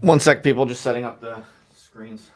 One sec, people, just setting up the screens.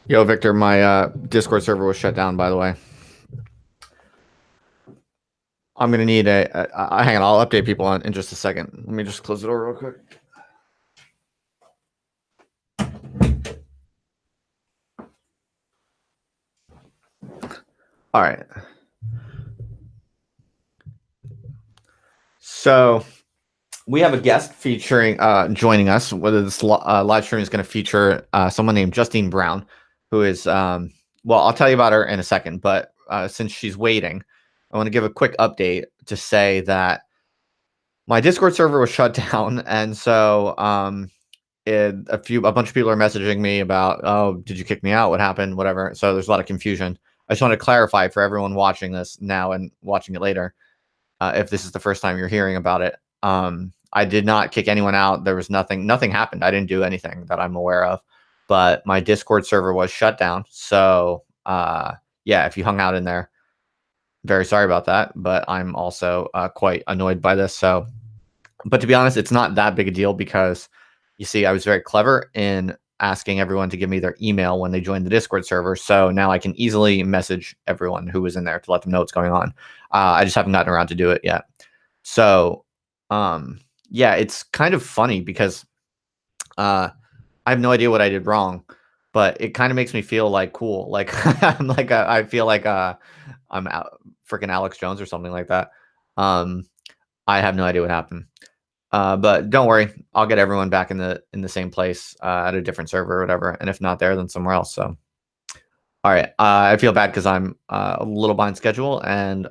Yo, Victor, my Discord server was shut down, by the way. I'm going to need hang on, I'll update people in just a second. Let me just close the door real quick. All right. So we have a guest featuring joining us. Whether this live stream is going to feature someone named Justine Brown, who is well, I'll tell you about her in a second. But since she's waiting, I want to give a quick update to say that my Discord server was shut down, and so a bunch of people are messaging me about, oh, did you kick me out? What happened? Whatever. So there's a lot of confusion. I just want to clarify for everyone watching this now and watching it later, if this is the first time you're hearing about it. I did not kick anyone out. There was nothing happened. I didn't do anything that I'm aware of, but my Discord server was shut down. So yeah, if you hung out in there, very sorry about that. But I'm also quite annoyed by this. So, but to be honest, it's not that big a deal because you see, I was very clever in asking everyone to give me their email when they joined the Discord server. So now I can easily message everyone who was in there to let them know what's going on. I just haven't gotten around to do it yet. So, yeah, it's kind of funny because I have no idea what I did wrong, but it kind of makes me feel like cool. Like I'm like I feel like I'm freaking Alex Jones or something like that. I have no idea what happened. But don't worry, I'll get everyone back in the same place at a different server or whatever. And if not there, then somewhere else. So, all right. I feel bad because I'm a little behind schedule, and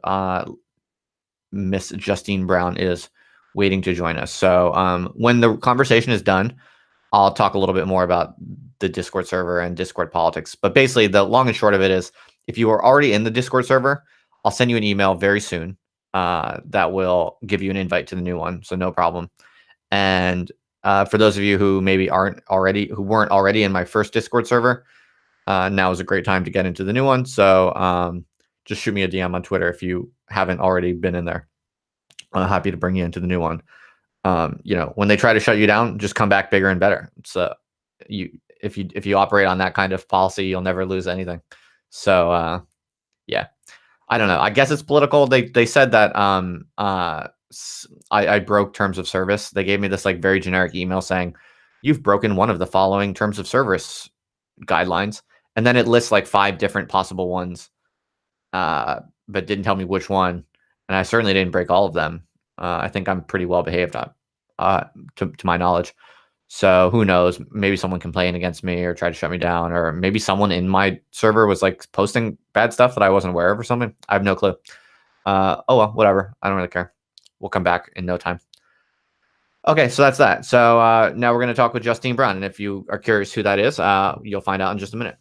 Miss Justine Brown is waiting to join us. So, when the conversation is done, I'll talk a little bit more about the Discord server and Discord politics. But basically, the long and short of it is, if you are already in the Discord server, I'll send you an email very soon that will give you an invite to the new one. So no problem. And for those of you who maybe weren't already in my first Discord server, now is a great time to get into the new one. So just shoot me a DM on Twitter if you haven't already been in there. I'm happy to bring you into the new one. When they try to shut you down, just come back bigger and better. So if you operate on that kind of policy, you'll never lose anything. So yeah, I don't know. I guess it's political. They said that I broke terms of service. They gave me this like very generic email saying you've broken one of the following terms of service guidelines, and then it lists like 5 different possible ones, but didn't tell me which one. And I certainly didn't break all of them. I think I'm pretty well behaved, to my knowledge. So who knows? Maybe someone complained against me or tried to shut me down, or maybe someone in my server was like posting bad stuff that I wasn't aware of or something. I have no clue. Oh well, whatever. I don't really care. We'll come back in no time. Okay, so that's that. So now we're going to talk with Justine Brown, and if you are curious who that is, you'll find out in just a minute.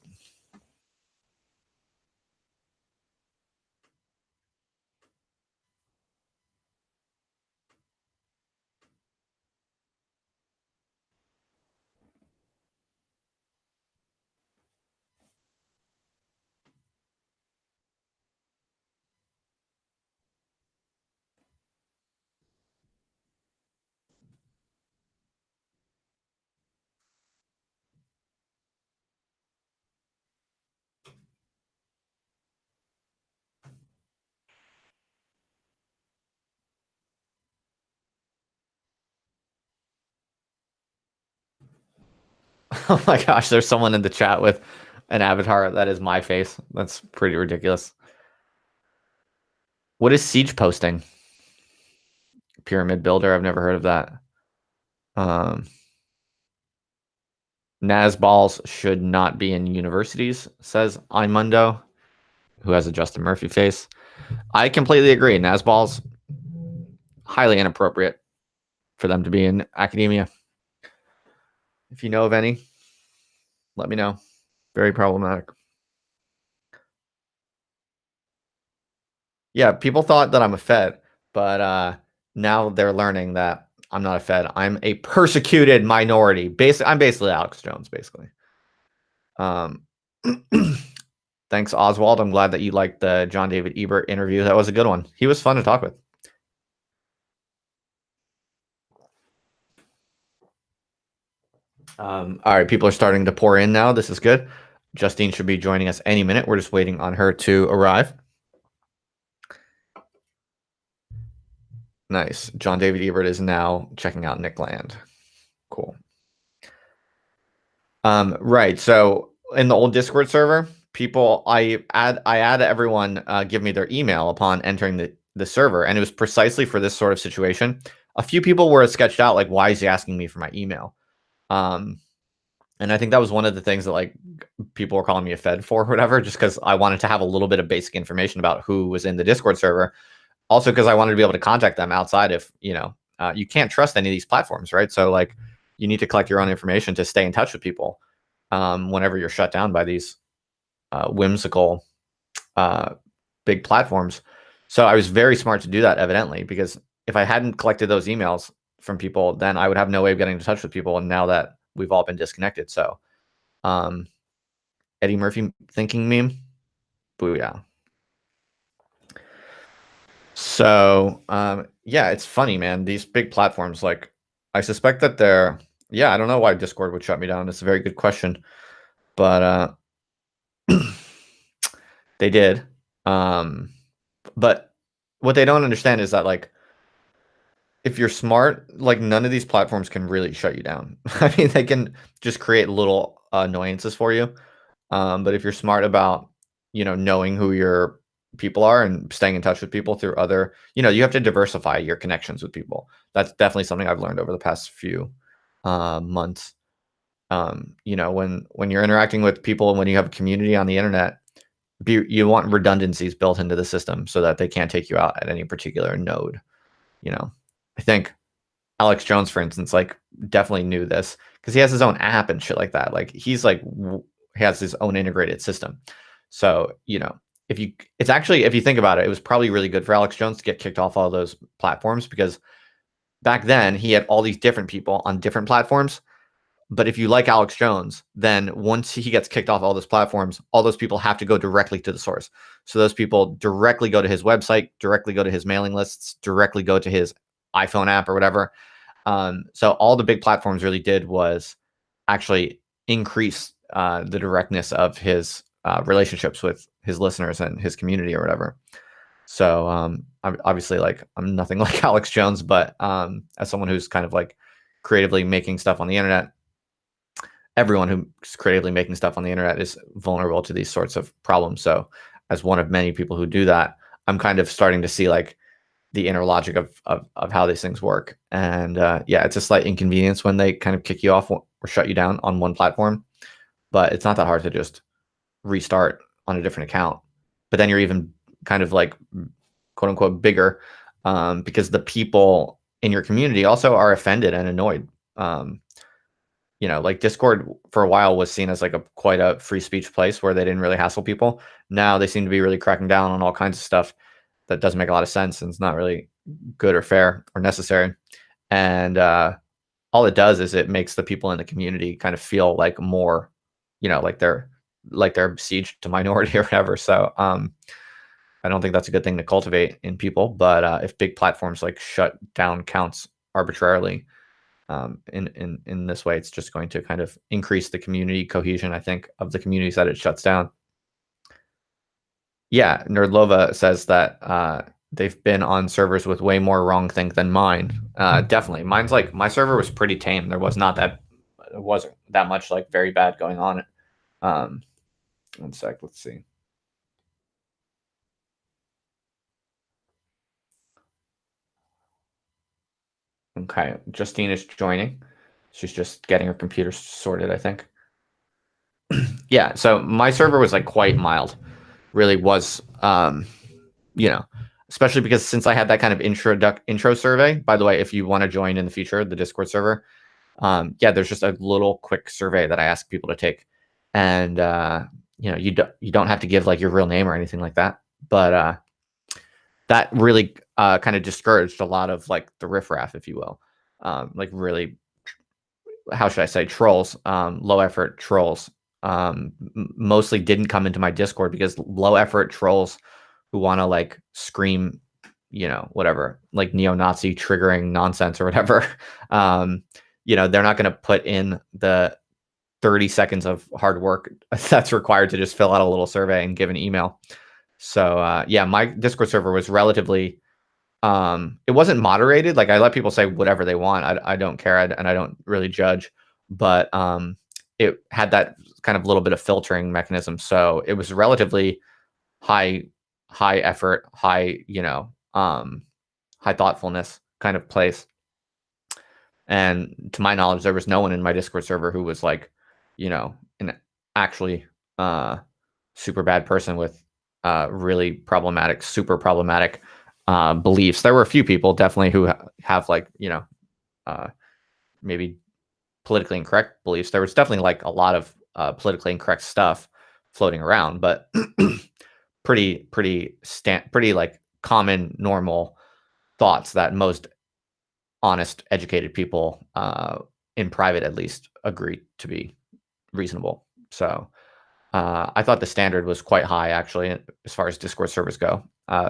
Oh my gosh, there's someone in the chat with an avatar that is my face. That's pretty ridiculous. What is siege posting? Pyramid builder. I've never heard of that. Nas balls should not be in universities, says Imundo. who has a Justin Murphy face. I completely agree. Nazballs, highly inappropriate for them to be in academia. If you know of any, let me know. Very problematic. Yeah, people thought that I'm a Fed, but now they're learning that I'm not a Fed. I'm a persecuted minority. I'm basically Alex Jones, basically. Thanks, Oswald. I'm glad that you liked the John David Ebert interview. That was a good one. He was fun to talk with. All right, people are starting to pour in now. This is good. Justine should be joining us any minute. We're just waiting on her to arrive. Nice. John David Ebert is now checking out Nick Land. Cool. Right. So in the old Discord server, I add everyone give me their email upon entering the server, and it was precisely for this sort of situation. A few people were sketched out like, why is he asking me for my email? And I think that was one of the things that like people were calling me a Fed for or whatever, just because I wanted to have a little bit of basic information about who was in the Discord server. Also, because I wanted to be able to contact them outside if, you can't trust any of these platforms, right? So like you need to collect your own information to stay in touch with people whenever you're shut down by these whimsical big platforms. So I was very smart to do that, evidently, because if I hadn't collected those emails from people, then I would have no way of getting in touch with people. And now that we've all been disconnected. So Eddie Murphy thinking meme. Booyah. So yeah, it's funny, man. These big platforms, like I suspect that I don't know why Discord would shut me down. It's a very good question. But they did. But what they don't understand is that like if you're smart, like none of these platforms can really shut you down. I mean, they can just create little annoyances for you. But if you're smart about, knowing who your people are and staying in touch with people through other, you have to diversify your connections with people. That's definitely something I've learned over the past few months. When you're interacting with people and when you have a community on the internet, you want redundancies built into the system so that they can't take you out at any particular node. I think Alex Jones, for instance, like definitely knew this because he has his own app and shit like that. Like he's like he has his own integrated system. So if you think about it, it was probably really good for Alex Jones to get kicked off all those platforms because back then he had all these different people on different platforms. But if you like Alex Jones, then once he gets kicked off all those platforms, all those people have to go directly to the source. So those people directly go to his website, directly go to his mailing lists, directly go to his iPhone app or whatever. So all the big platforms really did was actually increase the directness of his relationships with his listeners and his community or whatever. So I'm obviously like I'm nothing like Alex Jones, but as someone who's kind of like creatively making stuff on the internet, everyone who's creatively making stuff on the internet is vulnerable to these sorts of problems. So as one of many people who do that, I'm kind of starting to see like the inner logic of how these things work. And it's a slight inconvenience when they kind of kick you off or shut you down on one platform, but it's not that hard to just restart on a different account. But then you're even kind of like quote unquote bigger because the people in your community also are offended and annoyed. Like Discord for a while was seen as like quite a free speech place where they didn't really hassle people. Now they seem to be really cracking down on all kinds of stuff that doesn't make a lot of sense and it's not really good or fair or necessary. And all it does is it makes the people in the community kind of feel like more, like they're besieged to minority or whatever. So I don't think that's a good thing to cultivate in people. But if big platforms like shut down counts arbitrarily, in this way, it's just going to kind of increase the community cohesion, I think, of the communities that it shuts down. Yeah, Nerdlova says that they've been on servers with way more wrongthink than mine. Definitely, mine's like my server was pretty tame. There wasn't that much like very bad going on. One sec, let's see. Okay, Justine is joining. She's just getting her computer sorted, I think. Yeah, so my server was like quite mild. really was, you know, especially because since I had that kind of intro survey. By the way, if you want to join in the future, the Discord server, yeah, there's just a little quick survey that I ask people to take, and you don't have to give like your real name or anything like that, but that really kind of discouraged a lot of like the riffraff, if you will, like really, how should I say, trolls, low effort trolls. Mostly didn't come into my Discord because low effort trolls who want to like scream, whatever, like neo-Nazi triggering nonsense or whatever. um, they're not going to put in the 30 seconds of hard work that's required to just fill out a little survey and give an email. So yeah, my Discord server was relatively, it wasn't moderated. Like I let people say whatever they want. I don't care, and I don't really judge, but it had that kind of little bit of filtering mechanism. So it was relatively high effort, high thoughtfulness kind of place. And to my knowledge, there was no one in my Discord server who was like, an actually super bad person with really problematic, super problematic beliefs. There were a few people definitely who have like, maybe politically incorrect beliefs. There was definitely like a lot of politically incorrect stuff floating around, but pretty like common, normal thoughts that most honest, educated people in private at least agree to be reasonable. So I thought the standard was quite high actually as far as Discord servers go.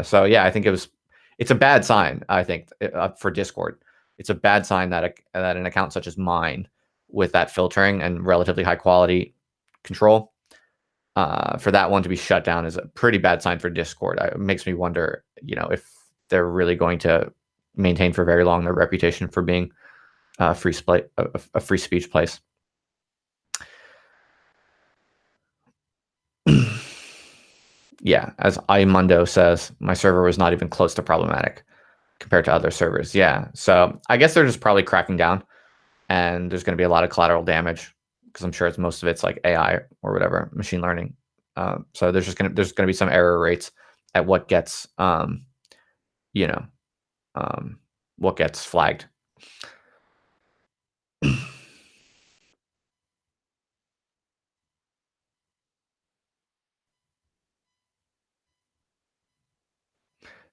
So yeah, I think it's a bad sign. I think for Discord, it's a bad sign that an account such as mine, with that filtering and relatively high quality control, for that one to be shut down is a pretty bad sign for Discord. It makes me wonder, if they're really going to maintain for very long their reputation for being a free speech place. Yeah, as Imundo says, my server was not even close to problematic compared to other servers. Yeah, so I guess they're just probably cracking down, and there's going to be a lot of collateral damage because I'm sure most of it's like AI or whatever, machine learning. So there's going to be some error rates at what gets what gets flagged.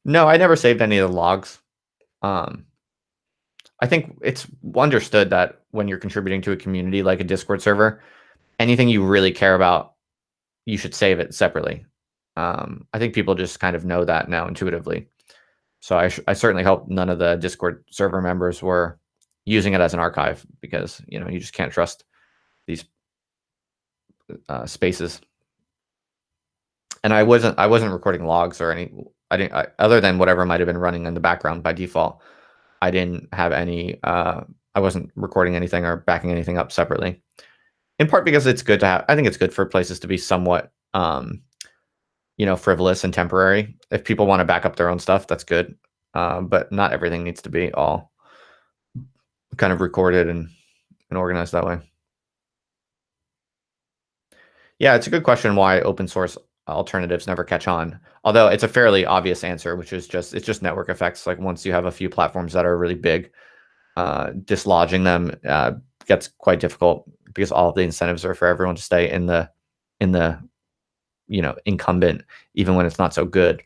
No, I never saved any of the logs. Um, I think it's understood that when you're contributing to a community like a Discord server, anything you really care about, you should save it separately. I think people just kind of know that now intuitively. So I certainly hope none of the Discord server members were using it as an archive, because you just can't trust these spaces. And I wasn't recording logs or any. Other than whatever might have been running in the background by default. I didn't have any. I wasn't recording anything or backing anything up separately. In part because it's good to have. I think it's good for places to be somewhat, frivolous and temporary. If people want to back up their own stuff, that's good. But not everything needs to be all kind of recorded and organized that way. Yeah, it's a good question why open source alternatives never catch on. Although it's a fairly obvious answer, which is it's just network effects. Like once you have a few platforms that are really big, dislodging them gets quite difficult because all of the incentives are for everyone to stay in the incumbent, even when it's not so good.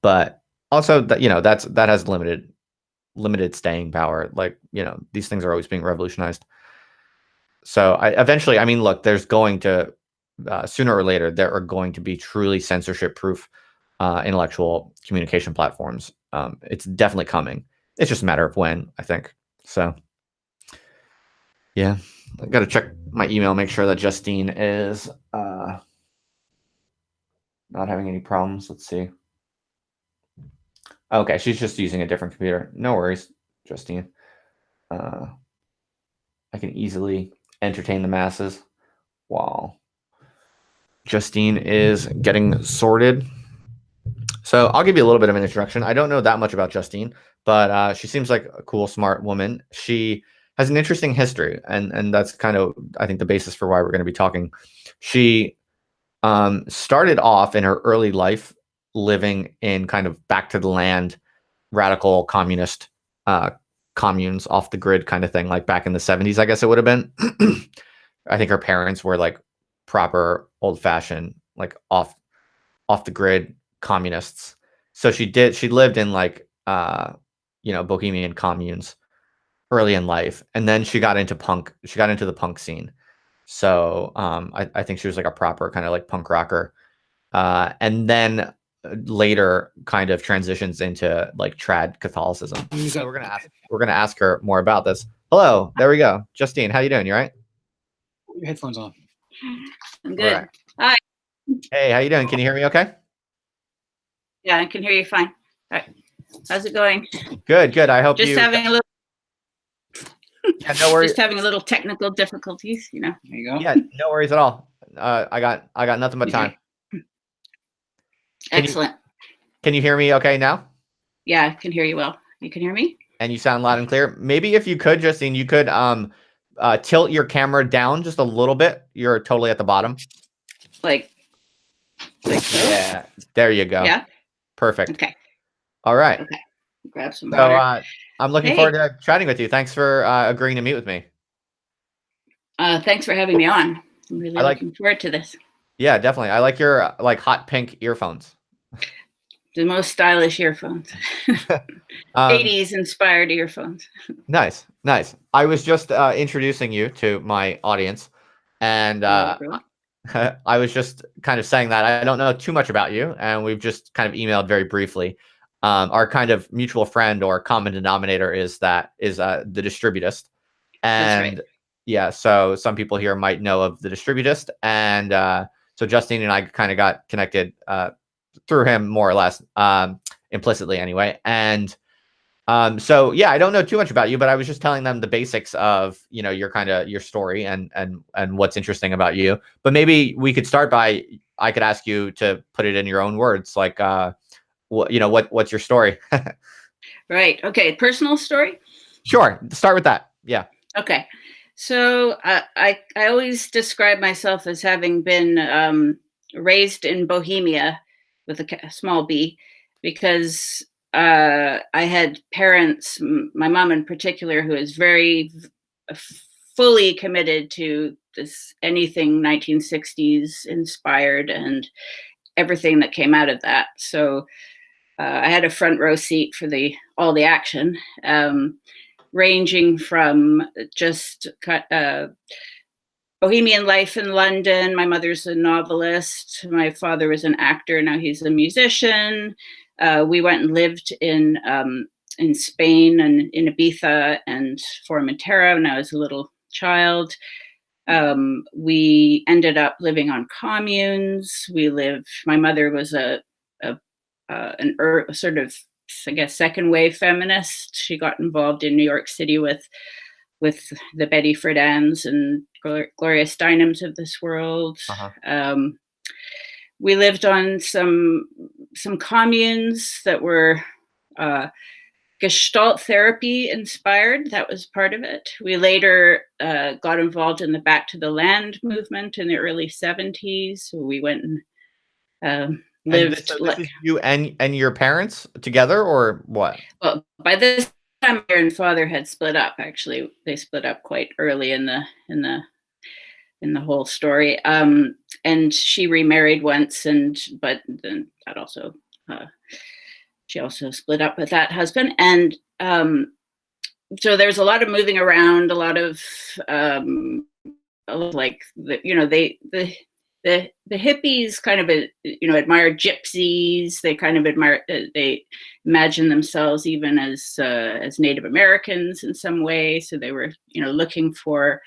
But also that has limited staying power. Like these things are always being revolutionized. So eventually, I mean, look, there's going to sooner or later there are going to be truly censorship proof intellectual communication platforms. It's definitely coming. It's just a matter of when, I think. So yeah, I got to check my email, make sure that Justine is not having any problems. Let's see. Okay, she's just using a different computer. No worries, Justine. I can easily entertain the masses while Justine is getting sorted. So I'll give you a little bit of an introduction. I don't know that much about Justine, but she seems like a cool, smart woman. She has an interesting history, and that's kind of, I think, the basis for why we're going to be talking. She started off in her early life living in kind of back to the land, radical communist communes, off the grid kind of thing, like back in the 70s, I guess it would have been. I think her parents were like proper old fashioned, like off the grid communists. So she lived in like bohemian communes early in life, and then she got into the punk scene. So I think she was like a proper kind of like punk rocker, and then later kind of transitions into like trad Catholicism. So we're gonna ask her more about this. Hello, there we go. Justine, how you doing? You all right? Your headphones on. I'm good. Right. Hi. Hey, how you doing? Can you hear me okay? Yeah, I can hear you fine. All right. How's it going? Good. I hope Just you having a little yeah, no worries. just having a little technical difficulties, you know. There you go. Yeah, no worries at all. I got nothing but time. Excellent. Can you hear me okay now? Yeah, I can hear you well. You can hear me? And you sound loud and clear. Maybe if you could, Justine, you could tilt your camera down just a little bit. You're totally at the bottom. Like so? Yeah, there you go. Yeah. Perfect. Okay. All right. Okay. Grab some So water. I'm looking forward to chatting with you. Thanks for agreeing to meet with me. Thanks for having me on. I'm really looking forward to this. Yeah, definitely. I like your like hot pink earphones. The most stylish earphones. 80s inspired earphones. Nice. I was just introducing you to my audience, and I was just kind of saying that I don't know too much about you, and we've just kind of emailed very briefly. Our kind of mutual friend or common denominator is the distributist, and That's right. yeah, so some people here might know of the distributist, and so Justine and I kind of got connected through him more or less, implicitly anyway, and so yeah, I don't know too much about you, but I was just telling them the basics of, your story and what's interesting about you. But maybe we could start by, I could ask you to put it in your own words, like what's your story? Right. Okay. Personal story? Sure. Start with that. Yeah. Okay. So I always describe myself as having been raised in Bohemia with a small b, because I had parents, my mom in particular, who is very fully committed to this anything 1960s inspired and everything that came out of that. So I had a front row seat for all the action. Ranging from just bohemian life in London. My mother's a novelist. My father was an actor. Now he's a musician. We went and lived in Spain and in Ibiza and Formentera when I was a little child. We ended up living on communes. My mother was an sort of, I guess, second wave feminist. She got involved in New York City with the Betty Friedan's and Gloria Steinems of this world. We lived on some communes that were Gestalt therapy inspired. That was part of it. We later got involved in the Back to the Land movement in the early 70s. So we went and lived. So this is you and your parents together, or what? Well, by this time, my mother and father had split up. Actually, they split up quite early in the whole story. And she remarried once, but then that also she also split up with that husband. And so there's a lot of moving around, a lot of like the hippies kind of admired gypsies. They kind of they imagine themselves even as Native Americans in some way. So they were looking for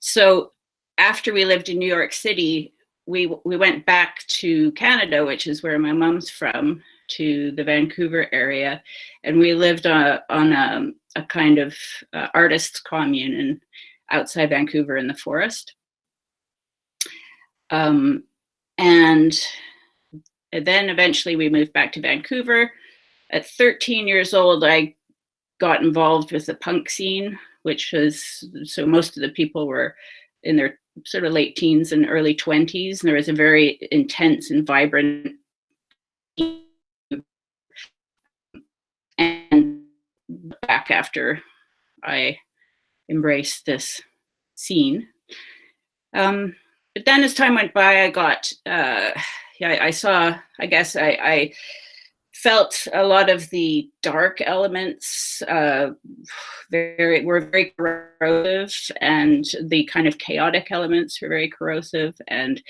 so after we lived in New York City, we went back to Canada, which is where my mom's from, to the Vancouver area, and we lived on a kind of artists' commune outside Vancouver in the forest. And then eventually we moved back to Vancouver. At 13 years old, I got involved with the punk scene, which was, so most of the people were in their sort of late teens and early 20s, and there was a very intense and vibrant, and back after I embraced this scene. But then as time went by, I got, I saw, I guess I felt a lot of the dark elements were very corrosive, and the kind of chaotic elements were very corrosive. And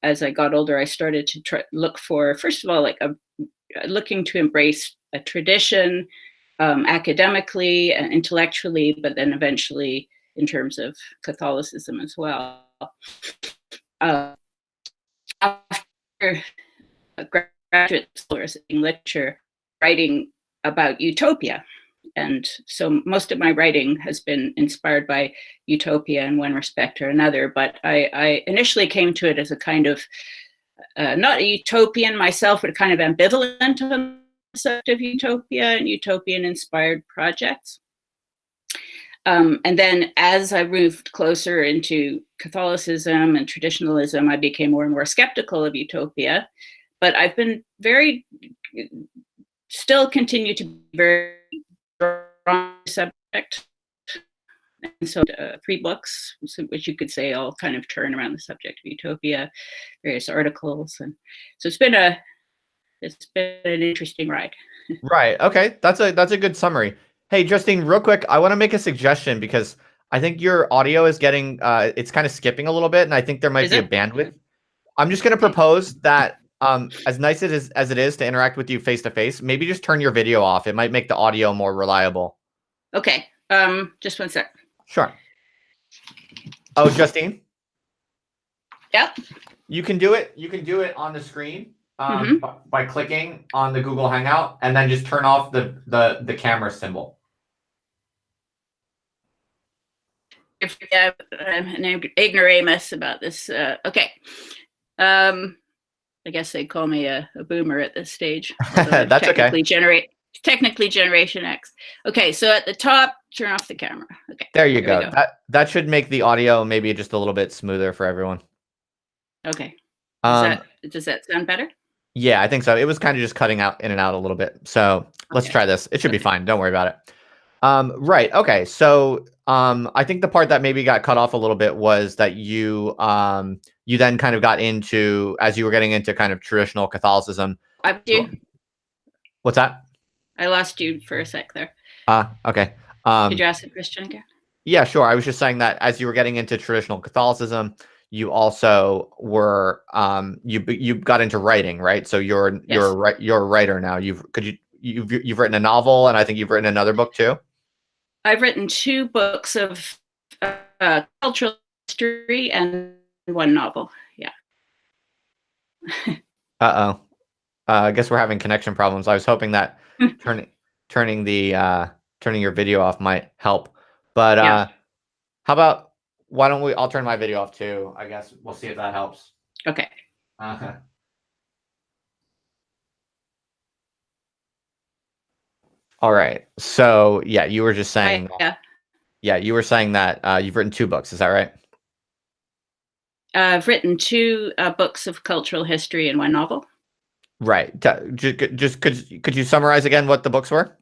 as I got older, I started to look for, first of all, like looking to embrace a tradition, academically and intellectually, but then eventually in terms of Catholicism as well. After a graduate school in literature, writing about Utopia. And so most of my writing has been inspired by Utopia in one respect or another, but I initially came to it as a kind of, not a utopian myself, but kind of ambivalent on the subject of Utopia and utopian-inspired projects. And then as I moved closer into Catholicism and traditionalism, I became more and more skeptical of Utopia. But I've been still continue to be very strong subject. And so 3 books, which you could say all kind of turn around the subject of Utopia, various articles. And so it's been an interesting ride. Right. Okay. That's a good summary. Hey, Justine, real quick, I want to make a suggestion because I think your audio is getting it's kind of skipping a little bit, and I think there might be a bandwidth. I'm just going to propose that as nice as it is to interact with you face to face, maybe just turn your video off. It might make the audio more reliable. Okay. Just one sec. Sure. Oh, Justine? Yep. You can do it. You can do it on the screen by clicking on the Google Hangout and then just turn off the camera symbol. I'm an ignoramus about this. Okay. I guess they call me a boomer at this stage. That's technically okay. Technically Generation X. Okay, so at the top, turn off the camera. Okay. There you go. That should make the audio maybe just a little bit smoother for everyone. Okay. Does that sound better? Yeah, I think so. It was kind of just cutting out in and out a little bit. So let's try this. It should be fine. Don't worry about it. Right. Okay. So I think the part that maybe got cut off a little bit was that you then kind of got into, as you were getting into kind of traditional Catholicism. What's that? I lost you for a sec there. Okay. Did you ask the question again? Yeah, sure. I was just saying that as you were getting into traditional Catholicism, you also were you got into writing, right? So you're a writer now. You've written a novel, and I think you've written another book too. I've written 2 books of cultural history and 1 novel. Yeah. I guess we're having connection problems. I was hoping that turning your video off might help. But how about, why don't I'll turn my video off too. I guess we'll see if that helps. Okay. All right. So yeah, you were just saying. You were saying that you've written 2 books. Is that right? I've written 2 books of cultural history and 1 novel. Right. Just could you summarize again what the books were?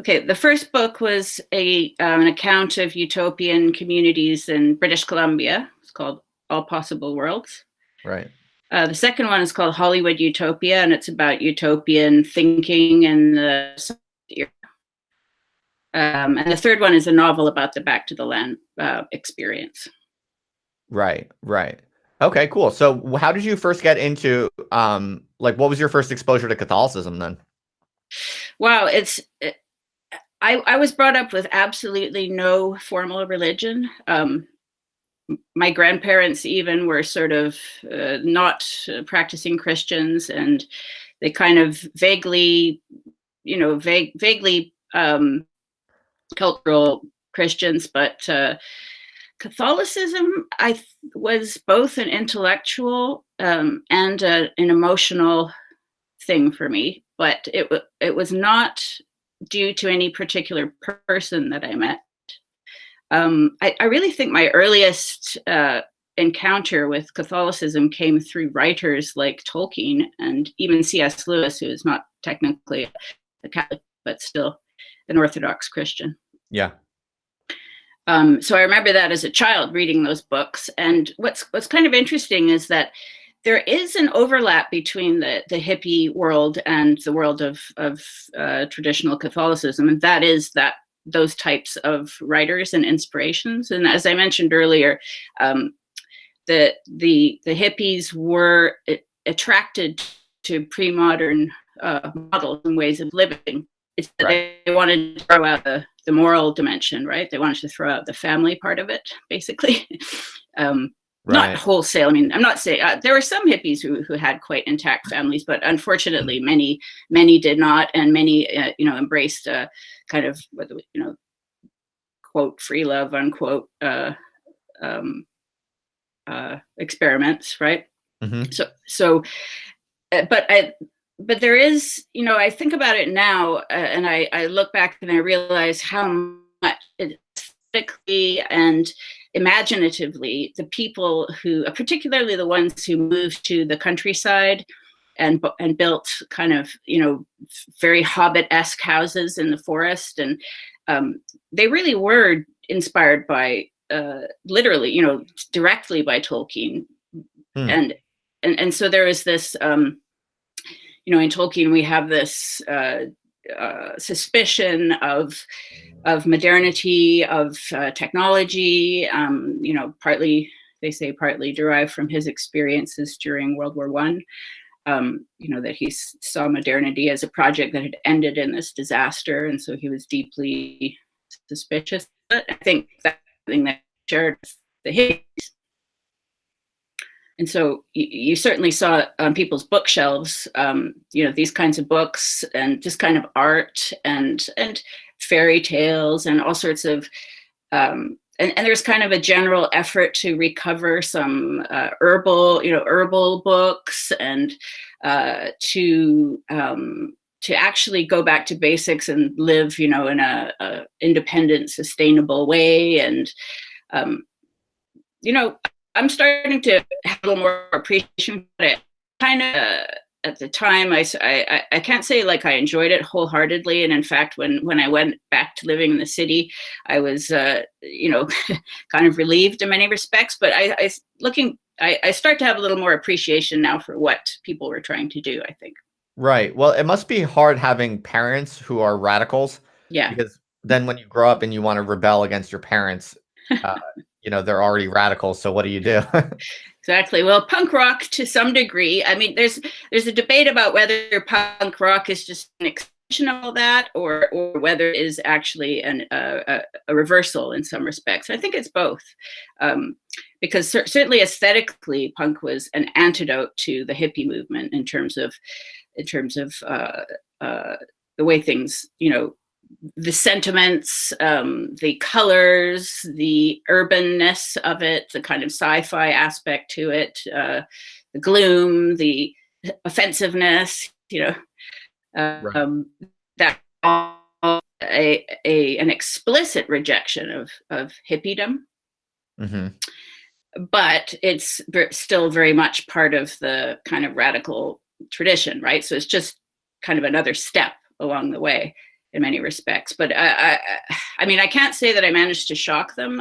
Okay. The first book was an account of utopian communities in British Columbia. It's called All Possible Worlds. Right. The second one is called Hollywood Utopia, and it's about utopian thinking and the and the third one is a novel about the Back to the Land experience. Right. Okay, cool. So how did you first get into, what was your first exposure to Catholicism then? Wow, I was brought up with absolutely no formal religion. My grandparents even were sort of not practicing Christians, and they kind of vaguely cultural Christians, but Catholicism, was both an intellectual and an emotional thing for me, but it was not due to any particular person that I met. I really think my earliest encounter with Catholicism came through writers like Tolkien and even C.S. Lewis, who is not technically a Catholic, but still an Orthodox Christian. Yeah. So I remember that as a child reading those books. And what's kind of interesting is that there is an overlap between the hippie world and the world of traditional Catholicism, and that is that those types of writers and inspirations. And as I mentioned earlier, the hippies were attracted to pre-modern models and ways of living. It's that they wanted to throw out the moral dimension, right? They wanted to throw out the family part of it, basically. Not wholesale. I mean, I'm not saying there were some hippies who had quite intact families, but unfortunately, many did not, and many, embraced kind of, quote, free love, unquote, experiments, right? Mm-hmm. But there is, I think about it now, and I look back and I realize how much aesthetically and imaginatively the people who, particularly the ones who moved to the countryside and built kind of, very Hobbit-esque houses in the forest, and they really were inspired by, literally, directly by Tolkien, and so there is this. In Tolkien, we have this suspicion of modernity, of technology, partly, they say, partly derived from his experiences during World War I, that he saw modernity as a project that had ended in this disaster, and so he was deeply suspicious. But I think that's something that shared with the hippies. And so you certainly saw on people's bookshelves, these kinds of books and just kind of art and fairy tales and all sorts of, and there's kind of a general effort to recover some herbal books and to actually go back to basics and live, in a independent, sustainable way. And, I'm starting to have a little more appreciation for it. Kind of at the time, I can't say like I enjoyed it wholeheartedly. And in fact, when I went back to living in the city, I was, kind of relieved in many respects. But I start to have a little more appreciation now for what people were trying to do, I think. Right. Well, it must be hard having parents who are radicals. Yeah. Because then when you grow up and you want to rebel against your parents, they're already radicals. So what do you do? Exactly. Well, punk rock to some degree. I mean, there's a debate about whether punk rock is just an extension of all that, or whether it is actually a reversal in some respects. I think it's both, because certainly aesthetically, punk was an antidote to the hippie movement in terms of the way things, the sentiments, the colors, the urbanness of it, the kind of sci-fi aspect to it, the gloom, the offensiveness, that an explicit rejection of hippiedom. Mm-hmm. But it's still very much part of the kind of radical tradition, right? So it's just kind of another step along the way in many respects. But I mean, I can't say that I managed to shock them.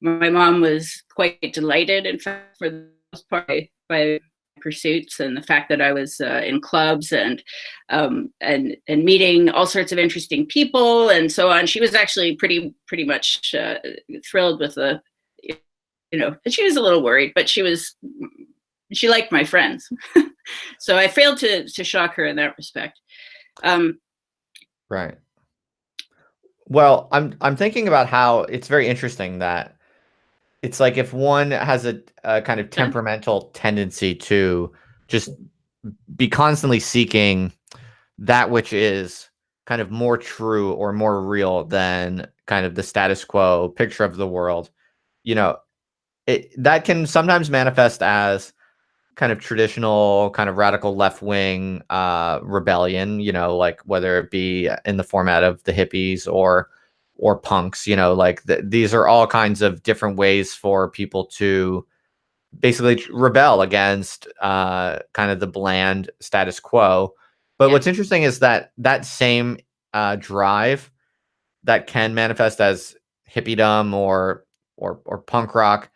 My mom was quite delighted, in fact, for the most part, by pursuits and the fact that I was in clubs and meeting all sorts of interesting people and so on. She was actually pretty much thrilled with and she was a little worried, but she liked my friends. So I failed to shock her in that respect. Right. Well, I'm thinking about how it's very interesting that it's like if one has a kind of temperamental tendency to just be constantly seeking that which is kind of more true or more real than kind of the status quo picture of the world, that can sometimes manifest as kind of traditional, kind of radical left wing rebellion. Like whether it be in the format of the hippies or punks. Like these are all kinds of different ways for people to basically rebel against kind of the bland status quo. But what's interesting is that same drive that can manifest as hippiedom or punk rock,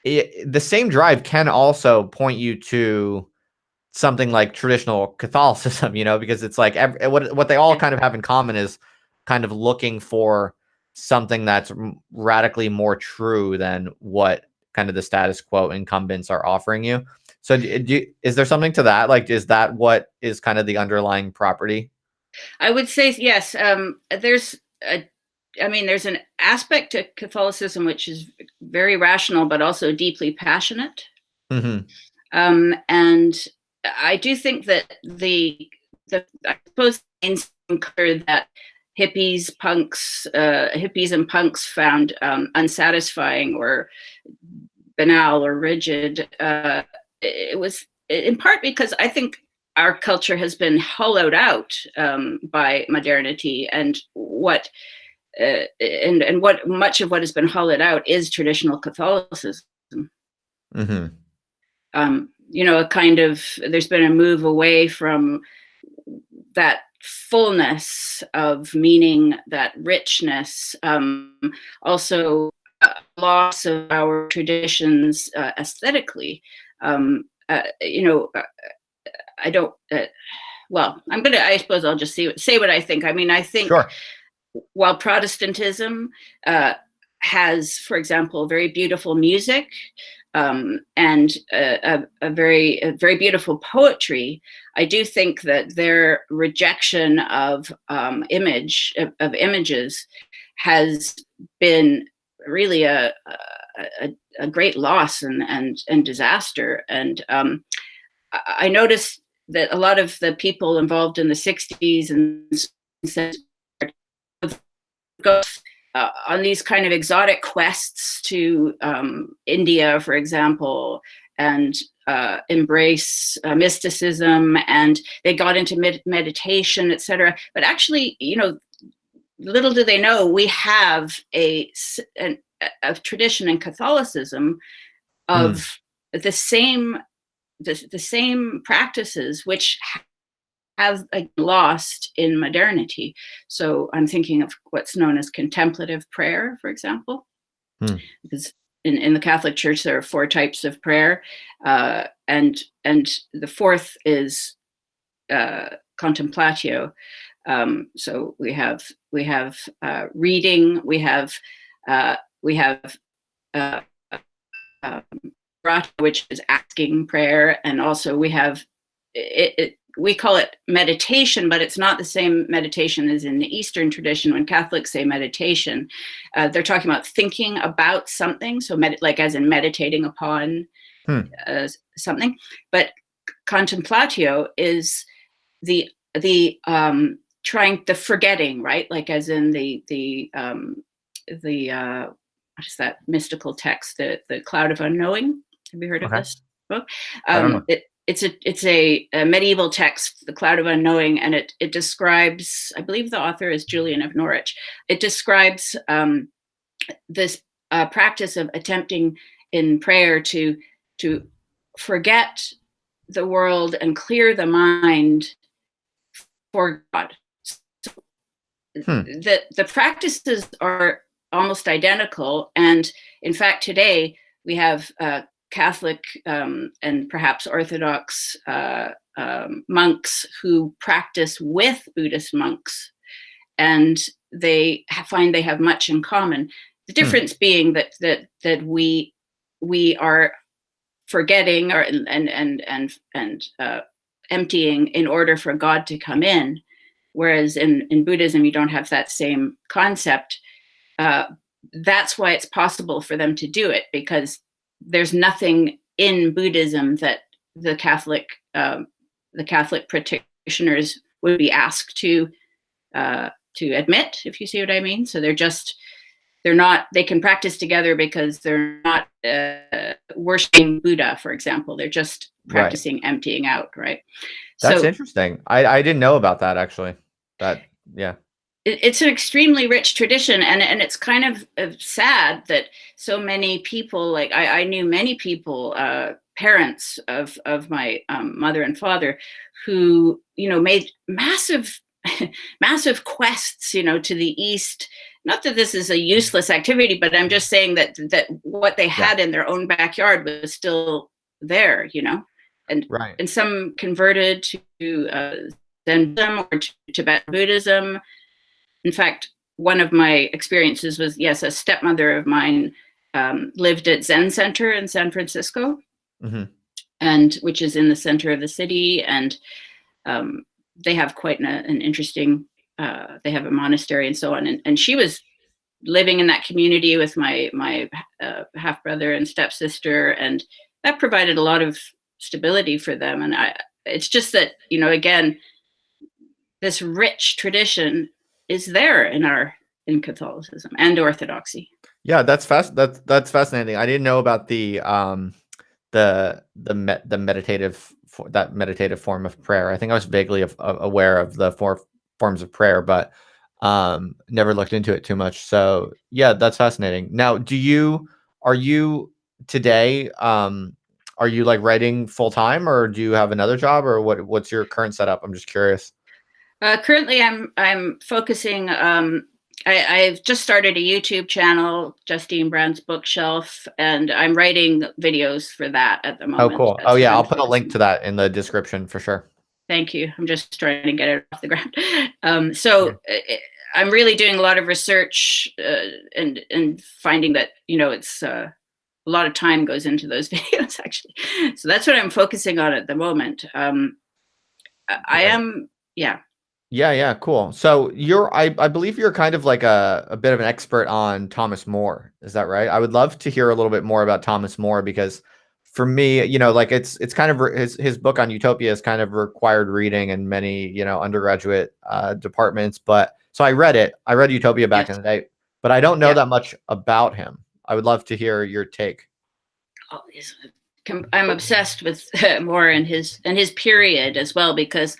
the same drive can also point you to something like traditional Catholicism, because it's like what they all kind of have in common is kind of looking for something that's radically more true than what kind of the status quo incumbents are offering you. So is there something to that? Like, is that what is kind of the underlying property? I would say yes. There's an aspect to Catholicism which is very rational, but also deeply passionate. Mm-hmm. And I do think that I suppose that hippies and punks found unsatisfying or banal or rigid. It was in part because I think our culture has been hollowed out by modernity, and what much of what has been hollowed out is traditional Catholicism. Mm-hmm. A kind of, there's been a move away from that fullness of meaning, that richness, also loss of our traditions aesthetically. I don't. I suppose I'll just say what I think. I mean, I think Sure. While Protestantism has, for example, very beautiful music and a very beautiful poetry, I do think that their rejection of images has been really a great loss and disaster. And I noticed that a lot of the people involved in the 60s and 70s go on these kind of exotic quests to India, for example, and embrace mysticism, and they got into meditation, etc. But actually, little do they know, we have a tradition in Catholicism of the same practices which have lost in modernity. So I'm thinking of what's known as contemplative prayer, for example, because in the Catholic Church there are 4 types of prayer, and the 4th is contemplatio. So we have reading, we have which is asking prayer, and also we have we call it meditation, but it's not the same meditation as in the Eastern tradition. When Catholics say meditation, they're talking about thinking about something. So like as in meditating upon something. But contemplatio is the forgetting, right? Like as in the what is that mystical text, the Cloud of Unknowing? Have you heard of this book? I don't know. It's a medieval text, The Cloud of Unknowing, and it describes, I believe the author is Julian of Norwich. It describes this practice of attempting in prayer to forget the world and clear the mind for God. So the practices are almost identical, and in fact today we have Catholic and perhaps Orthodox monks who practice with Buddhist monks, and they find they have much in common. The difference being that we are forgetting and emptying in order for God to come in, whereas in Buddhism you don't have that same concept. That's why it's possible for them to do it, because there's nothing in Buddhism that the Catholic practitioners would be asked to admit, if you see what I mean. So they can practice together because they're not worshiping Buddha, for example. They're just Right. practicing emptying out, right? That's So interesting. I didn't know about that actually. Yeah. It's an extremely rich tradition, and it's kind of sad that so many people, like I knew many people, parents of my mother and father, who made massive massive quests to the east. Not that this is a useless activity, but I'm just saying that what they had in their own backyard was still there, and Right. and some converted to Zen Buddhism or to Tibetan Buddhism. In fact, one of my experiences was, yes, a stepmother of mine lived at Zen Center in San Francisco, and which is in the center of the city. And they have quite an interesting, they have a monastery and so on. And she was living in that community with my half brother and stepsister, and that provided a lot of stability for them. And it's just that, again, this rich tradition is there in Catholicism and Orthodoxy. Yeah, that's fascinating. I didn't know about the meditative meditative form of prayer. I think I was vaguely aware of the four forms of prayer, but never looked into it too much. So yeah, that's fascinating. Now, are you today are you like writing full time, or do you have another job, or what's your current setup? I'm just curious. Currently, I'm focusing. I've just started a YouTube channel, Justine Brown's Bookshelf, and I'm writing videos for that at the moment. Oh, cool. That's Yeah, I'll put a link to that in the description for sure. Thank you. I'm just trying to get it off the ground. I'm really doing a lot of research and finding that it's a lot of time goes into those videos actually. So that's what I'm focusing on at the moment. I am, yeah. Yeah, cool. So I believe you're kind of like a bit of an expert on Thomas More. Is that right? I would love to hear a little bit more about Thomas More, because for me, like it's kind of his book on Utopia is kind of required reading in many, undergraduate departments. But so I read Utopia back in the day, but I don't know that much about him. I would love to hear your take. Oh, I'm obsessed with More and his period as well, because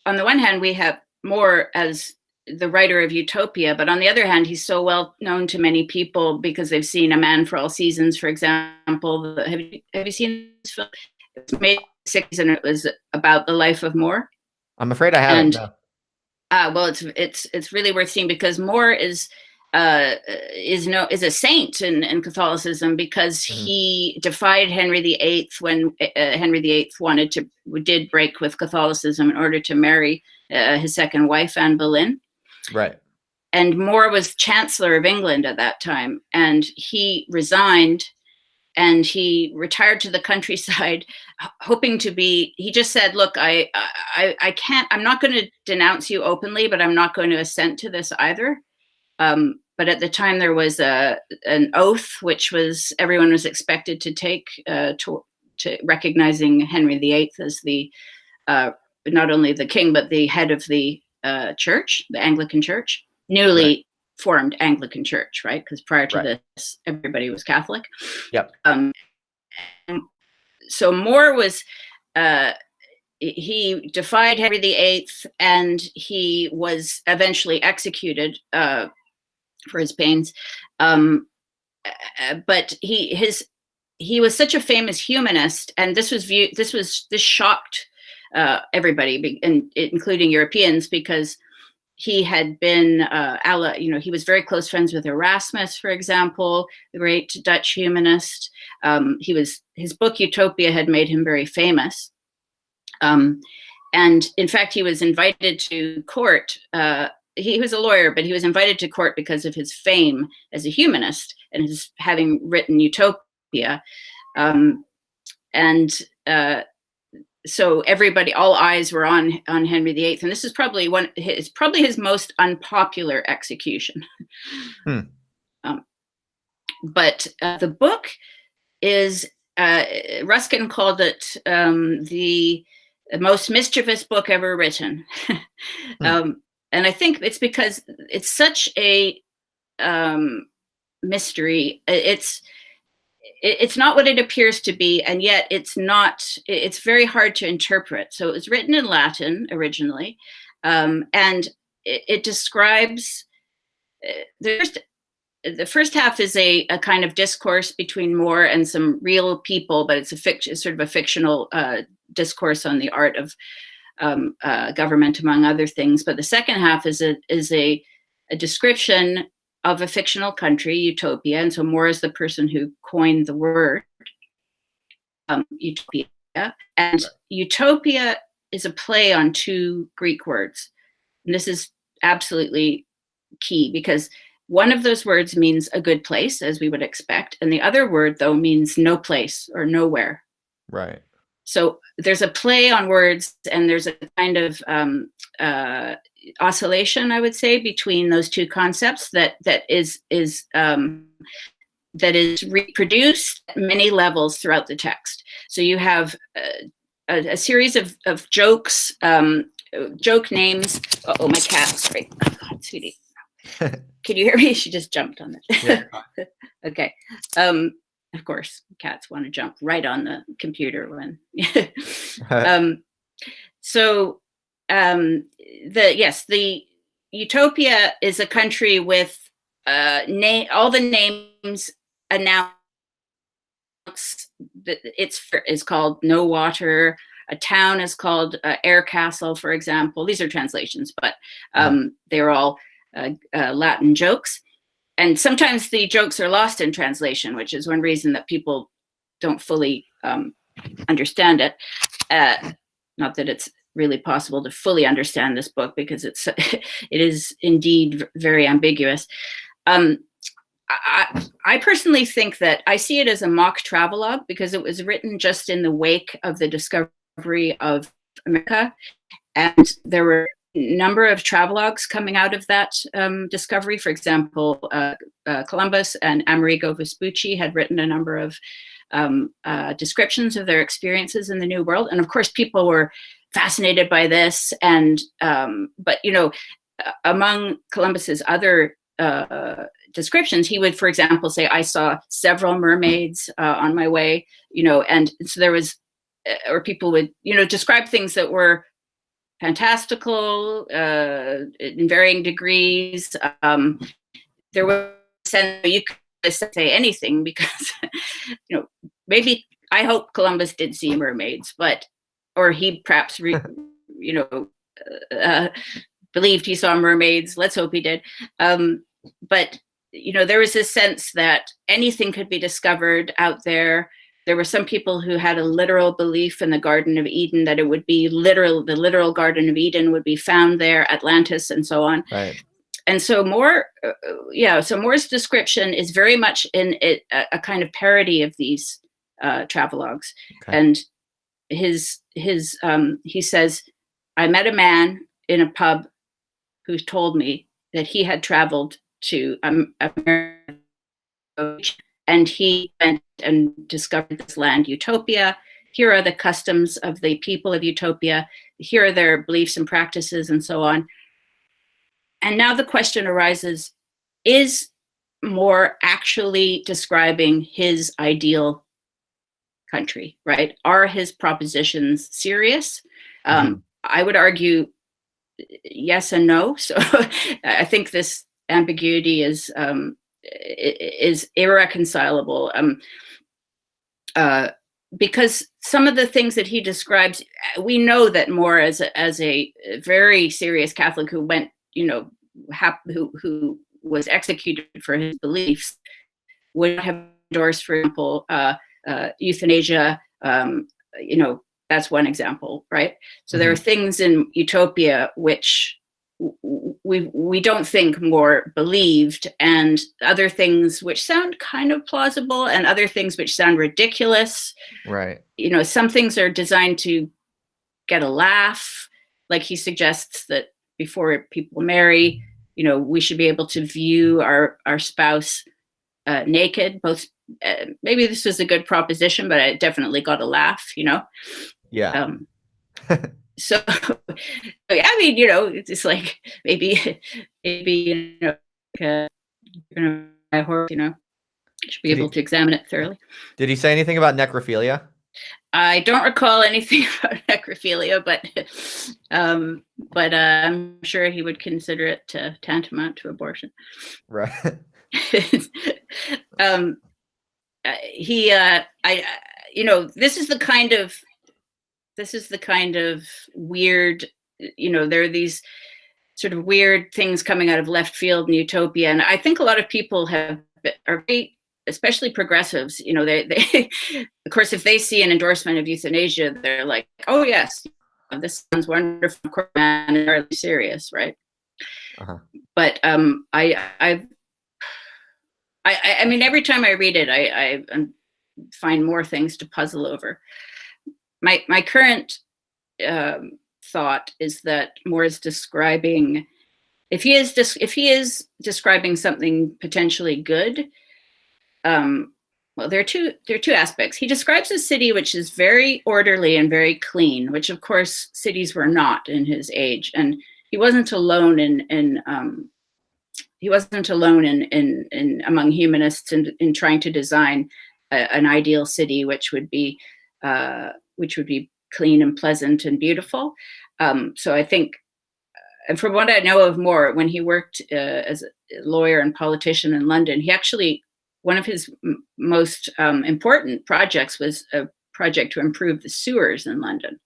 on the one hand, we have More as the writer of Utopia, but on the other hand, he's so well known to many people because they've seen A Man for All Seasons, for example. Have you seen this film? It was made in the 60s, and it was about the life of More. I'm afraid I haven't. Well, it's really worth seeing, because More is a saint in Catholicism, because he defied Henry VIII when Henry VIII did break with Catholicism in order to marry his second wife, Anne Boleyn. Right. And More was Chancellor of England at that time, and he resigned and he retired to the countryside, hoping to be. He just said, "Look, I can't. I'm not going to denounce you openly, but I'm not going to assent to this either." But at the time, there was an oath, which was everyone was expected to take to recognizing Henry VIII as the not only the king but the head of the church, the Anglican Church, newly formed Anglican Church, right? Because prior to this, everybody was Catholic. Yep. So More was. He defied Henry VIII, and he was eventually executed for his pains. But he was such a famous humanist, and this shocked everybody, including Europeans, because he had been he was very close friends with Erasmus, for example, the great Dutch humanist. His book Utopia had made him very famous. And in fact, he was invited to court. He was a lawyer, but he was invited to court because of his fame as a humanist and his having written Utopia. So everybody, all eyes were on Henry VIII, and this is probably his most unpopular execution. But the book is Ruskin called it the most mischievous book ever written. And I think it's because it's such a mystery. It's it's not what it appears to be, and yet it's not. It's very hard to interpret. So it was written in Latin originally, and it describes the first half is a kind of discourse between More and some real people, but it's sort of a fictional discourse on the art of government, among other things. But the second half is a description of a fictional country, Utopia, and so More is the person who coined the word Utopia. And Utopia is a play on two Greek words, and this is absolutely key because one of those words means a good place, as we would expect, and the other word, though, means no place or nowhere. Right. So there's a play on words, and there's a kind of oscillation, I would say, between those two concepts that is reproduced at many levels throughout the text. So you have a series of jokes, joke names. Oh, my cat! Sorry, oh, God, sweetie. Can you hear me? She just jumped on it. Yeah. Okay. Of course, cats want to jump right on the computer when. The Utopia is a country with all the names announced. It's called No Water. A town is called Air Castle, for example. These are translations, but they're all Latin jokes. And sometimes the jokes are lost in translation, which is one reason that people don't fully understand it. Not that it's really possible to fully understand this book because it is indeed very ambiguous. I personally think that I see it as a mock travelogue because it was written just in the wake of the discovery of America, and there were number of travelogues coming out of that discovery. For example, Columbus and Amerigo Vespucci had written a number of descriptions of their experiences in the New World. And of course, people were fascinated by this. And but, among Columbus's other descriptions, he would, for example, say, I saw several mermaids on my way, and so there was, or people would, describe things that were fantastical in varying degrees. There was a sense you could say anything because, maybe I hope Columbus did see mermaids, or he perhaps, believed he saw mermaids. Let's hope he did. But there was this sense that anything could be discovered out there. There were some people who had a literal belief in the Garden of Eden, that it would be literal, the literal Garden of Eden would be found there, Atlantis and so on. Right. And so More's description is very much in a kind of parody of these travelogues. Okay. And he says, I met a man in a pub who told me that he had traveled to America, and he went and discovered this land, Utopia. Here are the customs of the people of Utopia. Here are their beliefs and practices and so on. And now the question arises, is More actually describing his ideal country, right? Are his propositions serious? I would argue yes and no. So I think this ambiguity is irreconcilable, because some of the things that he describes, we know that More, as a very serious Catholic who went, who was executed for his beliefs, would have endorsed, for example, euthanasia. That's one example, right? So there are things in Utopia which we don't think More believed, and other things which sound kind of plausible, and other things which sound ridiculous. Right. Some things are designed to get a laugh, like he suggests that before people marry, we should be able to view our spouse naked. Both, maybe this was a good proposition, but it definitely got a laugh. Yeah. So, I mean, it's like maybe, a horse, Should be able to examine it thoroughly. Did he say anything about necrophilia? I don't recall anything about necrophilia, but I'm sure he would consider it tantamount to abortion. Right. This is the kind of weird, there are these sort of weird things coming out of left field in Utopia, and I think a lot of people are very, especially progressives, they of course, if they see an endorsement of euthanasia, they're like, oh yes, this sounds wonderful, man, and really serious, right? Uh-huh. But I mean, every time I read it, I find more things to puzzle over. My current thought is that Moore is describing, if he is describing something potentially good, well, there are two aspects. He describes a city which is very orderly and very clean, which of course cities were not in his age, and he wasn't alone in among humanists in trying to design an ideal city which would be clean and pleasant and beautiful. So I think, and from what I know of Moore, when he worked as a lawyer and politician in London, he actually, one of his most important projects was a project to improve the sewers in London,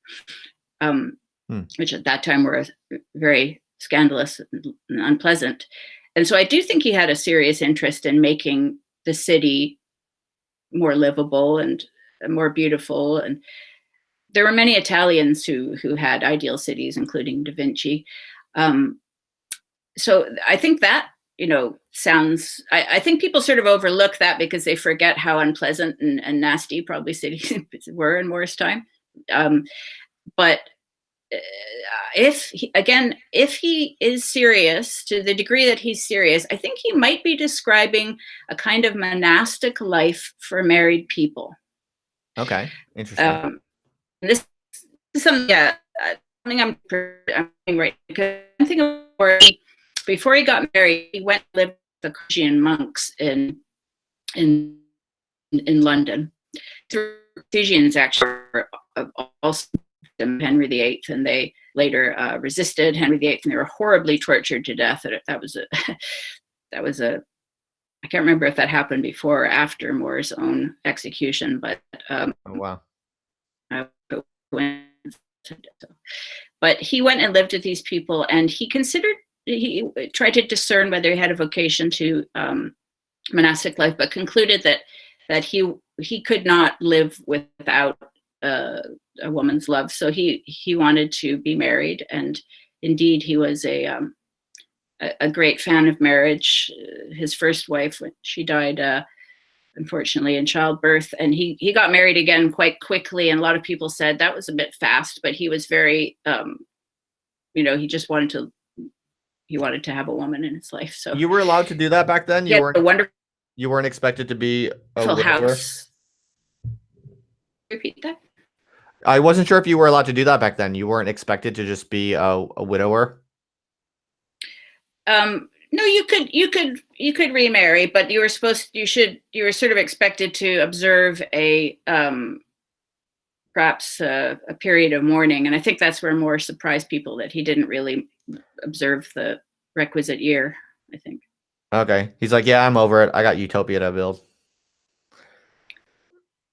which at that time were very scandalous and unpleasant. And so I do think he had a serious interest in making the city more livable and more beautiful. And there were many Italians who had ideal cities, including Da Vinci. So I think that, sounds, I think people sort of overlook that because they forget how unpleasant and nasty probably cities were in Moore's time. But if he is serious, to the degree that he's serious, I think he might be describing a kind of monastic life for married people. Okay, interesting. This is something, something I'm thinking right, because I'm thinking before he got married, he went to live with the Christian monks in London. The Cartesians actually were also Henry VIII, and they later resisted Henry VIII, and they were horribly tortured to death. That was a I can't remember if that happened before or after Moore's own execution, but oh wow. But he went and lived with these people, and he tried to discern whether he had a vocation to monastic life, but concluded that he could not live without a woman's love. So he wanted to be married, and indeed he was a great fan of marriage. His first wife, when she died unfortunately in childbirth, and he got married again quite quickly, and a lot of people said that was a bit fast, but he was very he just wanted to have a woman in his life. So you were allowed to do that back then? You weren't expected to be a full widower? house. Repeat that? I wasn't sure if you were allowed to do that back then. You weren't expected to just be a widower? No, you could remarry, but you were sort of expected to observe perhaps a period of mourning. And I think that's where Moore surprised people, that he didn't really observe the requisite year, I think. Okay. He's like, yeah, I'm over it. I got Utopia to build.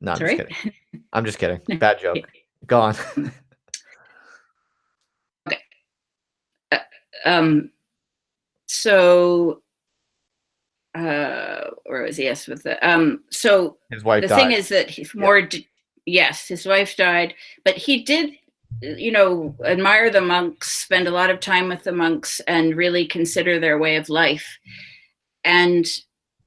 No, Sorry? just kidding. I'm just kidding. Bad joke. Go on. Okay. So, where was he? Yes, with the so his wife the died. thing is that Moore, yes, his wife died, but he did, admire the monks, spend a lot of time with the monks, and really consider their way of life. And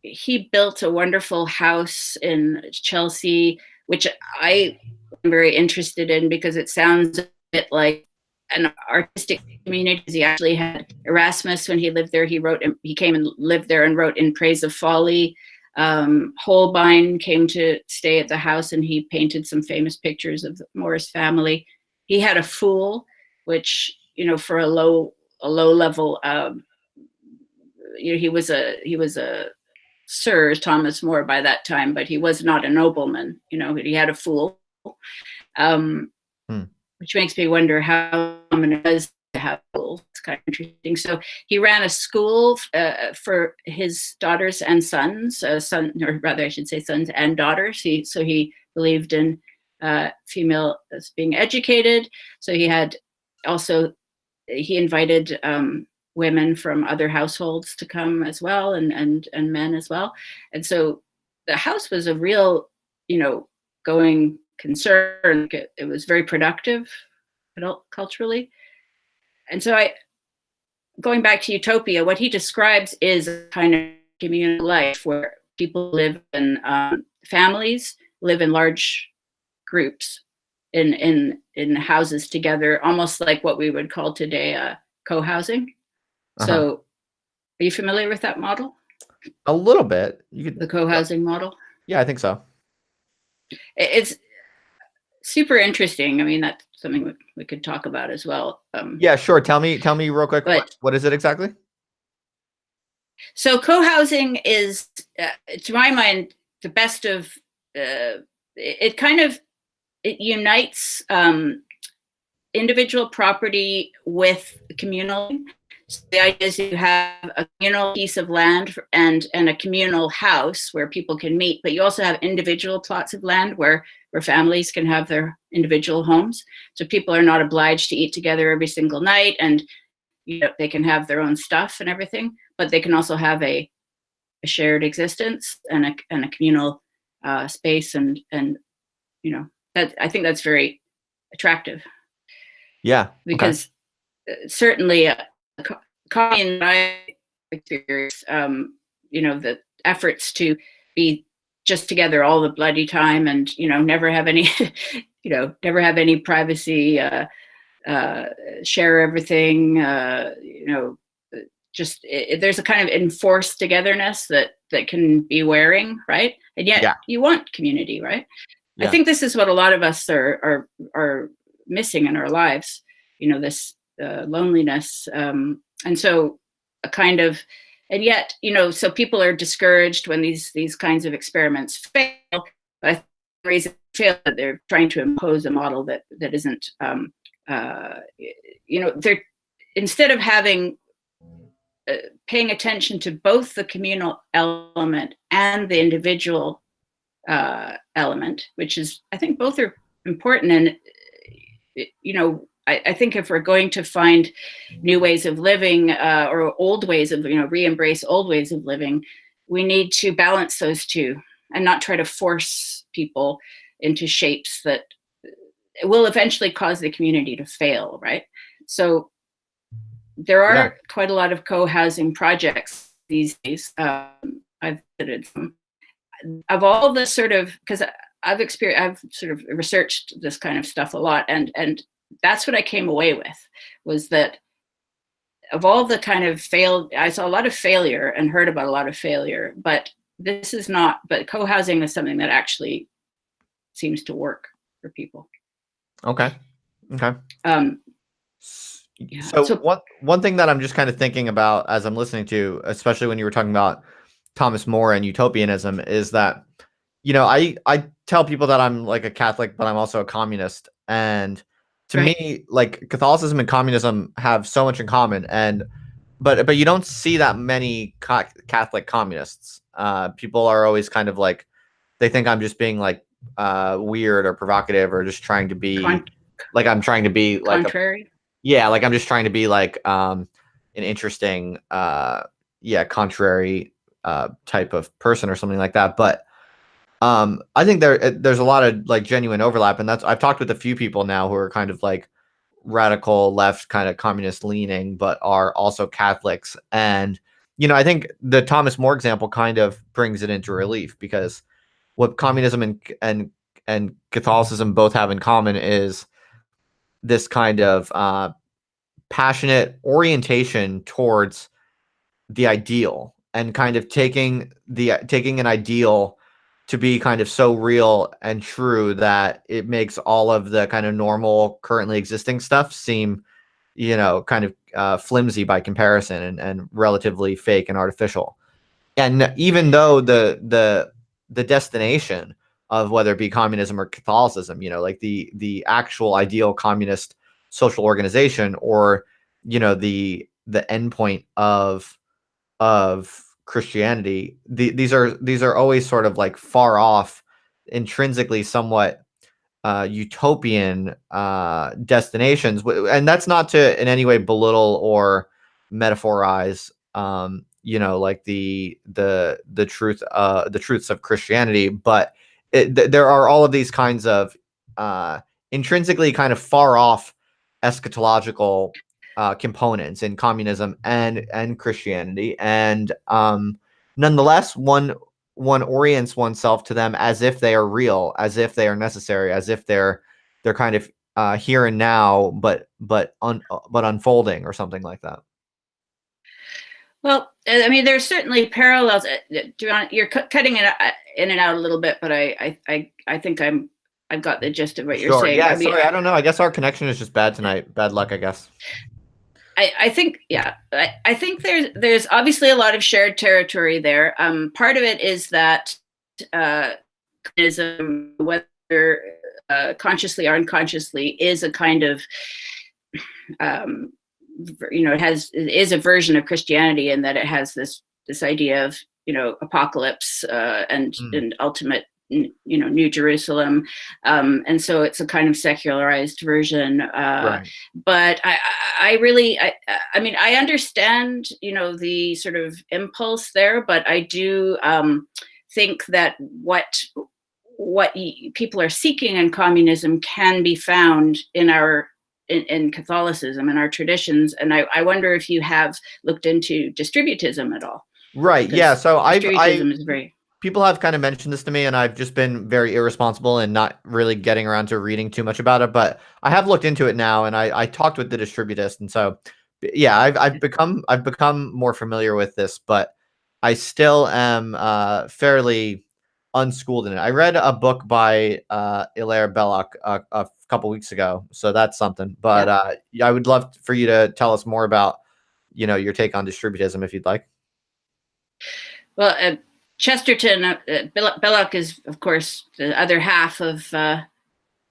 he built a wonderful house in Chelsea, which I am very interested in because it sounds a bit like an artistic community. He actually had Erasmus when he lived there. He came and lived there and wrote In Praise of Folly. Holbein came to stay at the house, and he painted some famous pictures of Moore's family. He had a fool, which, for a low level, he was a Sir Thomas More by that time, but he was not a nobleman. He had a fool, which makes me wonder how common it was to have fools. It's kind of interesting. So he ran a school for his daughters and sons, or rather, I should say, sons and daughters. So he believed in female as being educated. So he invited women from other households to come as well, and men as well. And so the house was a real, going concern. It was very productive culturally. And so going back to Utopia, what he describes is a kind of communal life where people live in families, live in large groups in houses together, almost like what we would call today cohousing. So are you familiar with that model? A little bit. The co-housing model? Yeah, I think so. It's super interesting. I mean, that's something we could talk about as well. Yeah, sure. Tell me real quick, what is it exactly? So co-housing is, to my mind, the best of, it unites individual property with communal. So the idea is you have a communal piece of land and a communal house where people can meet, but you also have individual plots of land where families can have their individual homes. So people are not obliged to eat together every single night, and they can have their own stuff and everything, but they can also have a shared existence and a communal space, and that, I think that's very attractive. Yeah, because certainly in my experience, the efforts to be just together all the bloody time and never have any never have any privacy, share everything, there's a kind of enforced togetherness that can be wearing, right? And yet you want community, right? I think this is what a lot of us are missing in our lives, this loneliness, and so a kind of, and yet so people are discouraged when these kinds of experiments fail. But I think the reason they fail, that they're trying to impose a model that isn't, they're, instead of having paying attention to both the communal element and the individual element, which is, I think both are important. And I think if we're going to find new ways of living, or old ways of, re-embrace old ways of living, we need to balance those two and not try to force people into shapes that will eventually cause the community to fail, right? So there are quite a lot of co-housing projects these days. I've visited some. Of all the sort of, because I've sort of researched this kind of stuff a lot, and that's what I came away with, was that of all the kind of I saw a lot of failure and heard about a lot of failure, but but co-housing is something that actually seems to work for people. Okay. So one thing that I'm just kind of thinking about as I'm listening to, especially when you were talking about Thomas More and utopianism, is that, I tell people that I'm like a Catholic, but I'm also a communist. And to me, like, Catholicism and communism have so much in common, but you don't see that many Catholic communists. People are always kind of like, they think I'm just being like weird or provocative, or just trying to be like, I'm trying to be like contrary. Like I'm just trying to be like an interesting contrary type of person or something like that. But I think there's a lot of like genuine overlap, and I've talked with a few people now who are kind of like radical left, kind of communist leaning, but are also Catholics. And I think the Thomas More example kind of brings it into relief, because what communism and Catholicism both have in common is this kind of passionate orientation towards the ideal, and kind of taking an ideal to be kind of so real and true that it makes all of the kind of normal currently existing stuff seem, kind of flimsy by comparison, and relatively fake and artificial. And even though the destination of whether it be communism or Catholicism, like the actual ideal communist social organization, or the endpoint of Christianity, these are always sort of like far off, intrinsically somewhat utopian destinations, and that's not to in any way belittle or metaphorize like the truths of Christianity, but there are all of these kinds of intrinsically kind of far off eschatological components in communism and Christianity, and nonetheless one orients oneself to them as if they are real, as if they are necessary, as if they're kind of here and now, but unfolding or something like that. Well, I mean, there's certainly parallels. You're cutting it in and out a little bit, but I think I've got the gist of what you're saying. Yeah, I mean, sorry, I don't know. I guess our connection is just bad tonight. Bad luck, I guess. I think, yeah, I think there's obviously a lot of shared territory there. Part of it is that communism, whether consciously or unconsciously, is a kind of it is a version of Christianity, in that it has this idea of apocalypse and ultimate New Jerusalem, and so it's a kind of secularized version. Right. But I really, I mean, I understand the sort of impulse there, but I do think that what people are seeking in communism can be found in Catholicism and our traditions. And I wonder if you have looked into distributism at all. Right. Yeah. So distributism is very. People have kind of mentioned this to me, and I've just been very irresponsible and not really getting around to reading too much about it. But I have looked into it now, and I talked with the distributist, and so yeah, I've become more familiar with this, but I still am fairly unschooled in it. I read a book by Hilaire Belloc a couple weeks ago, so that's something. But I would love for you to tell us more about your take on distributism, if you'd like. Well, Chesterton, Belloc is, of course, the other half of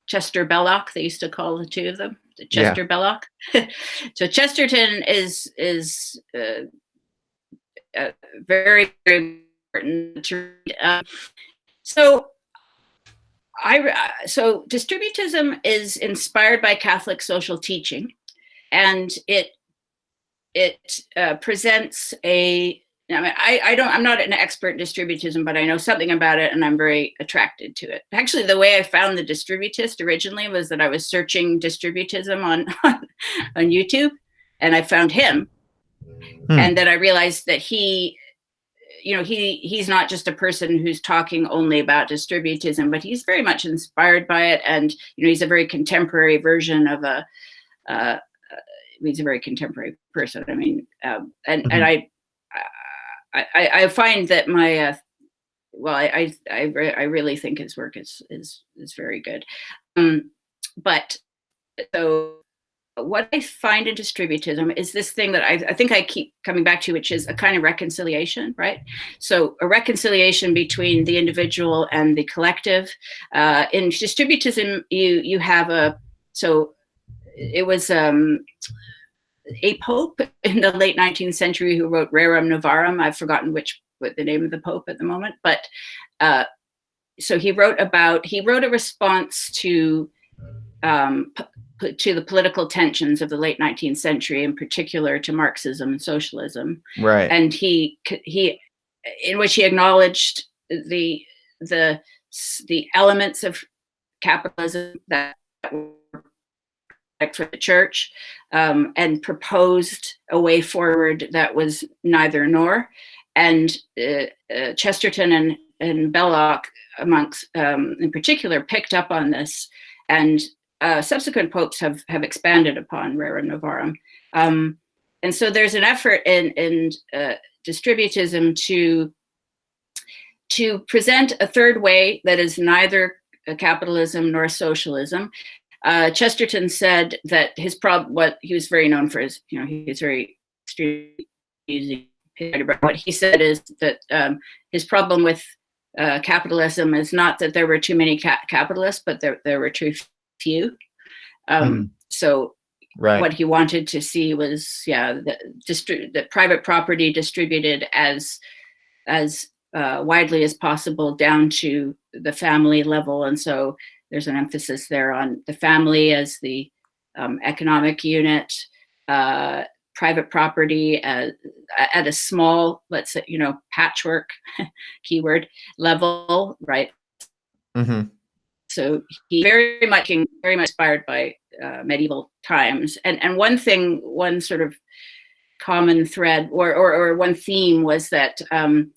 Chester Belloc. They used to call the two of them the Chester Belloc. So Chesterton is very, very important to read. So distributism is inspired by Catholic social teaching, and it presents a. I mean, I'm not an expert in distributism, but I know something about it, and I'm very attracted to it. Actually, the way I found the distributist originally was that I was searching distributism on YouTube, and I found him, and then I realized that he's not just a person who's talking only about distributism, but he's very much inspired by it, and he's a very contemporary version of he's a very contemporary person. I mean, and I find that I really think his work is very good. But so what I find in distributism is this thing that I think I keep coming back to, which is a kind of reconciliation, right? So a reconciliation between the individual and the collective. In distributism, you have it was a pope in the late 19th century who wrote Rerum Novarum. I've forgotten what the name of the pope at the moment, but so he wrote a response to the political tensions of the late 19th century, in particular to Marxism and socialism. Right. And he in which he acknowledged the elements of capitalism that were for the church, and proposed a way forward that was neither nor. And Chesterton and Belloc, amongst in particular, picked up on this, and subsequent popes have expanded upon Rerum Novarum. And so there's an effort in distributism to present a third way that is neither capitalism nor socialism. Chesterton said that what he was very known for is, he was very extremely using what he said is that his problem with capitalism is not that there were too many capitalists, but there were too few. So right. what he wanted to see was, the private property distributed as widely as possible down to the family level. And so there's an emphasis there on the family as the economic unit, private property at a small, let's say, patchwork keyword level, right? Mm-hmm. So he very much inspired by medieval times. And one sort of common thread or one theme was that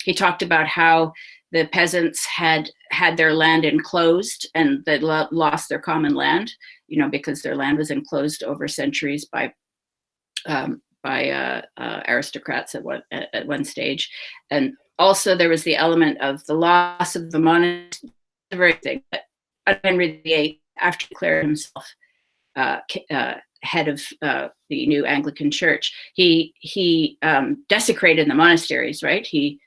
he talked about how the peasants had their land enclosed and they lost their common land, because their land was enclosed over centuries by aristocrats at one stage. And also there was the element of the loss of the monastery, thing. But Henry VIII, after declaring himself head of the new Anglican Church, he desecrated the monasteries. Right? He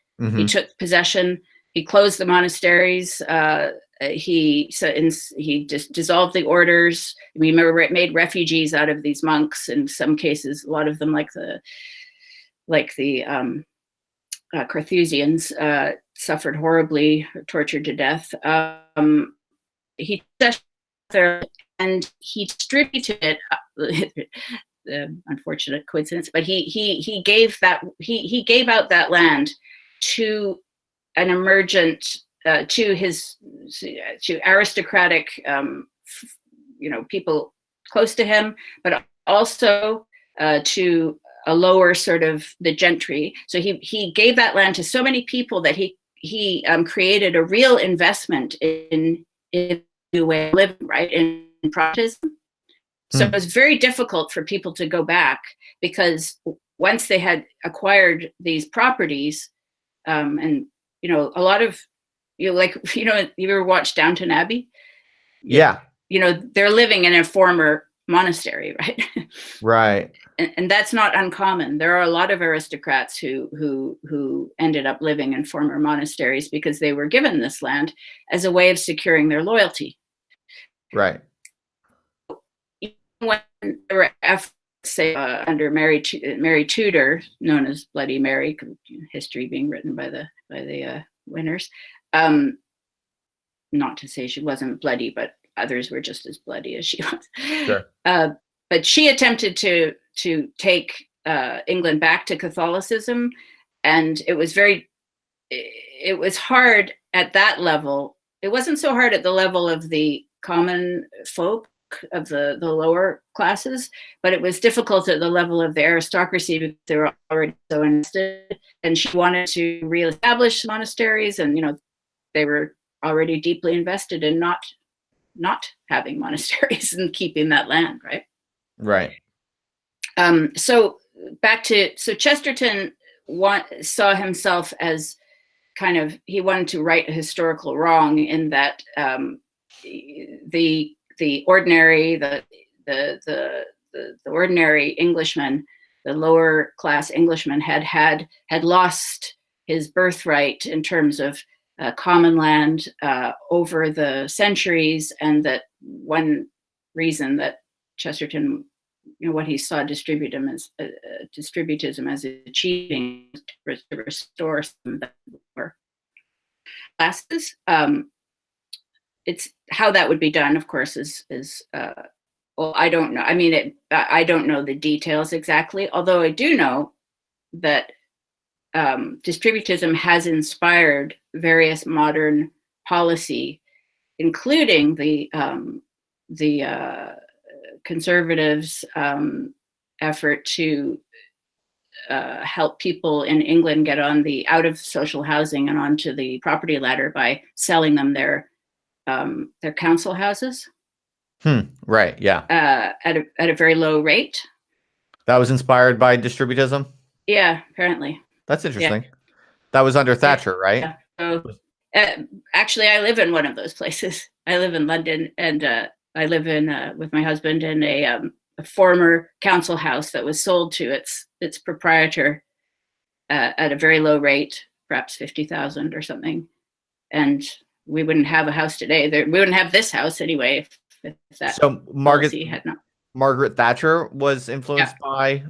took possession. He closed the monasteries. He just dissolved the orders. We remember it made refugees out of these monks. In some cases, a lot of them, like the Carthusians, suffered horribly, tortured to death. He there and he distributed it. The unfortunate coincidence, but he gave out that land to an emergent to aristocratic people close to him, but also to a lower sort of the gentry. So he gave that land to so many people that he created a real investment in new way of living, right, in Protestantism. So it was very difficult for people to go back, because once they had acquired these properties, and a lot of you ever watched Downton Abbey? Yeah. They're living in a former monastery, right? Right. And that's not uncommon. There are a lot of aristocrats who ended up living in former monasteries because they were given this land as a way of securing their loyalty. Right. When there were efforts, say, under Mary Tudor, known as Bloody Mary, history being written by the winners. Not to say she wasn't bloody, but others were just as bloody as she was. Sure. But she attempted to take England back to Catholicism, and it was hard at that level. It wasn't so hard at the level of the common folk, of the lower classes, but it was difficult at the level of the aristocracy because they were already so invested, and she wanted to reestablish monasteries, and they were already deeply invested in not having monasteries and keeping that land, right? So Chesterton saw himself as kind of, he wanted to right a historical wrong in that the ordinary ordinary Englishman, the lower class Englishman, had lost his birthright in terms of common land over the centuries, and that one reason that Chesterton, what he saw distributism as achieving, to restore some of the classes. It's how that would be done, of course, is well, I don't know. I mean, I don't know the details exactly, although I do know that distributism has inspired various modern policy, including the conservatives' effort to help people in England get out of social housing and onto the property ladder by selling them their council houses. Right. Yeah. At a very low rate. That was inspired by distributism? Yeah, apparently. That's interesting. Yeah. That was under Thatcher, right? Yeah. So, actually, I live in one of those places. I live in London, and I live in with my husband in a former council house that was sold to its proprietor at a very low rate, perhaps 50,000 or something, and we wouldn't have a house today. We wouldn't have this house anyway if that So policy had not. Margaret Thatcher was influenced by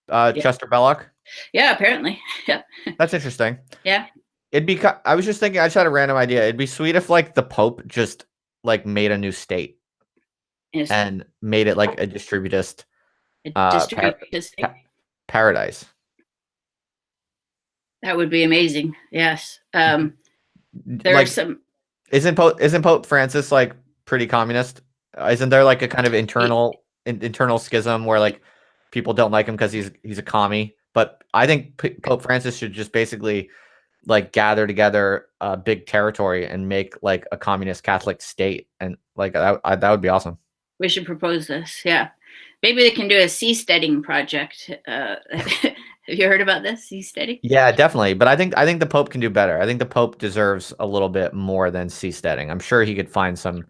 Yeah. Chester Belloc. Yeah, apparently. Yeah. That's interesting. Yeah. It'd be. I was just thinking. I just had a random idea. It'd be sweet if like the Pope just like made a new state Yes. and made it like a distributist paradise. That would be amazing. Yes. There Like, are some. Isn't Pope Francis like pretty communist? Isn't there like a kind of internal schism where like people don't like him because he's a commie? But I think Pope Francis should just basically like gather together a big territory and make like a communist Catholic state, and like that would be awesome. We should propose this. Yeah, maybe they can do a seasteading project. Have you heard about this seasteading? Yeah, definitely. But I think the Pope can do better. I think the Pope deserves a little bit more than seasteading. I'm sure he could find some.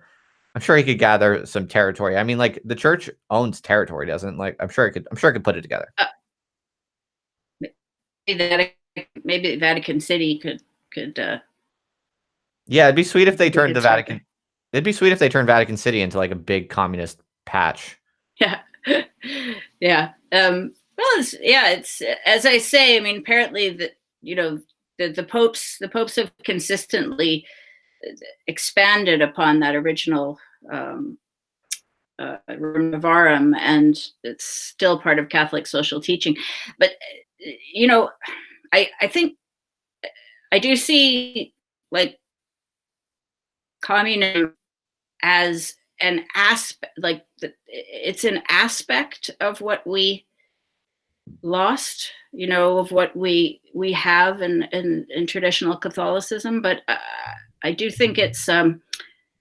I'm sure he could gather some territory. I mean, like the church owns territory, doesn't like? I'm sure it could put it together. Maybe Vatican City could. Yeah, it'd be sweet if they turned the Vatican. It'd be sweet if they turned Vatican City into like a big communist patch. Yeah, yeah. Well, it's as I say. I mean, apparently the popes have consistently expanded upon that original Rerum, and it's still part of Catholic social teaching. But I think I do see like communism as an aspect, like it's an aspect of what we lost, of what we have in traditional Catholicism. But I do think it's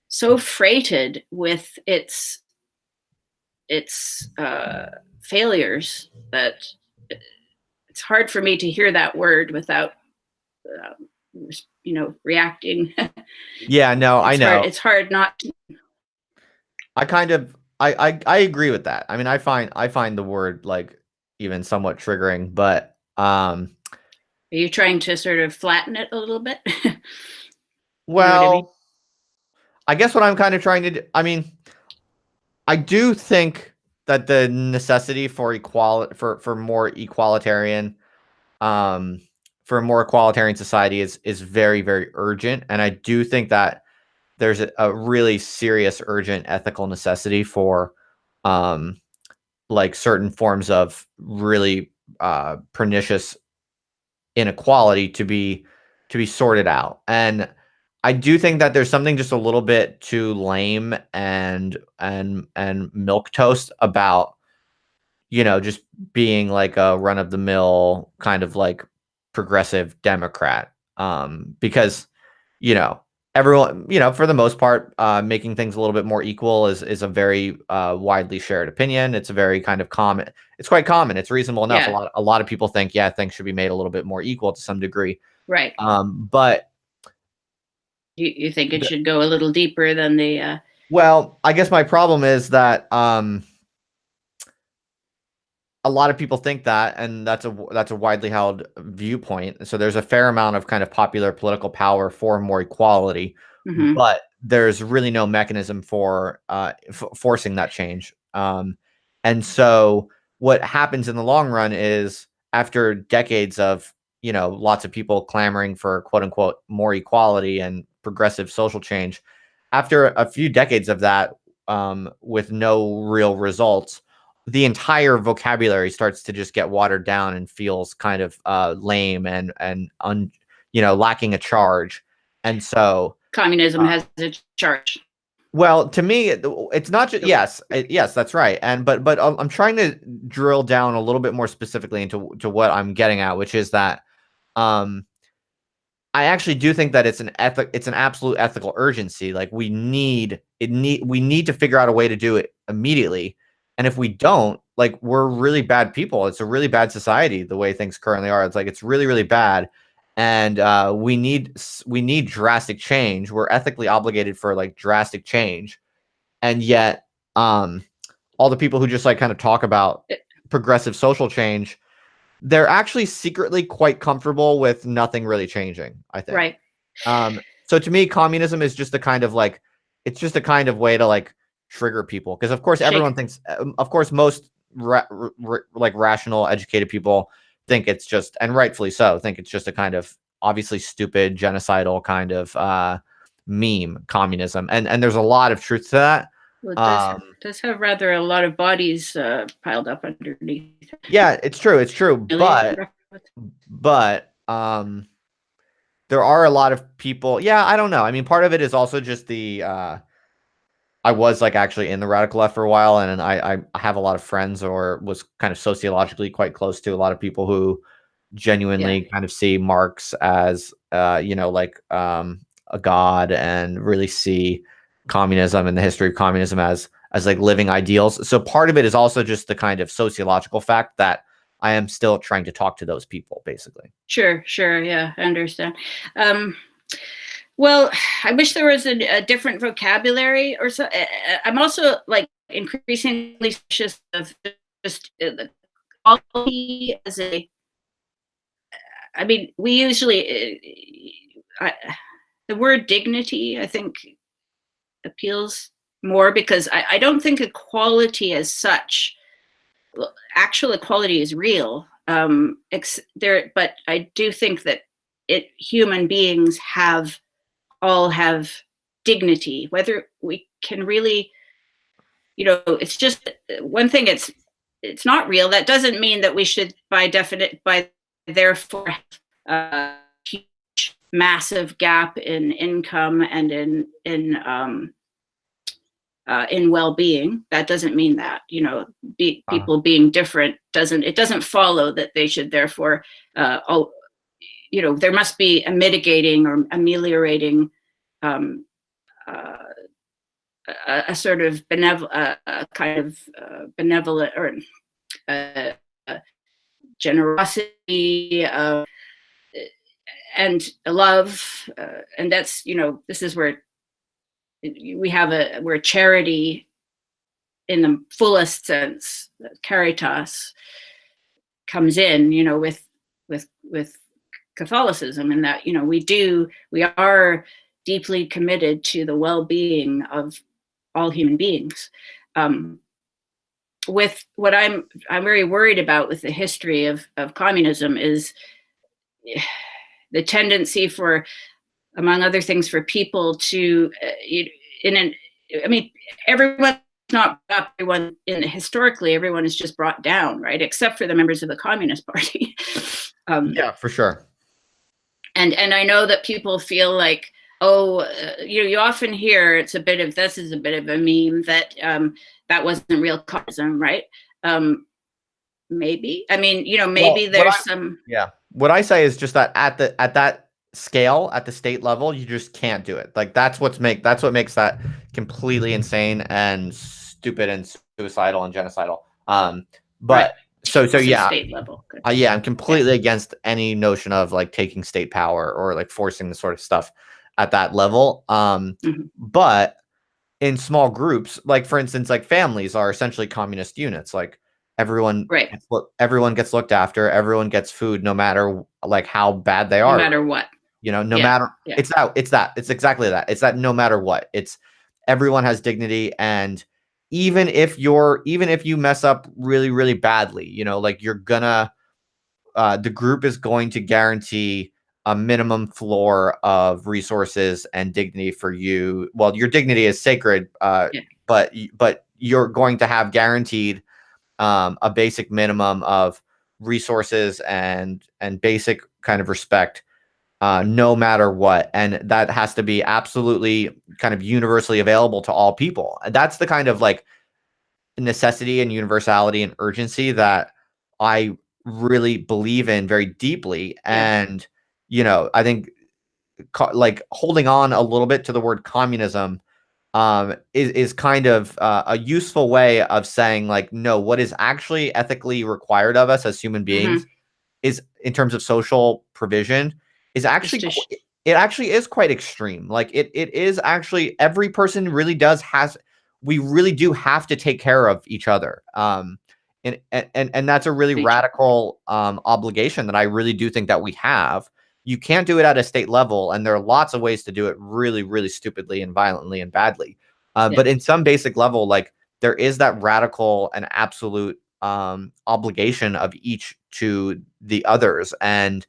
so freighted with its failures that it's hard for me to hear that word without reacting. Yeah, no, I know. It's hard not to. I agree with that. I mean, I find the word like even somewhat triggering, but Are you trying to sort of flatten it a little bit? Well, I guess what I'm kind of trying to do, I mean, I do think that the necessity for equality, for more equalitarian, for a more equalitarian society is very, very urgent. And I do think that there's a really serious, urgent ethical necessity for, like certain forms of really pernicious inequality to be sorted out. And I do think that there's something just a little bit too lame and milquetoast about, just being like a run of the mill kind of like progressive Democrat. Because, everyone, for the most part, making things a little bit more equal is a very widely shared opinion. It's a very kind of common. It's quite common. It's reasonable enough. Yeah. A lot of people think, yeah, things should be made a little bit more equal to some degree. Right. But you think it should go a little deeper than the well, I guess my problem is that a lot of people think that, and that's a widely held viewpoint. So there's a fair amount of kind of popular political power for more equality, Mhm. but there's really no mechanism for forcing that change. And so what happens in the long run is, after decades of lots of people clamoring for quote unquote more equality and progressive social change, after a few decades of that, with no real results, the entire vocabulary starts to just get watered down and feels kind of lame and lacking a charge. And so communism has a charge. Well, to me, it's not just yes, that's right. And but I'm trying to drill down a little bit more specifically into what I'm getting at, which is that I actually do think that it's an absolute ethical urgency. Like we need to figure out a way to do it immediately. And if we don't, like, we're really bad people. It's a really bad society the way things currently are. It's like it's really, really bad. And we need drastic change. We're ethically obligated for like drastic change. And yet all the people who just like kind of talk about progressive social change they're actually secretly quite comfortable with nothing really changing, I think. Right. So to me, communism is just a kind of like, it's just a kind of way to like trigger people. Because of course, everyone thinks, of course, most like rational, educated people think it's just, and rightfully so, think it's just a kind of obviously stupid, genocidal kind of meme, communism. And there's a lot of truth to that. Well, it does have rather a lot of bodies piled up underneath. Yeah, it's true. It's true. But there are a lot of people. Yeah, I don't know. I mean, part of it is also just the I was like actually in the radical left for a while, and I have a lot of friends or was kind of sociologically quite close to a lot of people who genuinely kind of see Marx as you know, like a god, and really see communism and the history of communism as like living ideals. So part of it is also just the kind of sociological fact that I am still trying to talk to those people, basically. Sure. Yeah, I understand. Well, I wish there was a different vocabulary or so. I'm also like increasingly suspicious of just the quality as a. I mean, we usually the word dignity, I think, appeals more because I don't think equality as such. Actual equality is real. But I do think that human beings all have dignity. Whether we can really, it's just one thing. It's not real. That doesn't mean that we should, by therefore, a huge, massive gap in income and in well-being. That doesn't mean that, people being different doesn't follow that they should therefore, there must be a mitigating or ameliorating, a sort of benevolent or generosity and love, and that's, this is where we're charity in the fullest sense, caritas, comes in, with Catholicism, and that, we are deeply committed to the well-being of all human beings. With what I'm very worried about with the history of communism is the tendency for, among other things, for people to, everyone's not up, historically, everyone is just brought down, right? Except for the members of the Communist Party. Yeah, for sure. And I know that people feel like, you often hear this is a bit of a meme that that wasn't real communism, right? Maybe. I mean, maybe there's some. Yeah. What I say is just that at that scale, at the state level, you just can't do it. Like that's what makes that completely insane and stupid and suicidal and genocidal. But right. So yeah, state level. Yeah, I'm completely against any notion of like taking state power or like forcing the sort of stuff at that level. But in small groups, like for instance, like families are essentially communist units. Like everyone gets looked after, everyone gets food, no matter like how bad they are, no matter what. No matter. It's exactly that. It's that no matter what, it's everyone has dignity, and even if you mess up really, really badly, like you're gonna, the group is going to guarantee a minimum floor of resources and dignity for you. Well, your dignity is sacred, but you're going to have guaranteed a basic minimum of resources and basic kind of respect, no matter what. And that has to be absolutely kind of universally available to all people. That's the kind of like necessity and universality and urgency that I really believe in very deeply. And, I think like holding on a little bit to the word communism is kind of a useful way of saying like, no, what is actually ethically required of us as human beings is, in terms of social provision, is actually, it actually is quite extreme. Like it is actually, every person really we really do have to take care of each other. And that's a really radical obligation that I really do think that we have. You can't do it at a state level, and there are lots of ways to do it really, really stupidly and violently and badly. But in some basic level, like there is that radical and absolute obligation of each to the others. And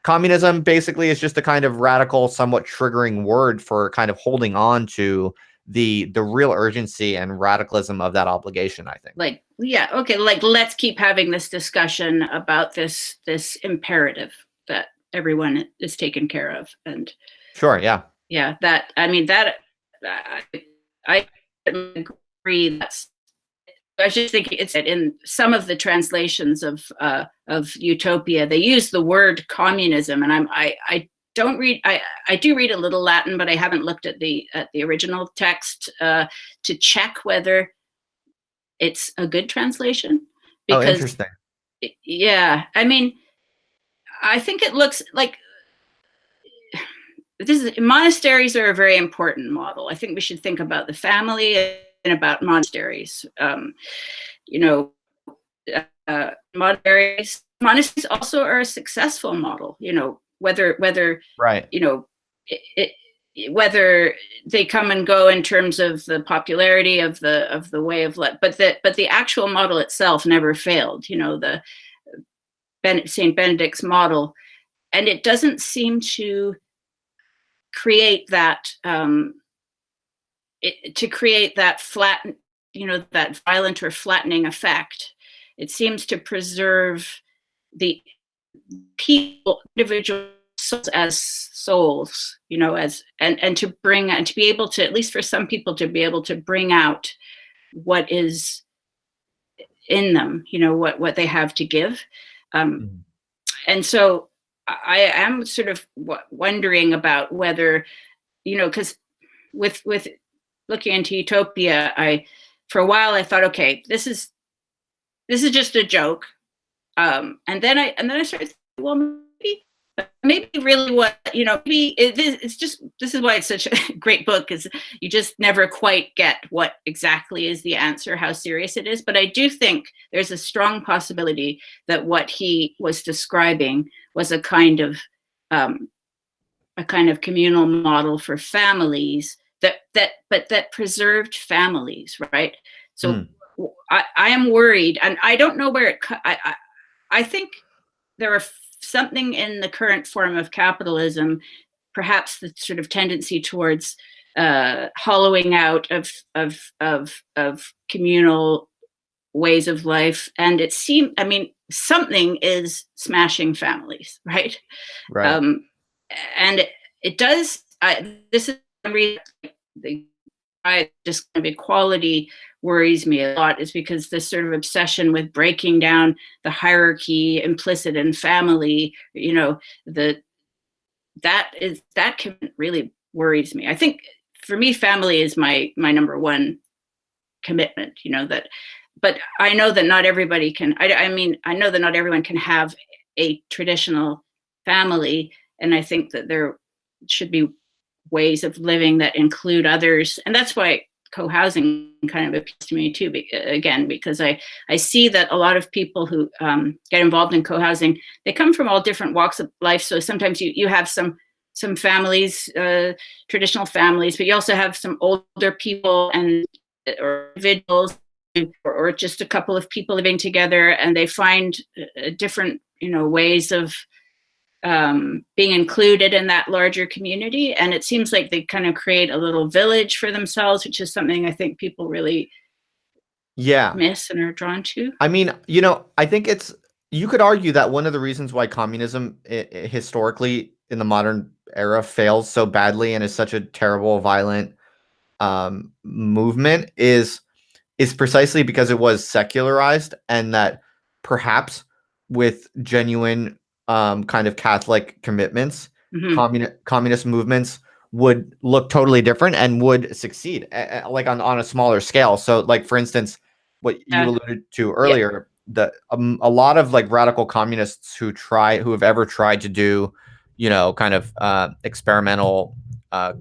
communism basically is just a kind of radical, somewhat triggering word for kind of holding on to the real urgency and radicalism of that obligation, I think. Like, yeah, okay, like let's keep having this discussion about this imperative that everyone is taken care of. And sure, yeah, that, I mean, that I agree. I was just thinking it's in some of the translations of Utopia, they use the word communism, and I don't read. I do read a little Latin, but I haven't looked at the original text to check whether it's a good translation. Because, interesting. Yeah, I mean, I think it looks like monasteries are a very important model. I think we should think about the family and about monasteries. Monasteries also are a successful model. Whether right. Whether they come and go in terms of the popularity of the way of life, but the actual model itself never failed. The Saint Benedict's model, and it doesn't seem to create that flat, that violent or flattening effect. It seems to preserve the people, individual souls as souls, and to bring, and to be able to, at least for some people, to be able to bring out what is in them, what they have to give. And so I am sort of wondering about whether, because with looking into Utopia, for a while I thought, okay, this is just a joke, and then I started thinking, well, maybe really what, maybe it's just, this is why it's such a great book, is you just never quite get what exactly is the answer, how serious it is. But I do think there's a strong possibility that what he was describing was a kind of communal model for families that preserved families, right? So I am worried, and I don't know where I think there are something in the current form of capitalism, perhaps the sort of tendency towards hollowing out of communal ways of life, and it seems, I mean, something is smashing families, right? And it does. This is the just kind of equality worries me a lot, is because this sort of obsession with breaking down the hierarchy implicit in family, that really worries me. I think for me, family is my number one commitment, but I know that not everybody can, I know that not everyone can have a traditional family. And I think that there should be ways of living that include others. And that's why cohousing kind of appeals to me too, again, because I see that a lot of people who get involved in cohousing, they come from all different walks of life. So sometimes you have some families, traditional families, but you also have some older people or individuals, or just a couple of people living together, and they find different ways of being included in that larger community. And it seems like they kind of create a little village for themselves, which is something I think people really miss and are drawn to. I mean, I think you could argue that one of the reasons why communism historically in the modern era fails so badly and is such a terrible, violent movement is precisely because it was secularized, and that perhaps with genuine kind of Catholic commitments, communist movements would look totally different and would succeed, like on a smaller scale. So, like, for instance, what you alluded to earlier, that a lot of like radical communists who have ever tried to do, kind of experimental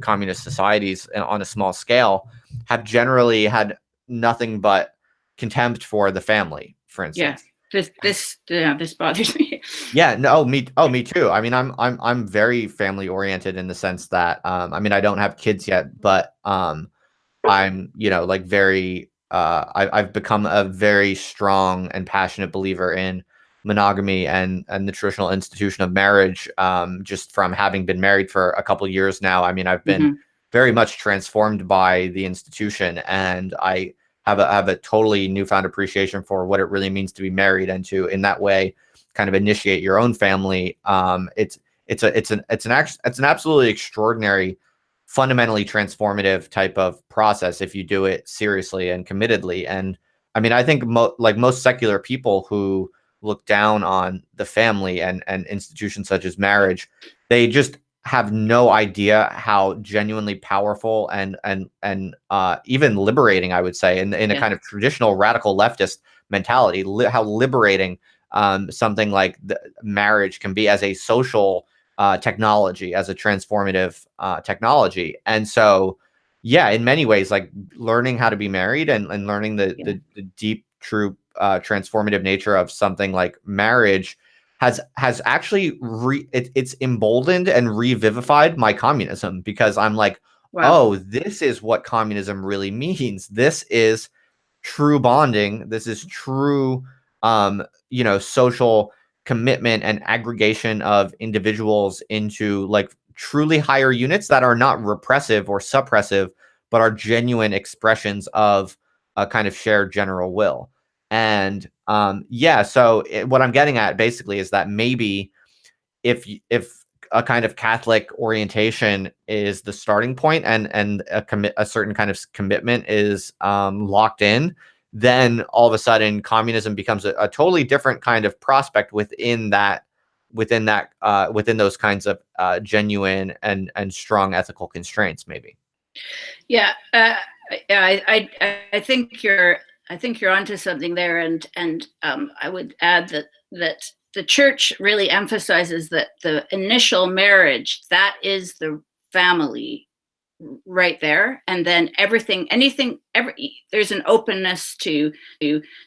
communist societies on a small scale have generally had nothing but contempt for the family, for instance. This bothers me. Yeah, no, me too. I mean, I'm very family oriented in the sense that I mean, I don't have kids yet, but I'm, like very I've become a very strong and passionate believer in monogamy and the traditional institution of marriage, just from having been married for a couple years now. I mean, I've been very much transformed by the institution, and I have a totally newfound appreciation for what it really means to be married and to, in that way, kind of initiate your own family. It's an absolutely extraordinary, fundamentally transformative type of process if you do it seriously and committedly. And I mean, I think like most secular people who look down on the family and institutions such as marriage, they just have no idea how genuinely powerful and even liberating, I would say, in a kind of traditional radical leftist mentality, how liberating something like marriage can be as a social technology, as a transformative technology. And so, yeah, in many ways, like learning how to be married and learning the deep, true, transformative nature of something like marriage has actually it's emboldened and revivified my communism, because I'm like, oh, this is what communism really means. This is true bonding. This is true, social commitment and aggregation of individuals into like truly higher units that are not repressive or suppressive, but are genuine expressions of a kind of shared general will. And so what I'm getting at basically is that maybe if a kind of Catholic orientation is the starting point, and a certain kind of commitment is locked in, then all of a sudden communism becomes a totally different kind of prospect within those kinds of genuine and strong ethical constraints, maybe. I think you're onto something there, and I would add that the church really emphasizes that the initial marriage, that is the family right there, and then there's an openness to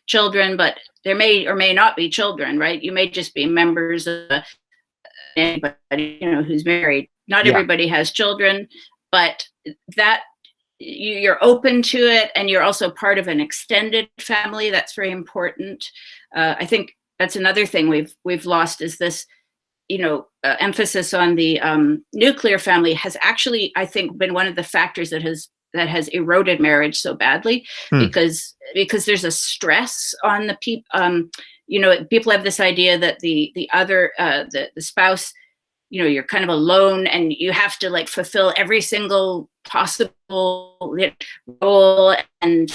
children, but there may or may not be children, right? You may just be members of anybody who's married. Not everybody has children, but that you're open to it, and you're also part of an extended family. That's very important. I think that's another thing we've lost, is this emphasis on the nuclear family has actually, I think, been one of the factors that has eroded marriage so badly, because there's a stress on the people. People have this idea that the other the spouse, you're kind of alone, and you have to like fulfill every single possible role, and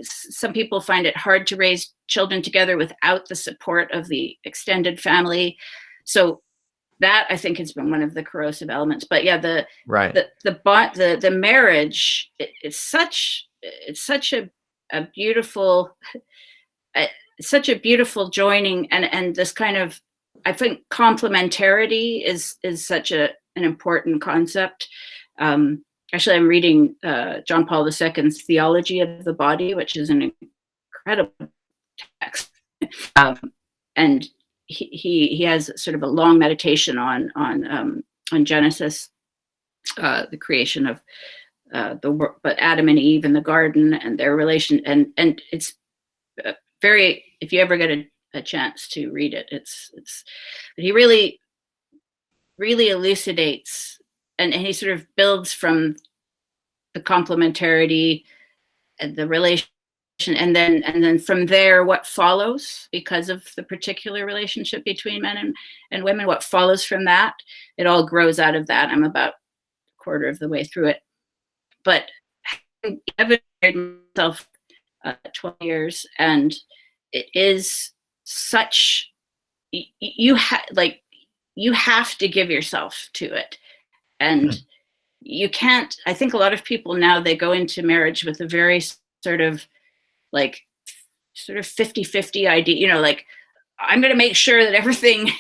some people find it hard to raise children together without the support of the extended family. So that, I think, has been one of the corrosive elements. But yeah, the marriage, it's such a beautiful joining, and this kind of, I think, complementarity is such an important concept. Actually, I'm reading John Paul II's Theology of the Body, which is an incredible text, and he has sort of a long meditation on Genesis, the creation of but Adam and Eve in the garden and their relation, and it's very. If you ever get a chance to read it, he really elucidates. And he sort of builds from the complementarity and the relation, and then from there, what follows because of the particular relationship between men and women, what follows from that, it all grows out of that. I'm about a quarter of the way through it, but I've been married myself 12 years, and it is such, you have to give yourself to it. And you can't, I think a lot of people now, they go into marriage with a very sort of 50-50 idea, like, I'm going to make sure that everything,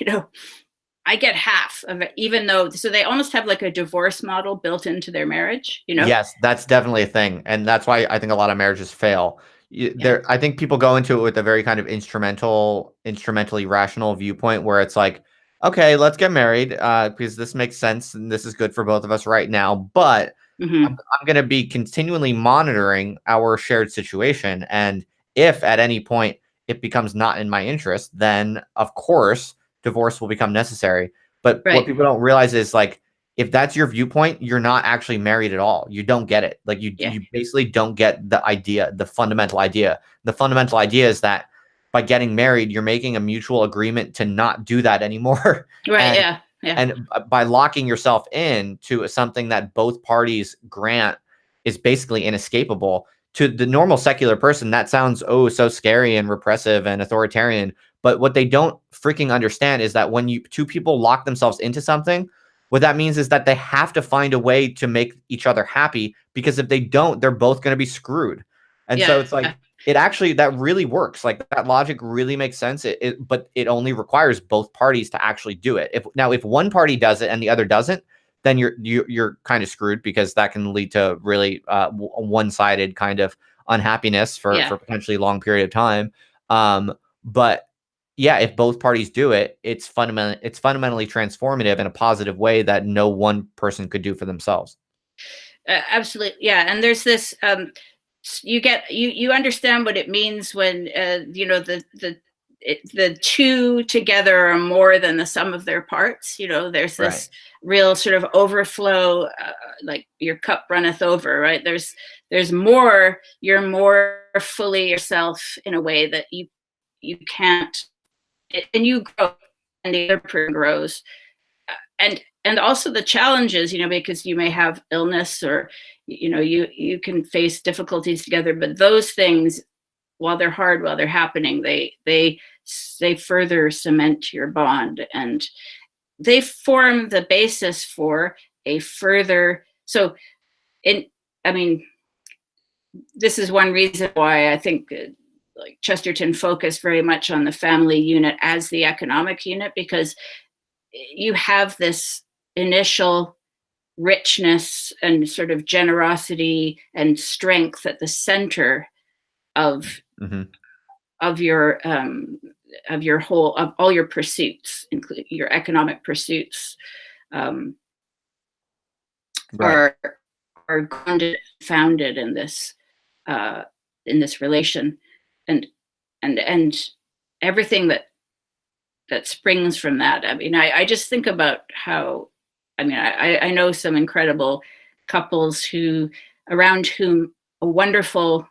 I get half of it, even though, so they almost have like a divorce model built into their marriage, Yes, that's definitely a thing. And that's why I think a lot of marriages fail. there, I think people go into it with a very kind of instrumentally rational viewpoint where it's like, okay, let's get married because this makes sense and this is good for both of us right now. But Mm-hmm. I'm going to be continually monitoring our shared situation. And if at any point it becomes not in my interest, then of course divorce will become necessary. But what Right. people don't realize is like, if that's your viewpoint, you're not actually married at all. You don't get it. Like you basically don't get the idea, the fundamental idea. The fundamental idea is that by getting married, you're making a mutual agreement to not do that anymore. Right. and Yeah. and by locking yourself in to something that both parties grant is basically inescapable. To the normal secular person, that sounds so scary and repressive and authoritarian. But what they don't freaking understand is that when two people lock themselves into something, what that means is that they have to find a way to make each other happy, because if they don't, they're both going to be screwed. And so it's like, it actually, that really works. Like that logic really makes sense. But it only requires both parties to actually do it. If one party does it and the other doesn't, then you're kind of screwed, because that can lead to really one-sided kind of unhappiness for potentially a long period of time. But yeah, if both parties do it, it's fundamentally transformative in a positive way that no one person could do for themselves. Absolutely. Yeah. And there's this, you understand what it means when, the two together are more than the sum of their parts. There's this real sort of overflow, like your cup runneth over, right? There's more, you're more fully yourself in a way that you can't, and you grow and the other person grows. And also the challenges, because you may have illness, or, you can face difficulties together, but those things, while they're hard, while they're happening, they further cement your bond, and they form the basis for a further, this is one reason why I think like Chesterton focused very much on the family unit as the economic unit, because you have this initial richness and sort of generosity and strength at the center of your whole, of all your pursuits, including your economic pursuits, are grounded, founded in this relation, and everything that springs from that. I just think about how, I know some incredible couples around whom a wonderful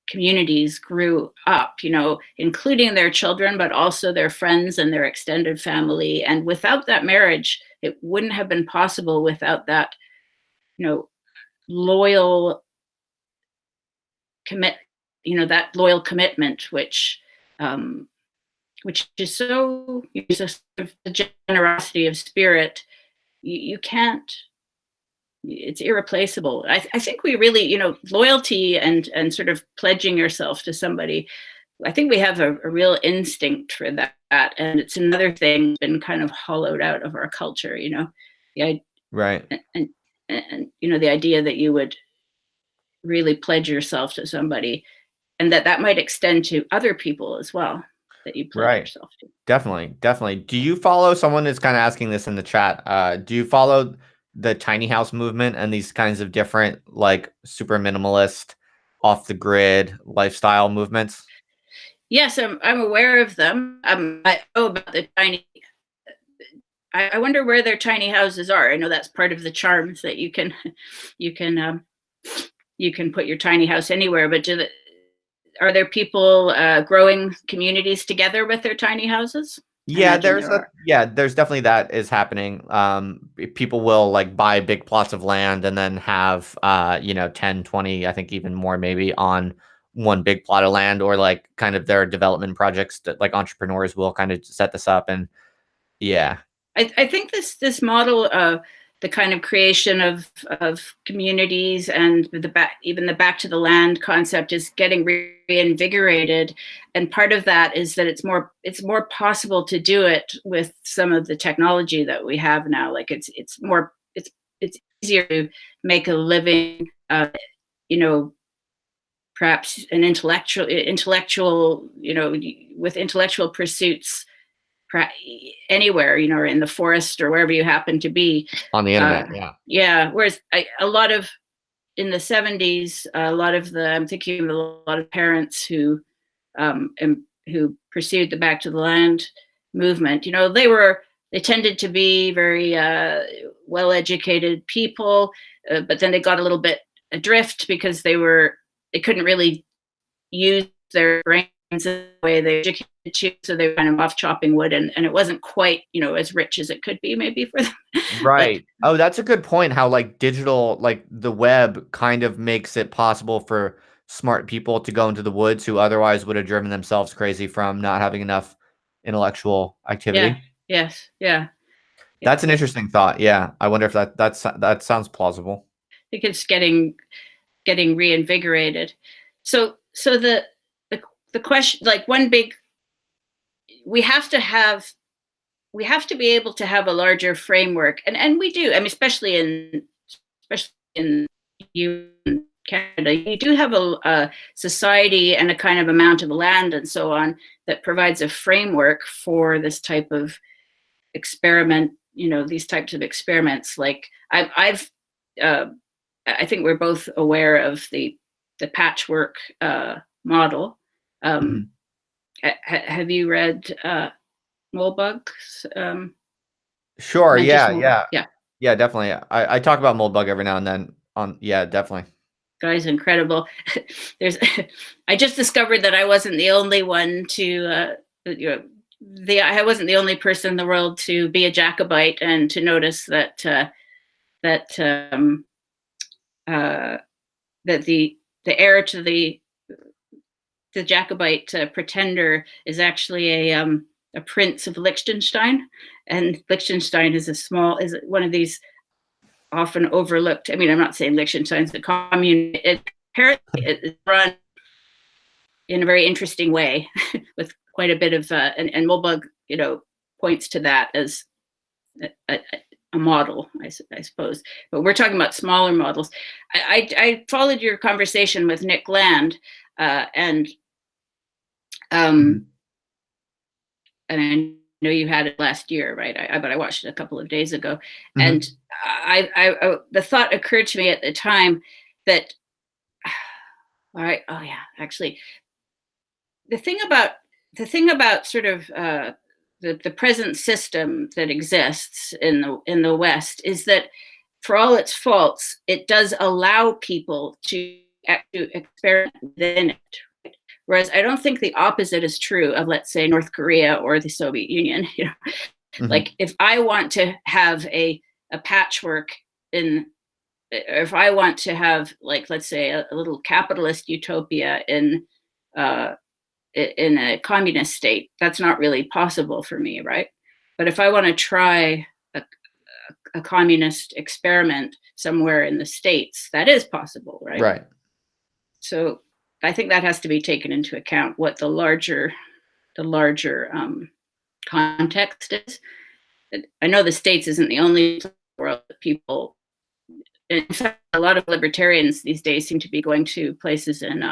communities grew up, including their children, but also their friends and their extended family. And without that marriage, it wouldn't have been possible without that, loyal that loyal commitment, which is so, just the generosity of spirit. You can't, it's irreplaceable. I think we really, loyalty and sort of pledging yourself to somebody, I think we have a real instinct for that. And it's another thing been kind of hollowed out of our culture, Right. And the idea that you would really pledge yourself to somebody, and that might extend to other people as well, that you pledge yourself to. Definitely. Do you follow, someone is kind of asking this in the chat, do you follow the tiny house movement and these kinds of different, like, super minimalist, off the grid lifestyle movements? Yes, I'm aware of them. I know about the tiny, I wonder where their tiny houses are. I know that's part of the charms, that you can put your tiny house anywhere, but are there people growing communities together with their tiny houses? Yeah, there's definitely that is happening. People will like buy big plots of land and then have 10, 20, I think even more maybe on one big plot of land, or like kind of their development projects that like entrepreneurs will kind of set this up. And yeah. I think this model of the kind of creation of communities and even the back to the land concept is getting reinvigorated, and part of that is that it's more possible to do it with some of the technology that we have now. Like it's easier to make a living, perhaps an intellectual, with intellectual pursuits anywhere, or in the forest or wherever you happen to be. On the internet, yeah. Whereas a lot of, in the 70s, I'm thinking of a lot of parents who pursued the Back to the Land movement. They tended to be very well-educated people, but then they got a little bit adrift because they couldn't really use their brains in the way they educated to, so they were kind of off chopping wood, and it wasn't quite, as rich as it could be maybe for them. right. Oh, that's a good point. How like digital, like the web kind of makes it possible for smart people to go into the woods who otherwise would have driven themselves crazy from not having enough intellectual activity. Yeah. Yes. Yeah. That's an interesting thought. Yeah. I wonder if that sounds plausible. I think it's getting reinvigorated. So the question, like one big, we have to be able to have a larger framework, and we do. I mean, especially in Canada, you do have a society and a kind of amount of land and so on that provides a framework for this type of experiment. These types of experiments. Like I think we're both aware of the patchwork model. Have you read Moldbug's? Sure. Yeah, definitely. I talk about Moldbug every now and then. Definitely. Guy's incredible. I just discovered that I wasn't the only one to, I wasn't the only person in the world to be a Jacobite and to notice that the heir to the Jacobite pretender is actually a prince of Liechtenstein, and Liechtenstein is one of these often overlooked. I mean, I'm not saying Liechtenstein's a commune. Apparently, it's run in a very interesting way, with quite a bit of and Moldbug, points to that as a model, I suppose. But we're talking about smaller models. I followed your conversation with Nick Land, and I know you had it last year, right? But I watched it a couple of days ago, and I the thought occurred to me at the time that, all right, oh yeah, actually, the thing about sort of the present system that exists in the West is that, for all its faults, it does allow people to experiment within it. Whereas I don't think the opposite is true of, let's say, North Korea or the Soviet Union. Like if I want to have a patchwork if I want to have, like, let's say, a little capitalist utopia in a communist state, that's not really possible for me, right? But if I want to try a communist experiment somewhere in the States, that is possible, right? Right. So I think that has to be taken into account, what the larger context is. I know the States isn't the only place in the world that people. In fact, a lot of libertarians these days seem to be going to places in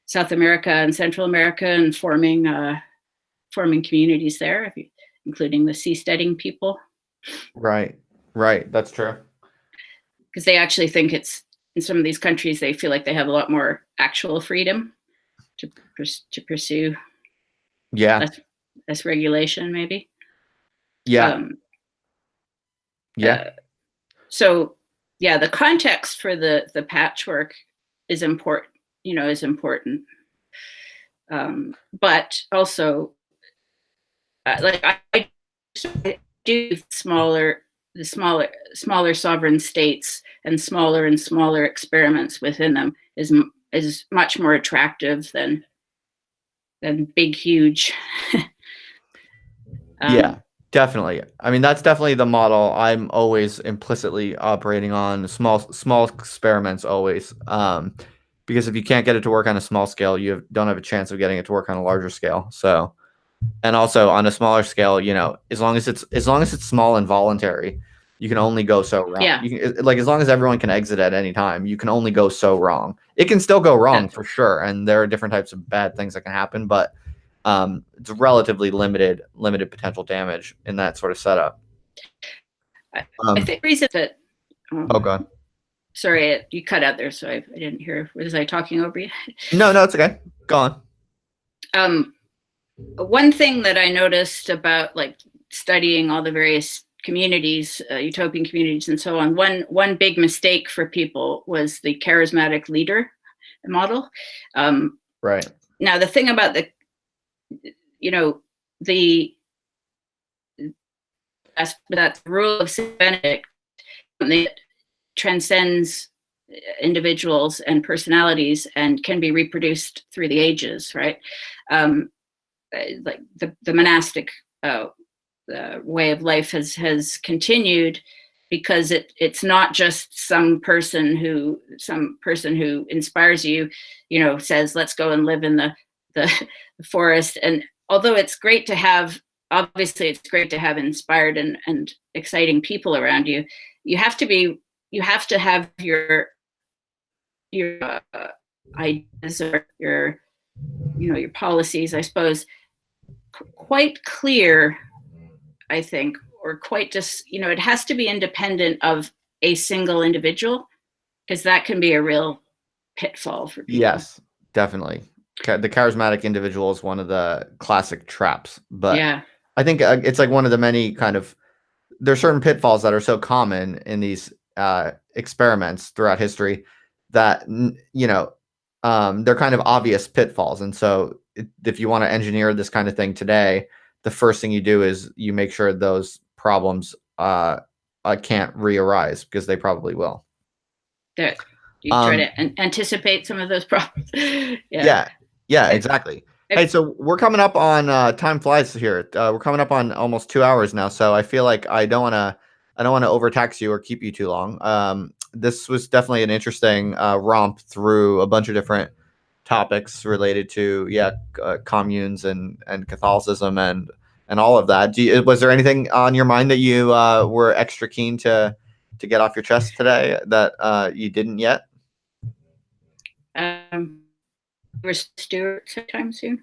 South America and Central America and forming communities there, including the seasteading people. Right. That's true. Because they actually think it's, in some of these countries, they feel like they have a lot more actual freedom to pursue. Yeah. Less regulation, maybe. Yeah. So yeah, the context for the patchwork is important. But also, like I do the smaller sovereign states and smaller experiments within them is much more attractive than big, huge. Yeah, definitely. I mean, that's definitely the model I'm always implicitly operating on, small experiments always. Because if you can't get it to work on a small scale, you don't have a chance of getting it to work on a larger scale. So, and also on a smaller scale, as long as it's small and voluntary, You can only go so wrong. Yeah. You can, like, as long as everyone can exit at any time, you can only go so wrong. It can still go wrong for sure, and there are different types of bad things that can happen, but it's relatively limited potential damage in that sort of setup. I think the reason that oh god. Sorry, you cut out there, so I didn't hear. Was I talking over you? No, it's okay. Go on. One thing that I noticed about like studying all the various communities, utopian communities, and so on. One big mistake for people was the charismatic leader model. Right. Now, the thing about the that rule of Saint Benedict that transcends individuals and personalities and can be reproduced through the ages, right? Like the monastic way of life has continued because it's not just some person who inspires you, says let's go and live in the forest. And although it's great to have, obviously it's great to have inspired and exciting people around you, you have to have your ideas or your policies, I suppose, quite clear, I think, or quite just, it has to be independent of a single individual, because that can be a real pitfall for people. Yes, definitely. The charismatic individual is one of the classic traps, but yeah. I think it's like one of the many there are certain pitfalls that are so common in these experiments throughout history that, they're kind of obvious pitfalls. And so if you want to engineer this kind of thing today, the first thing you do is you make sure those problems can't re-arise, because they probably will. That you try to anticipate some of those problems. Yeah, exactly. Hey, so we're coming up on time flies here. We're coming up on almost 2 hours now, so I feel like I don't want to overtax you or keep you too long. This was definitely an interesting romp through a bunch of different topics related to communes and Catholicism and all of that. Was there anything on your mind that you were extra keen to get off your chest today that you didn't yet? We're Stewart sometime soon.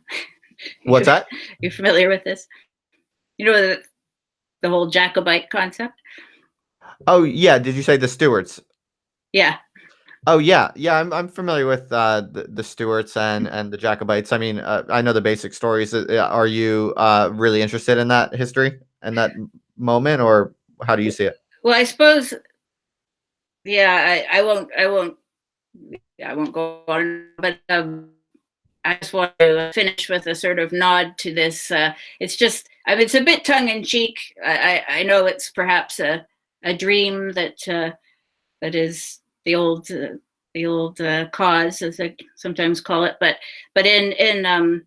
What's that? You're familiar with this? The whole Jacobite concept? Oh yeah, did you say the Stewarts? Yeah. Oh yeah, I'm familiar with the Stewarts and the Jacobites. I mean, I know the basic stories. Are you really interested in that history and that moment, or how do you see it? Well, I suppose. Yeah, I won't go on, but I just want to finish with a sort of nod to this. It's just, it's a bit tongue in cheek. I know it's perhaps a dream that is the old cause, as I sometimes call it. But in an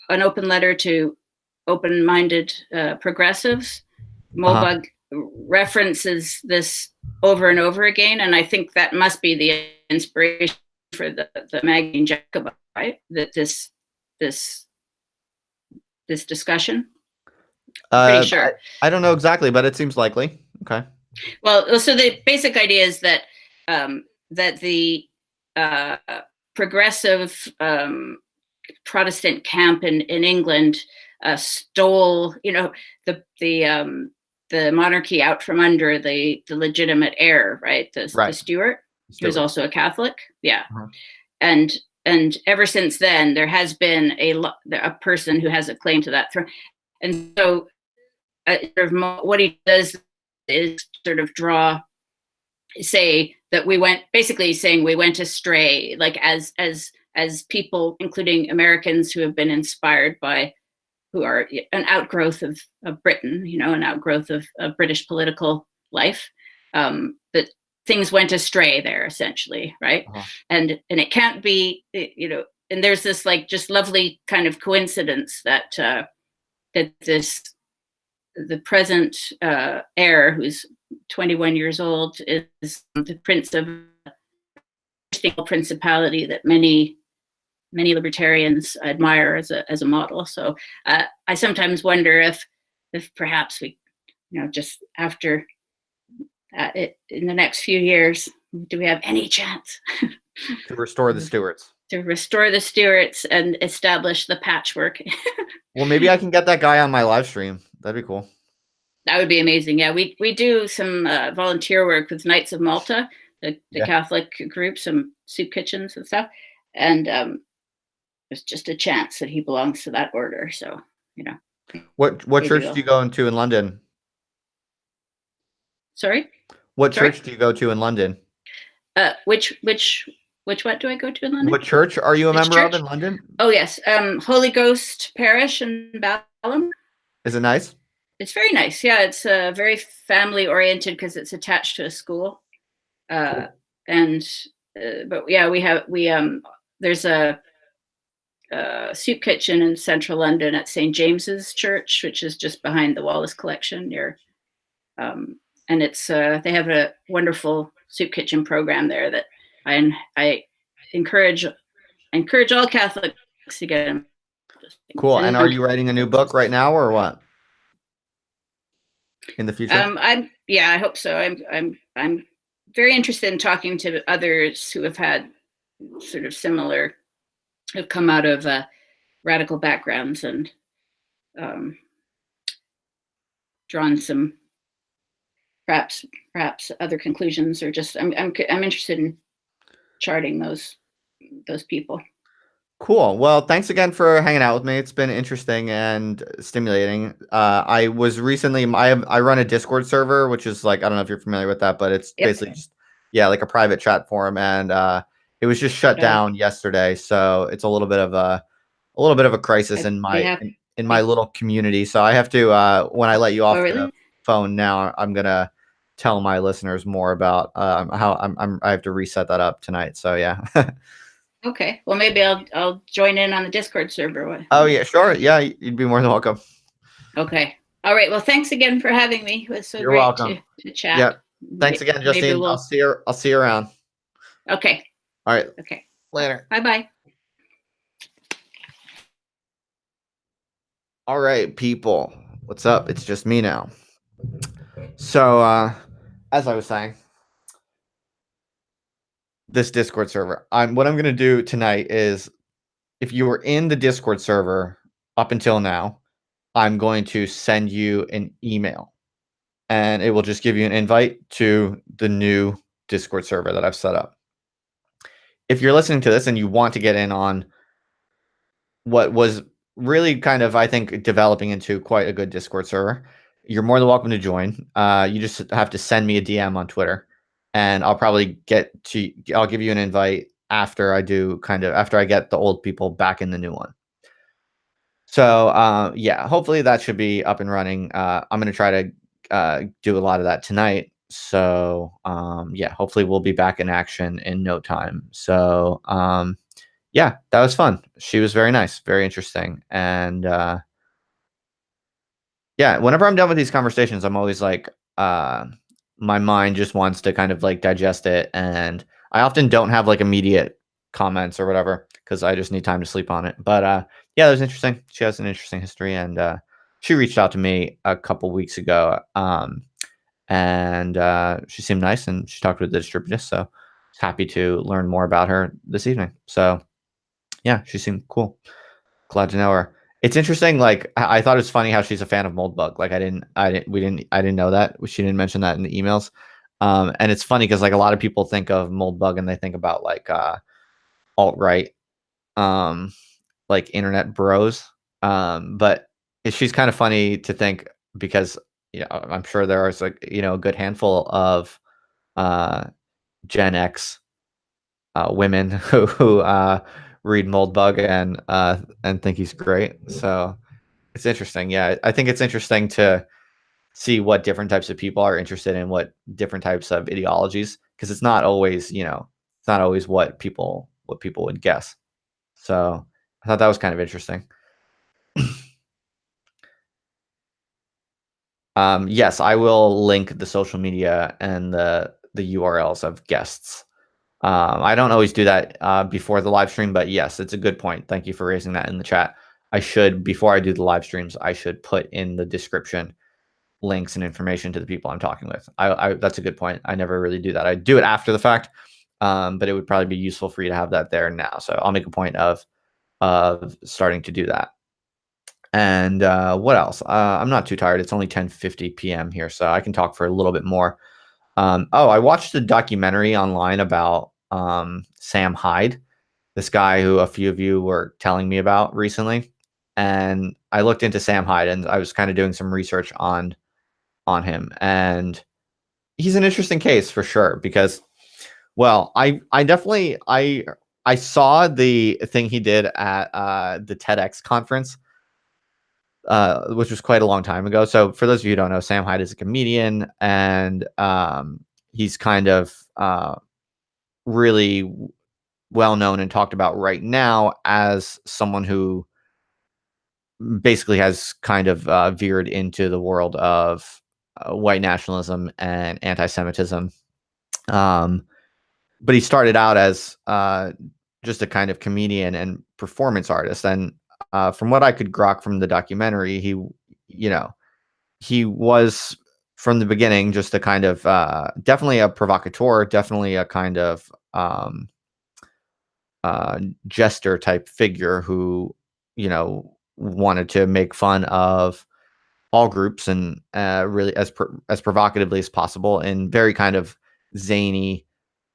open letter to open-minded progressives, Moberg references this over and over again, and I think that must be the inspiration for the magazine Jacobite, right? That this discussion. Pretty sure. I don't know exactly, but it seems likely. Okay. Well, so the basic idea is that that the progressive Protestant camp in England stole, the monarchy out from under the legitimate heir, right? The Stuart, who was also a Catholic. Yeah. And ever since then, there has been a person who has a claim to that throne. And so what he does is sort of say that we went astray, like as people, including Americans who have been inspired by, who are an outgrowth of Britain, an outgrowth of British political life, that things went astray there, essentially, right? And it can't be, and there's this like just lovely kind of coincidence that the present heir, who's 21 years old, is the prince of a principality that many libertarians admire as a model. So I sometimes wonder if perhaps we just after in the next few years, do we have any chance to restore the Stuarts? To restore the Stuarts and establish the patchwork. Well, maybe I can get that guy on my live stream. That'd be cool. That would be amazing. Yeah, we do some volunteer work with Knights of Malta, the Catholic group, some soup kitchens and stuff. And there's just a chance that he belongs to that order. So, What church do you go into in London? Sorry? What church do you go to in London? Which what do I go to in London? What church are you a member of in London? Oh, yes. Holy Ghost Parish in Balham. Is it nice? It's very nice. Yeah, it's very family oriented because it's attached to a school. Cool. But yeah, there's a soup kitchen in central London at St. James's Church, which is just behind the Wallace Collection near. And it's they have a wonderful soup kitchen program there that I encourage all Catholics to get them. Cool. And are you writing a new book right now, or what? In the future? I hope so. I'm very interested in talking to others who have had sort of similar, have come out of radical backgrounds and drawn some perhaps other conclusions, or just I'm interested in charting those people. Cool. Well, thanks again for hanging out with me. It's been interesting and stimulating. I was recently, I run a Discord server, which is like, I don't know if you're familiar with that, but it's basically just, like a private chat forum. And it was just shut down yesterday. So it's a little bit of a crisis in my little community. So I have to, when I let you off the phone now, I'm going to tell my listeners more about how I have to reset that up tonight. So yeah. Okay. Well, maybe I'll join in on the Discord server. Oh yeah, sure. Yeah, you'd be more than welcome. Okay. All right. Well, thanks again for having me. It was so great welcome. To chat. Yeah. Thanks again, Justine. I'll see you around. Okay. All right. Okay. Later. Bye-bye. All right, people. What's up? It's just me now. So, as I was saying, this Discord server. What I'm going to do tonight is, if you were in the Discord server up until now, I'm going to send you an email, and it will just give you an invite to the new Discord server that I've set up. If you're listening to this and you want to get in on what was really kind of, I think, developing into quite a good Discord server, you're more than welcome to join. You just have to send me a DM on Twitter, and I'll probably I'll give you an invite after I get the old people back in the new one. So yeah, hopefully that should be up and running. I'm going to try to do a lot of that tonight. So yeah, hopefully we'll be back in action in no time. So yeah, that was fun. She was very nice, very interesting. And yeah, whenever I'm done with these conversations, I'm always like, my mind just wants to kind of like digest it. And I often don't have like immediate comments or whatever, because I just need time to sleep on it. But yeah, it was interesting. She has an interesting history, and she reached out to me a couple weeks ago, and she seemed nice, and she talked with the distributist. So I was happy to learn more about her this evening. So yeah, she seemed cool. Glad to know her. It's interesting. Like, I thought it was funny how she's a fan of Moldbug. Like, I didn't know that. She didn't mention that in the emails. And it's funny because like a lot of people think of Moldbug and they think about like alt-right, like internet bros. But she's kind of funny to think, because I'm sure there are like a good handful of Gen X women who read Moldbug and think he's great. So it's interesting. Yeah, I think it's interesting to see what different types of people are interested in, what different types of ideologies, because it's not always what people would guess. So I thought that was kind of interesting. Yes, I will link the social media and the URLs of guests. I don't always do that before the live stream, but yes, it's a good point. Thank you for raising that in the chat. Before I do the live streams, I should put in the description links and information to the people I'm talking with. That's a good point. I never really do that. I do it after the fact, but it would probably be useful for you to have that there now. So I'll make a point of starting to do that. And what else? I'm not too tired. It's only 10:50 p.m. here, so I can talk for a little bit more. I watched a documentary online about Sam Hyde, this guy who a few of you were telling me about recently. And I looked into Sam Hyde, and I was kind of doing some research on him. And he's an interesting case for sure because, well, I definitely I saw the thing he did at the TEDx conference, which was quite a long time ago. So for those of you who don't know, Sam Hyde is a comedian, and he's kind of really well known and talked about right now as someone who basically has kind of veered into the world of white nationalism and anti-Semitism. But he started out as just a kind of comedian and performance artist. And from what I could grok from the documentary, he was from the beginning just a kind of definitely a provocateur, definitely a kind of jester type figure who, wanted to make fun of all groups and really as provocatively as possible in very kind of zany,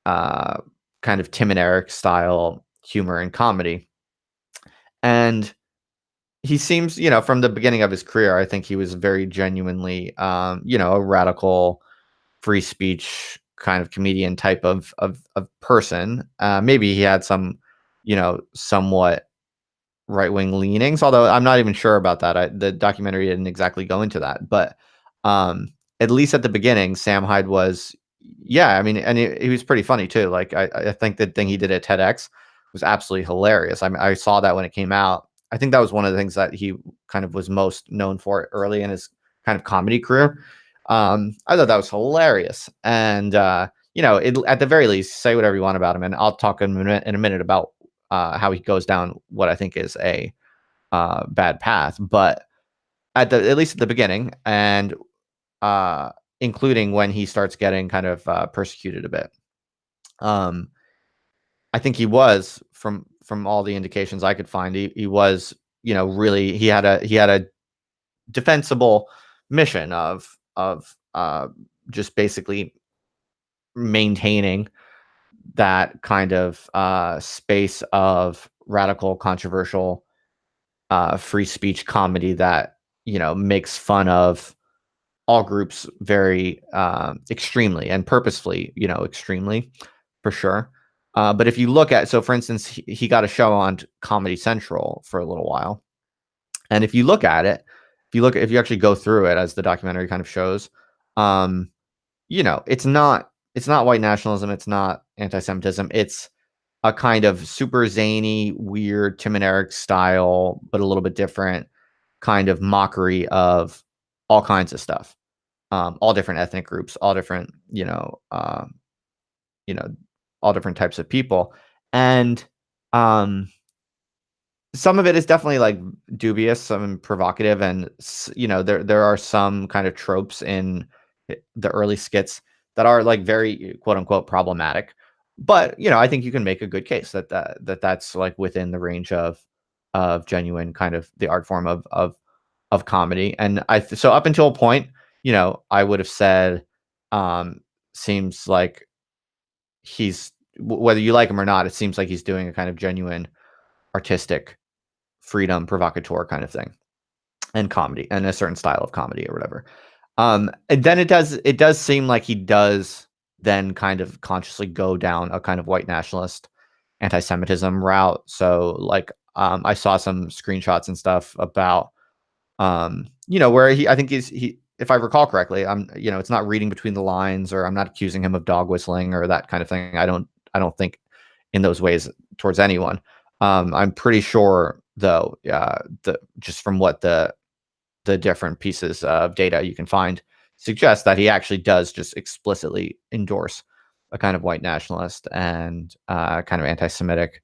kind of Tim and Eric style humor and comedy. And he seems, from the beginning of his career, I think he was very genuinely, a radical free speech kind of comedian type of person. Maybe he had some, somewhat right-wing leanings, although I'm not even sure about that. The documentary didn't exactly go into that, but at least at the beginning, Sam Hyde was, yeah, I mean, and he was pretty funny too. Like I think the thing he did at TEDx was absolutely hilarious. I saw that when it came out. I think that was one of the things that he kind of was most known for early in his kind of comedy career. I thought that was hilarious, and at the very least, say whatever you want about him, and I'll talk in a minute about how he goes down what I think is a bad path. But at least at the beginning, and including when he starts getting kind of persecuted a bit, I think he was from all the indications I could find, he was, really he had a defensible mission of just basically maintaining that kind of space of radical, controversial, free speech comedy that makes fun of all groups very extremely and purposefully, extremely for sure. But if you look at, so for instance, he got a show on Comedy Central for a little while, and if you look at it, if you actually go through it as the documentary kind of shows, it's not white nationalism, it's not anti-Semitism, it's a kind of super zany, weird Tim and Eric style, but a little bit different kind of mockery of all kinds of stuff, all different ethnic groups, all different, all different types of people, and some of it is definitely like dubious, some provocative, and there are some kind of tropes in the early skits that are like very quote unquote problematic. But I think you can make a good case that's like within the range of genuine kind of the art form of comedy. And so up until a point, I would have said seems like whether you like him or not, it seems like he's doing a kind of genuine artistic freedom provocateur kind of thing, and comedy, and a certain style of comedy or whatever. And then it does seem like he does then kind of consciously go down a kind of white nationalist anti-Semitism route. So like I saw some screenshots and stuff about where I think he if I recall correctly, it's not reading between the lines, or I'm not accusing him of dog whistling or that kind of thing. I don't think in those ways towards anyone. I'm pretty sure though, just from what the different pieces of data you can find suggest, that he actually does just explicitly endorse a kind of white nationalist and kind of anti-Semitic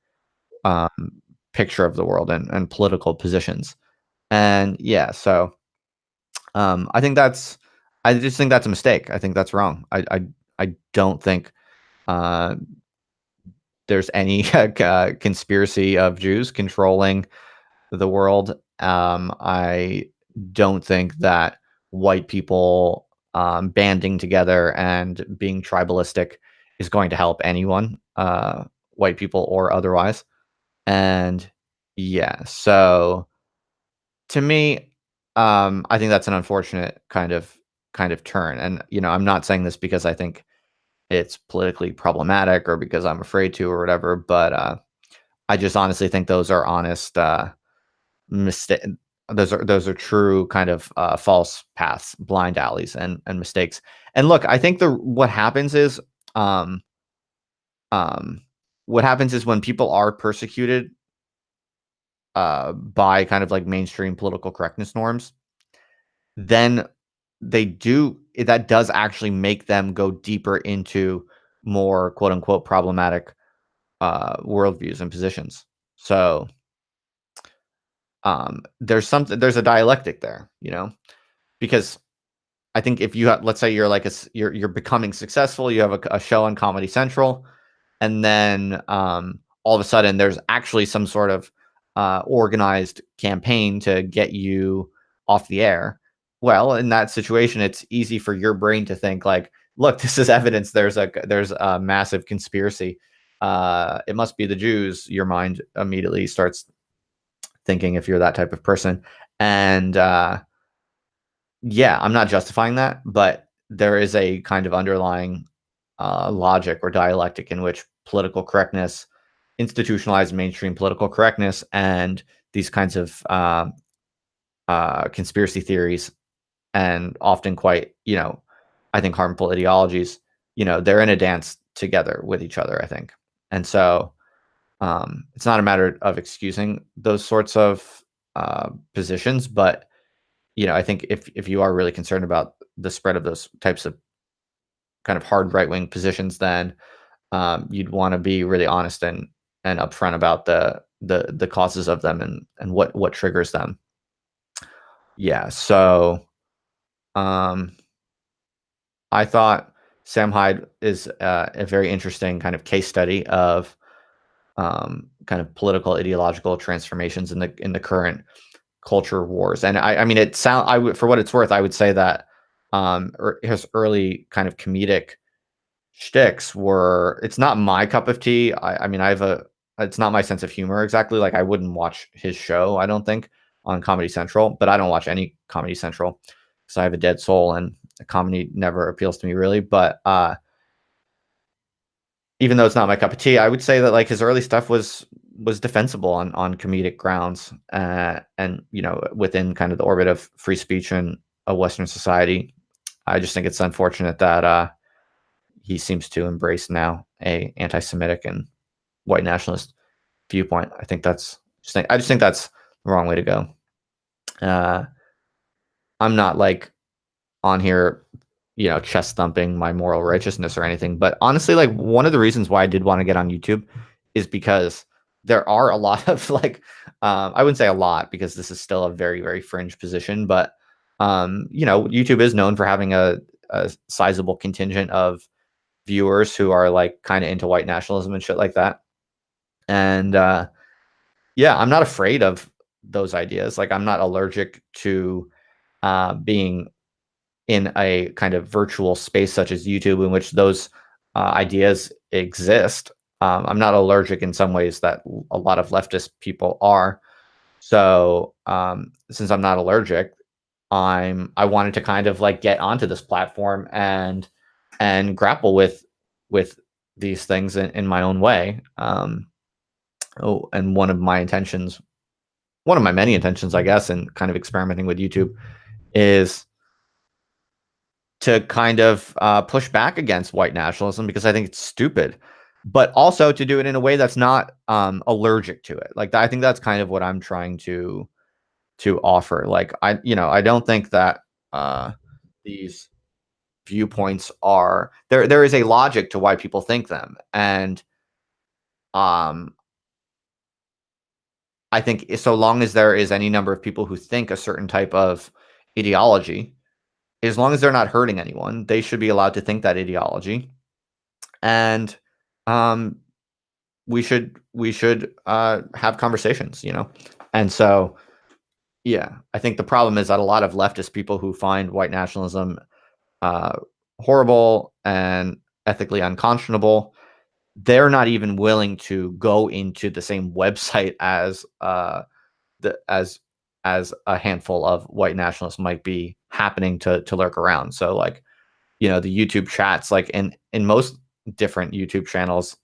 picture of the world and political positions. And yeah, so I think that's I just think that's a mistake. I think that's wrong. I don't think there's any conspiracy of Jews controlling the world. I don't think that white people banding together and being tribalistic is going to help anyone, white people or otherwise. And yeah, so to me, I think that's an unfortunate kind of turn. And I'm not saying this because I think it's politically problematic or because I'm afraid to or whatever, but I just honestly think those are honest mistake. Those are true kind of false paths, blind alleys, and mistakes. And look, I think the um, what happens is when people are persecuted by kind of like mainstream political correctness norms, then that does actually make them go deeper into more quote unquote problematic worldviews and positions. So there's a dialectic there, because I think if you have, let's say you're like you're becoming successful, you have a show on Comedy Central, and then all of a sudden there's actually some sort of organized campaign to get you off the air. Well, in that situation, it's easy for your brain to think like, look, this is evidence there's a massive conspiracy. It must be the Jews. Your mind immediately starts thinking if you're that type of person. And yeah, I'm not justifying that, but there is a kind of underlying logic or dialectic in which political correctness, institutionalized mainstream political correctness, and these kinds of conspiracy theories, and often quite, I think harmful ideologies, they're in a dance together with each other, I think. And so it's not a matter of excusing those sorts of positions, but I think if you are really concerned about the spread of those types of kind of hard right wing positions, then you'd want to be really honest and upfront about the causes of them and what triggers them. Yeah. So I thought Sam Hyde is a very interesting kind of case study of kind of political ideological transformations in the current culture wars. And I mean, for what it's worth, I would say that his early kind of comedic shticks it's not my cup of tea. I mean, it's not my sense of humor exactly. Like I wouldn't watch his show, I don't think, on Comedy Central, but I don't watch any Comedy Central because I have a dead soul and comedy never appeals to me really. But even though it's not my cup of tea, I would say that like his early stuff was defensible on comedic grounds, and within kind of the orbit of free speech in a Western society. I just think it's unfortunate that he seems to embrace now a anti-Semitic and white nationalist viewpoint. I just think that's the wrong way to go. I'm not like on here, chest thumping my moral righteousness or anything. But honestly, like one of the reasons why I did want to get on YouTube is because there are a lot of like, I wouldn't say a lot because this is still a very, very fringe position, but YouTube is known for having a sizable contingent of viewers who are like kind of into white nationalism and shit like that. And yeah, I'm not afraid of those ideas. Like I'm not allergic to being in a kind of virtual space such as YouTube in which those ideas exist. I'm not allergic in some ways that a lot of leftist people are. So since I'm not allergic, I wanted to kind of like get onto this platform and grapple with these things in my own way. And one of my many intentions, I guess, in kind of experimenting with YouTube is to kind of push back against white nationalism because I think it's stupid, but also to do it in a way that's not allergic to it. Like I think that's kind of what I'm trying to offer. Like I don't think that these viewpoints are there. There is a logic to why people think them, and I think so long as there is any number of people who think a certain type of ideology, as long as they're not hurting anyone, they should be allowed to think that ideology. And we should have conversations, And so, yeah, I think the problem is that a lot of leftist people who find white nationalism horrible and ethically unconscionable, they're not even willing to go into the same website as as a handful of white nationalists might be happening to lurk around. So like, the YouTube chats, like in most different YouTube channels,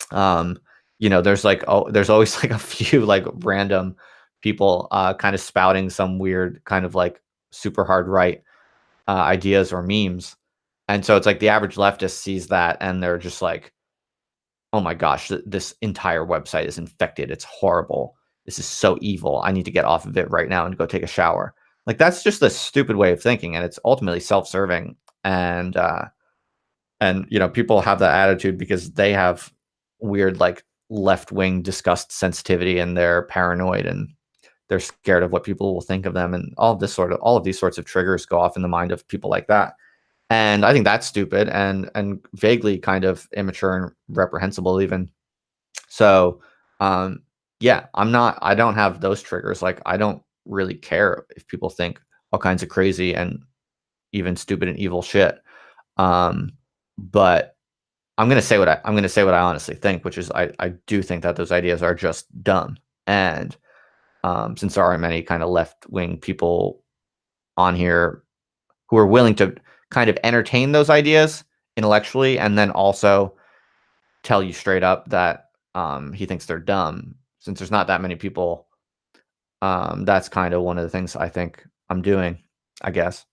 there's always like a few like random people kind of spouting some weird kind of like super hard right ideas or memes. And so it's like the average leftist sees that and they're just like, oh my gosh, this entire website is infected. It's horrible. This is so evil. I need to get off of it right now and go take a shower. Like that's just a stupid way of thinking, and it's ultimately self-serving. And people have that attitude because they have weird like left-wing disgust sensitivity, and they're paranoid and they're scared of what people will think of them, and all of these sorts of triggers go off in the mind of people like that. And I think that's stupid and vaguely kind of immature and reprehensible even. So, yeah, I don't have those triggers. Like, I don't really care if people think all kinds of crazy and even stupid and evil shit. But I'm going to say what I honestly think, which is I do think that those ideas are just dumb. And since there aren't many kind of left-wing people on here who are willing to kind of entertain those ideas intellectually and then also tell you straight up that he thinks they're dumb. Since there's not that many people, that's kind of one of the things I think I'm doing, I guess.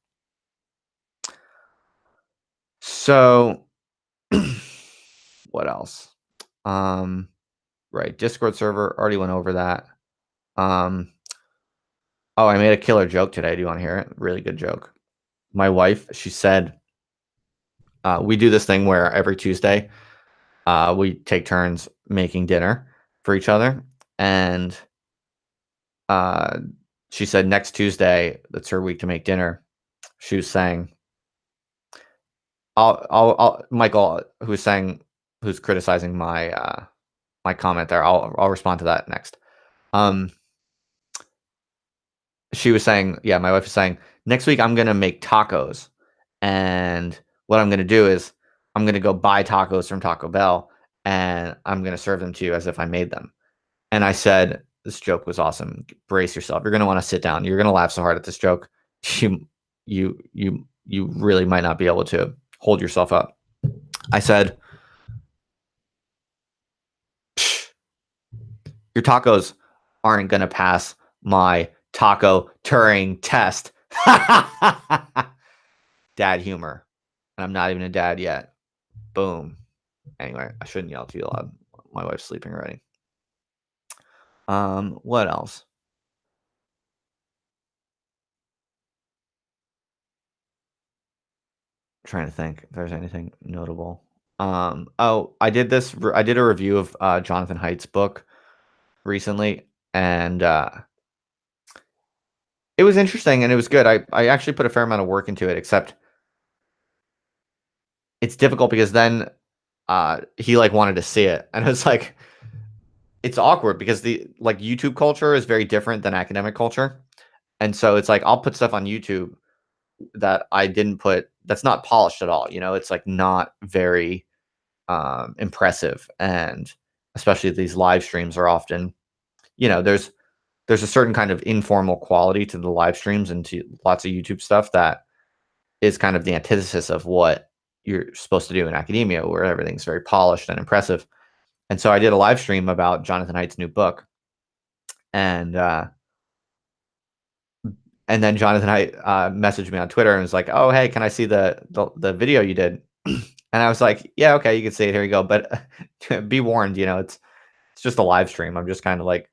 So, what else? Right, Discord server, already went over that. Oh, I made a killer joke today. Do you want to hear it? Really good joke. My wife, she said, we do this thing where every Tuesday, we take turns making dinner for each other. And she said next Tuesday, that's her week to make dinner. She was saying, Michael, who's criticizing my my comment there, I'll respond to that next. She was saying, yeah, my wife was saying, next week I'm gonna make tacos, and what I'm gonna do is I'm gonna go buy tacos from Taco Bell, and I'm gonna serve them to you as if I made them. And I said, this joke was awesome. Brace yourself. You're gonna want to sit down. You're gonna laugh so hard at this joke. You really might not be able to hold yourself up. I said, your tacos aren't gonna pass my taco Turing test. Dad humor. And I'm not even a dad yet. Boom. Anyway, I shouldn't yell too loud. My wife's sleeping already. What else? I'm trying to think if there's anything notable. Oh, I did a review of Jonathan Haidt's book recently, and it was interesting and it was good. I actually put a fair amount of work into it, except it's difficult because then he like wanted to see it, and it's like it's awkward because the like YouTube culture is very different than academic culture. And so it's like I'll put stuff on YouTube that I didn't put, that's not polished at all. It's like not very impressive. And especially these live streams are often, there's a certain kind of informal quality to the live streams and to lots of YouTube stuff that is kind of the antithesis of what you're supposed to do in academia, where everything's very polished and impressive. And so I did a live stream about Jonathan Haidt's new book, and then Jonathan Haidt messaged me on Twitter and was like, "Oh, hey, can I see the video you did?" And I was like, "Yeah, okay, you can see it. Here you go." But be warned, it's just a live stream. I'm just kind of like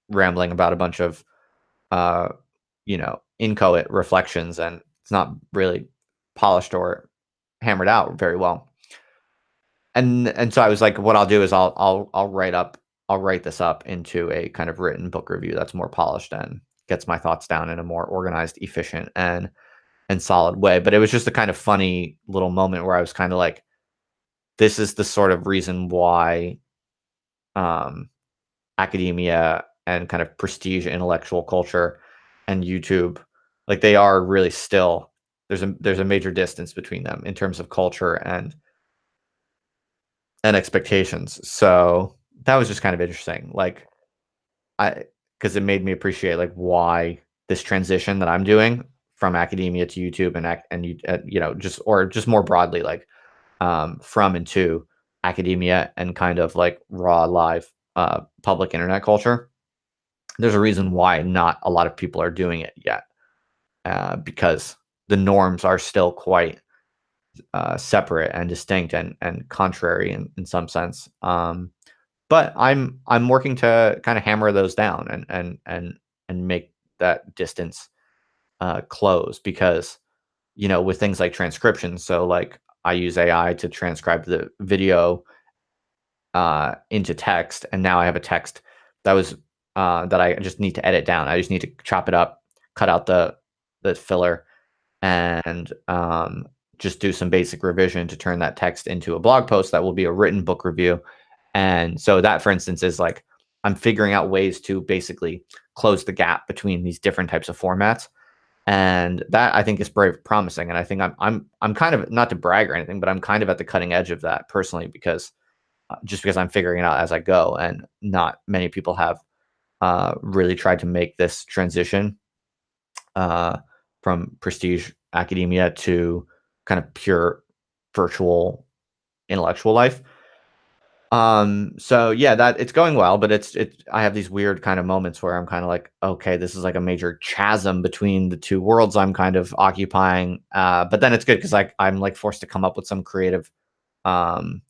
rambling about a bunch of inchoate reflections, and it's not really polished or hammered out very well. And so I was like, what I'll do is I'll write this up into a kind of written book review that's more polished and gets my thoughts down in a more organized, efficient, and and solid way. But it was just a kind of funny little moment where I was kind of like, this is the sort of reason why um, academia and kind of prestige intellectual culture and YouTube, like they are really still there's a major distance between them in terms of culture and expectations. So that was just kind of interesting. Like I because it made me appreciate like why this transition that I'm doing from academia to YouTube just more broadly like from and to academia and kind of like raw live public internet culture. There's a reason why not a lot of people are doing it yet, because the norms are still quite separate and distinct and contrary in some sense. But I'm working to kind of hammer those down and make that distance close because with things like transcription. So like I use AI to transcribe the video into text, and now I have a text that was that I just need to edit down. I just need to chop it up, cut out the filler, and just do some basic revision to turn that text into a blog post that will be a written book review. And so that, for instance, is like I'm figuring out ways to basically close the gap between these different types of formats, and that I think is very promising. And I think I'm kind of, not to brag or anything, but I'm kind of at the cutting edge of that personally because just because I'm figuring it out as I go, and not many people have really tried to make this transition uh, from prestige academia to kind of pure virtual intellectual life. So yeah, that it's going well, but I have these weird kind of moments where I'm kind of like, okay, this is like a major chasm between the two worlds I'm kind of occupying. But then it's good because I'm like forced to come up with some creative um,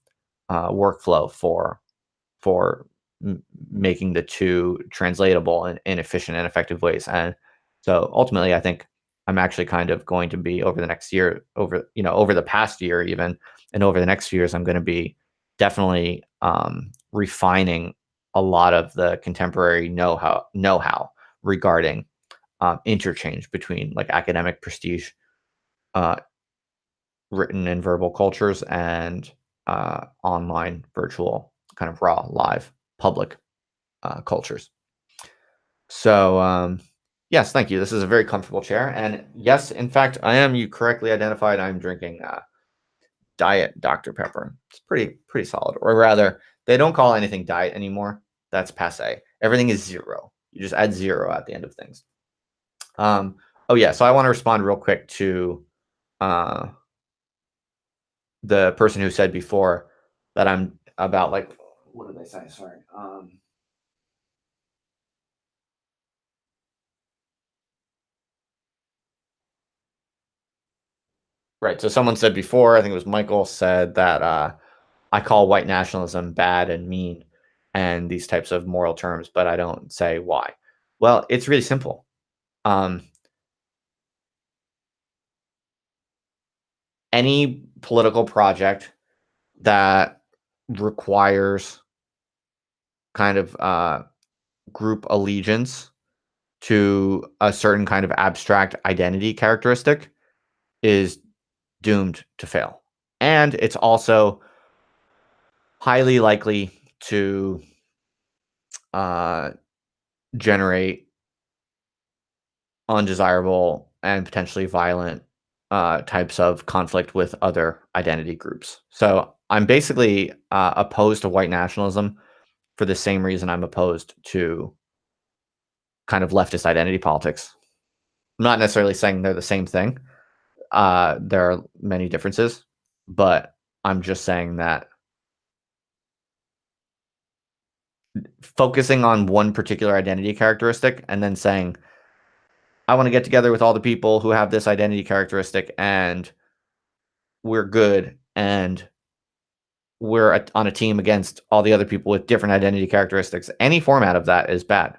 workflow for making the two translatable in efficient and effective ways. And so ultimately, I think I'm actually kind of going to be over the next year, over the past year even, and over the next few years, I'm going to be definitely refining a lot of the contemporary know-how regarding interchange between like academic prestige, uh, written and verbal cultures, and online virtual kind of raw live public cultures. So yes, thank you. This is a very comfortable chair, and yes, in fact, you correctly identified. I'm drinking diet Dr. Pepper. It's pretty solid, or rather, they don't call anything diet anymore. That's passe. Everything is zero. You just add zero at the end of things. Oh yeah, so I want to respond real quick to uh, the person who said before that I'm about like, what did they say? Sorry. Right. So someone said before, I think it was Michael, said that I call white nationalism bad and mean and these types of moral terms, but I don't say why. Well, it's really simple. Um, any political project that requires kind of group allegiance to a certain kind of abstract identity characteristic is doomed to fail. And it's also highly likely to uh, generate undesirable and potentially violent types of conflict with other identity groups. So I'm basically opposed to white nationalism for the same reason I'm opposed to kind of leftist identity politics. I'm not necessarily saying they're the same thing. There are many differences, but I'm just saying that focusing on one particular identity characteristic and then saying, I want to get together with all the people who have this identity characteristic and we're good and we're on a team against all the other people with different identity characteristics. Any format of that is bad.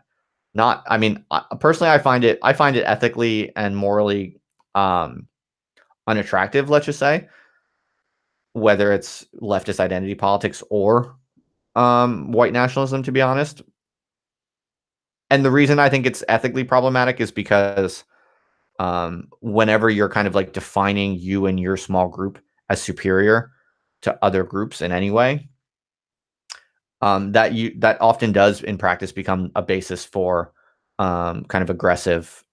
Not, I mean, personally, I find it ethically and morally unattractive, let's just say, whether it's leftist identity politics or white nationalism, to be honest. And the reason I think it's ethically problematic is because whenever you're kind of like defining you and your small group as superior to other groups in any way, that often does in practice become a basis for kind of aggressive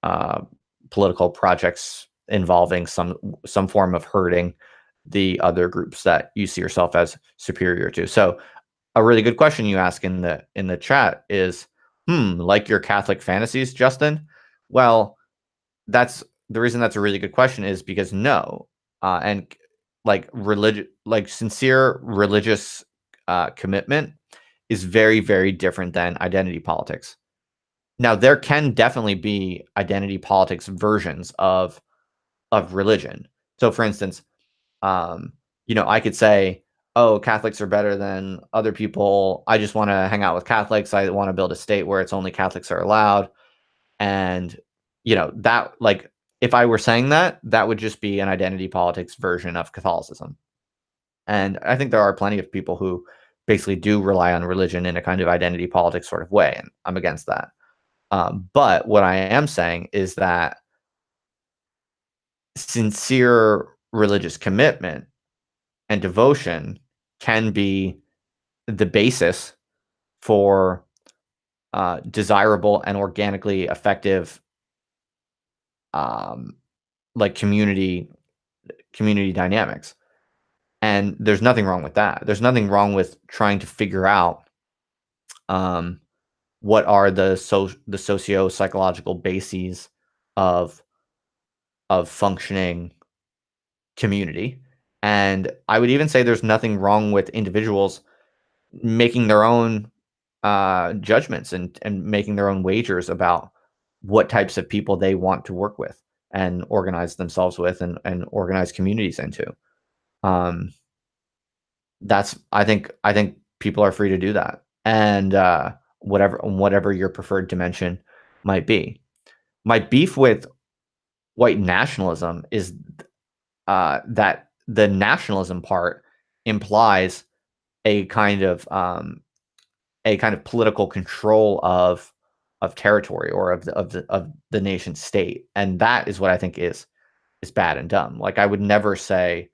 uh, political projects involving some form of hurting the other groups that you see yourself as superior to. So a really good question you ask in the chat is, like your Catholic fantasies, Justin? Well, that's the reason that's a really good question is because no, and like sincere religious commitment is very, very different than identity politics. Now, there can definitely be identity politics versions of religion. So, for instance, I could say, "Oh, Catholics are better than other people. I just want to hang out with Catholics. I want to build a state where it's only Catholics are allowed." And that like if I were saying that, that would just be an identity politics version of Catholicism. And I think there are plenty of people who basically do rely on religion in a kind of identity politics sort of way, and I'm against that. But what I am saying is that sincere religious commitment and devotion can be the basis for desirable and organically effective um, like community dynamics. And there's nothing wrong with that. There's nothing wrong with trying to figure out um, what are the socio psychological bases of functioning community. And I would even say there's nothing wrong with individuals making their own judgments and making their own wagers about what types of people they want to work with and organize themselves with and organize communities into. Um, that's I think people are free to do that, and whatever your preferred dimension might be. My beef with white nationalism is that the nationalism part implies a kind of political control of territory or of the nation state, and that is what I think is bad and dumb. Like I would never say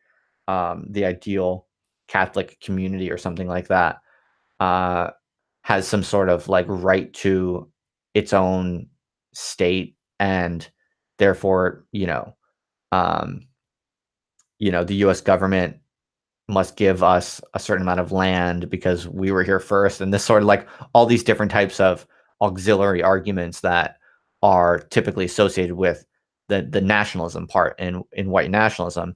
the ideal Catholic community or something like that uh, has some sort of like right to its own state, and therefore, um, the U.S. government must give us a certain amount of land because we were here first, and this sort of like all these different types of auxiliary arguments that are typically associated with the nationalism part in white nationalism.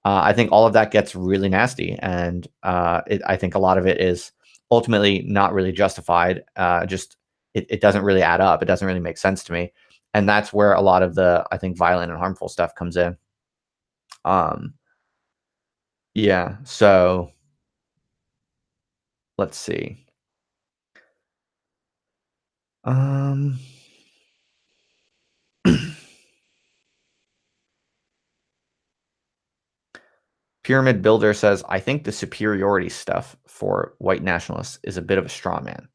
I think all of that gets really nasty, and I think a lot of it is ultimately not really justified. Just it doesn't really add up. It doesn't really make sense to me, and that's where a lot of the I think violent and harmful stuff comes in. Um, yeah. So let's see. Um, Pyramid Builder says, I think the superiority stuff for white nationalists is a bit of a straw man.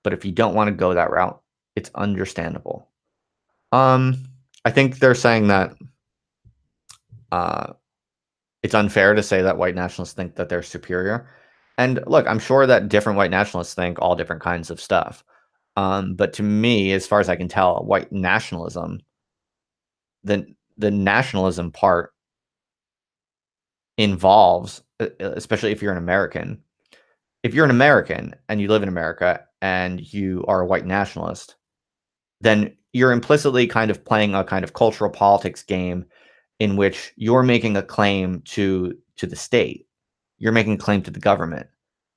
But if you don't want to go that route, it's understandable. I think they're saying that uh, it's unfair to say that white nationalists think that they're superior. And look, I'm sure that different white nationalists think all different kinds of stuff. But to me, as far as I can tell, white nationalism, the nationalism part involves, especially if you're an American, if you're an American and you live in America and you are a white nationalist, then you're implicitly kind of playing a kind of cultural politics game in which you're making a claim to the state, you're making a claim to the government,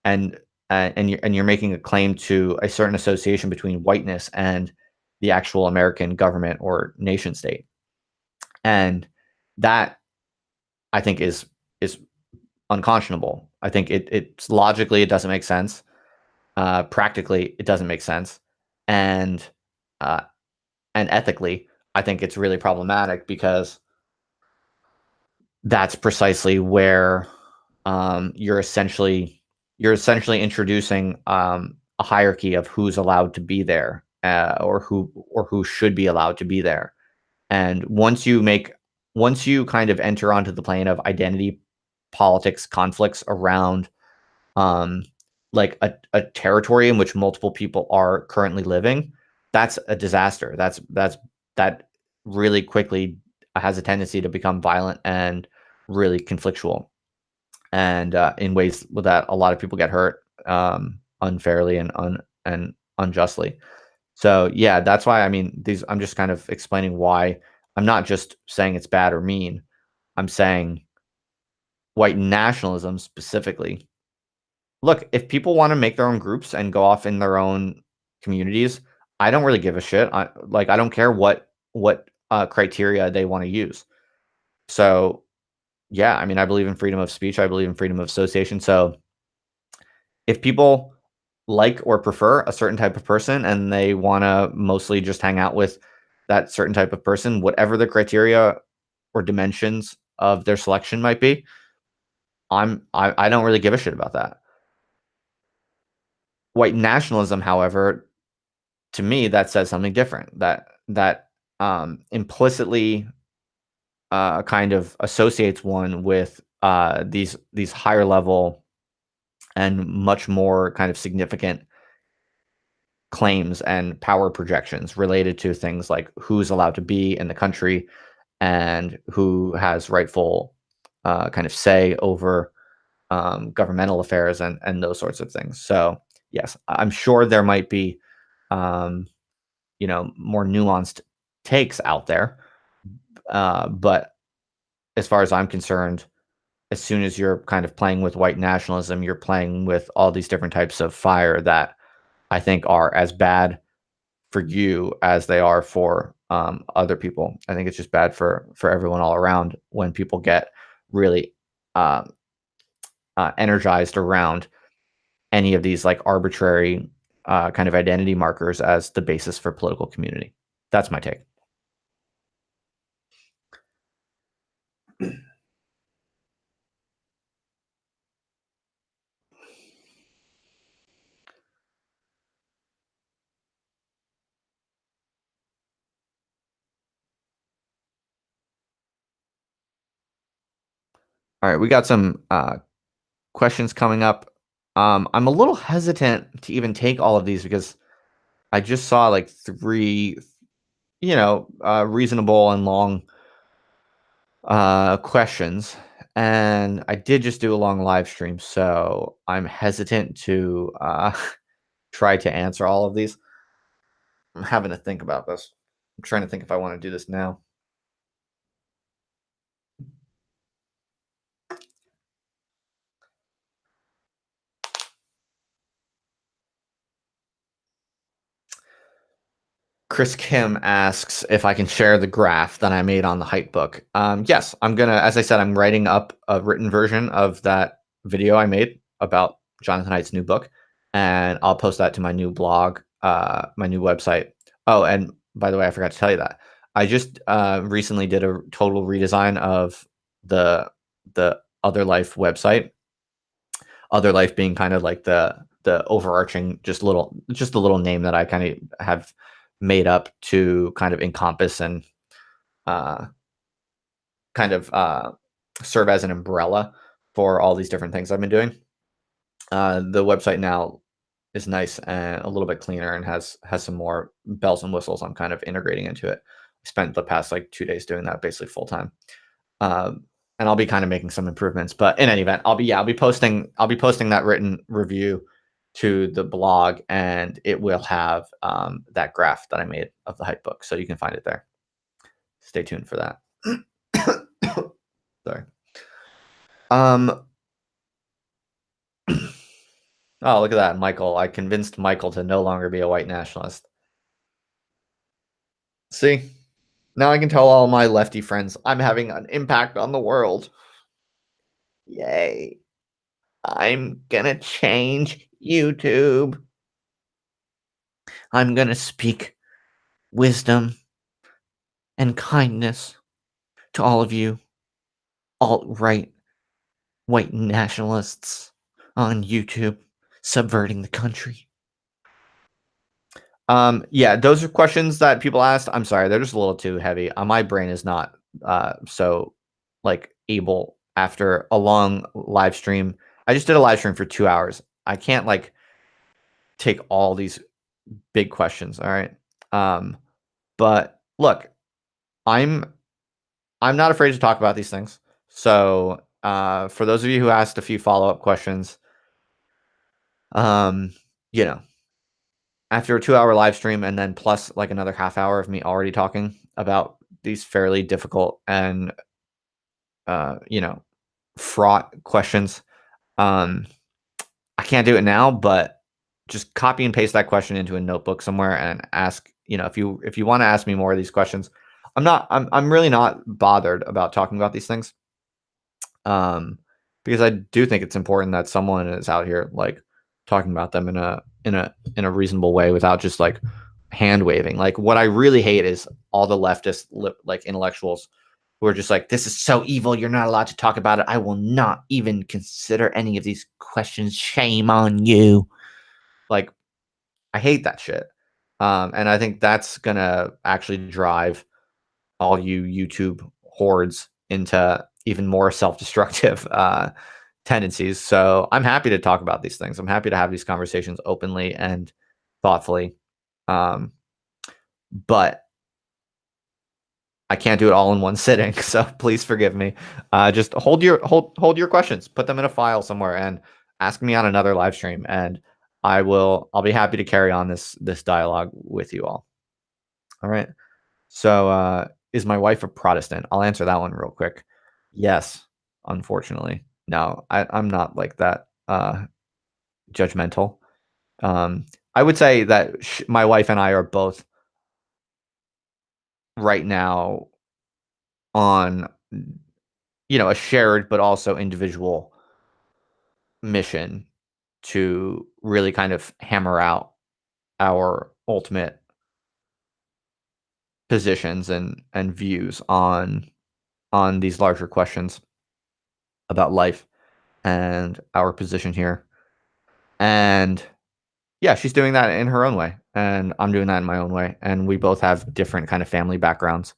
and you're making a claim to a certain association between whiteness and the actual American government or nation state, and that I think is unconscionable. I think it's logically it doesn't make sense. Practically, it doesn't make sense, and uh, and ethically, I think it's really problematic because that's precisely where you're essentially introducing a hierarchy of who's allowed to be there, or who should be allowed to be there, And once you kind of enter onto the plane of identity politics conflicts around um like a territory in which multiple people are currently living, that's a disaster. That really quickly has a tendency to become violent and really conflictual, and in ways that a lot of people get hurt unfairly and unjustly. So yeah, that's why, I mean, these I'm just kind of explaining why. I'm not just saying it's bad or mean. I'm saying white nationalism specifically. Look, if people want to make their own groups and go off in their own communities, I don't really give a shit. I don't care what criteria they want to use. So yeah, I mean, I believe in freedom of speech. I believe in freedom of association. So if people like or prefer a certain type of person and they want to mostly just hang out with that certain type of person, whatever the criteria or dimensions of their selection might be, I don't really give a shit about that. White nationalism, however, to me, that says something different. That implicitly kind of associates one with these higher level and much more kind of significant claims and power projections related to things like who's allowed to be in the country and who has rightful kind of say over governmental affairs and those sorts of things. So yes, I'm sure there might be um, more nuanced takes out there, but as far as I'm concerned, as soon as you're kind of playing with white nationalism, you're playing with all these different types of fire that I think are as bad for you as they are for other people. I think it's just bad for everyone all around when people get really um, energized around any of these like arbitrary kind of identity markers as the basis for political community. That's my take. All right, we got some questions coming up. I'm a little hesitant to even take all of these because I just saw like three, reasonable and long questions, and I did just do a long live stream, so I'm hesitant to try to answer all of these. I'm having to think about this. I'm trying to think if I want to do this now. Chris Kim asks if I can share the graph that I made on the hype book. Yes, I'm gonna. As I said, I'm writing up a written version of that video I made about Jonathan Haidt's new book, and I'll post that to my new blog, my new website. Oh, and by the way, I forgot to tell you that I just recently did a total redesign of the Other Life website. Other Life being kind of like the overarching just the little name that I kind of have made up to kind of encompass and uh, kind of serve as an umbrella for all these different things I've been doing. The website now is nice and a little bit cleaner and has some more bells and whistles I'm kind of integrating into it. I spent the past like 2 days doing that basically full time. And I'll be kind of making some improvements, but in any event, I'll be posting that written review to the blog, and it will have that graph that I made of the hype book, so you can find it there. Stay tuned for that. Sorry. Oh, look at that, Michael. I convinced Michael to no longer be a white nationalist. See? Now I can tell all my lefty friends I'm having an impact on the world. Yay. I'm gonna change YouTube. I'm gonna speak wisdom and kindness to all of you alt-right white nationalists on YouTube subverting the country. Yeah, those are questions that people asked. I'm sorry, they're just a little too heavy. My brain is not so like able after a long live stream. I just did a live stream for 2 hours. I can't like take all these big questions. All right. But look, I'm I'm not afraid to talk about these things. So for those of you who asked a few follow-up questions, um, you know, after a 2 hour live stream and then plus like another half hour of me already talking about these fairly difficult and you know, fraught questions. Um, I can't do it now, but just copy and paste that question into a notebook somewhere and ask, if you want to ask me more of these questions. I'm really not bothered about talking about these things. Um, because I do think it's important that someone is out here like talking about them in a reasonable way without just like hand waving. Like what I really hate is all the leftist like intellectuals who are just like, this is so evil, you're not allowed to talk about it. I will not even consider any of these questions. Shame on you. Like, I hate that shit. And I think that's gonna actually drive all you YouTube hordes into even more self-destructive tendencies. So I'm happy to talk about these things. I'm happy to have these conversations openly and thoughtfully. Um, but I can't do it all in one sitting, so please forgive me. Just hold your questions, put them in a file somewhere, and ask me on another live stream, and I'll be happy to carry on this dialogue with you all. All right. So, is my wife a Protestant? I'll answer that one real quick. Yes, unfortunately. No, I'm not like that judgmental. I would say that my wife and I are both right now on a shared but also individual mission to really kind of hammer out our ultimate positions and views on these larger questions about life and our position here. And yeah, she's doing that in her own way, and I'm doing that in my own way, and we both have different kind of family backgrounds.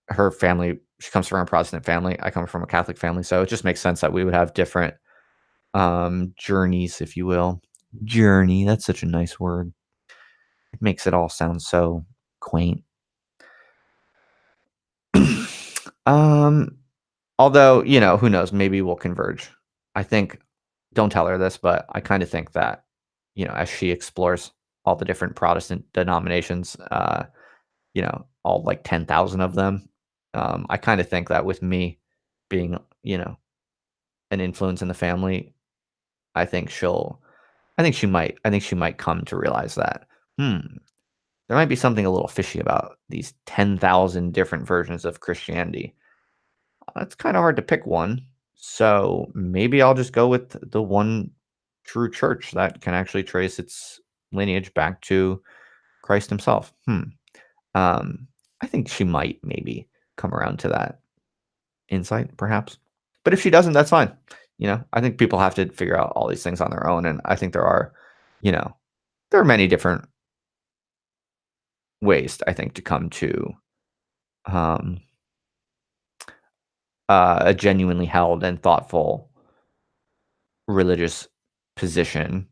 Her family, she comes from a Protestant family. I come from a Catholic family, so it just makes sense that we would have different journeys, if you will. Journey, that's such a nice word. It makes it all sound so quaint. um Although, who knows, maybe we'll converge. I think, don't tell her this, but I kind of think that, as she explores all the different Protestant denominations, all like 10,000 of them, I kind of think that with me being, an influence in the family, I think I think she might come to realize that, hmm, there might be something a little fishy about these 10,000 different versions of Christianity. It's kind of hard to pick one. So maybe I'll just go with the one true church that can actually trace its lineage back to Christ himself. I think she might maybe come around to that insight, perhaps. But if she doesn't, that's fine. I think people have to figure out all these things on their own. And I think you know, there are many different ways, I think, to come to um, a genuinely held and thoughtful religious position.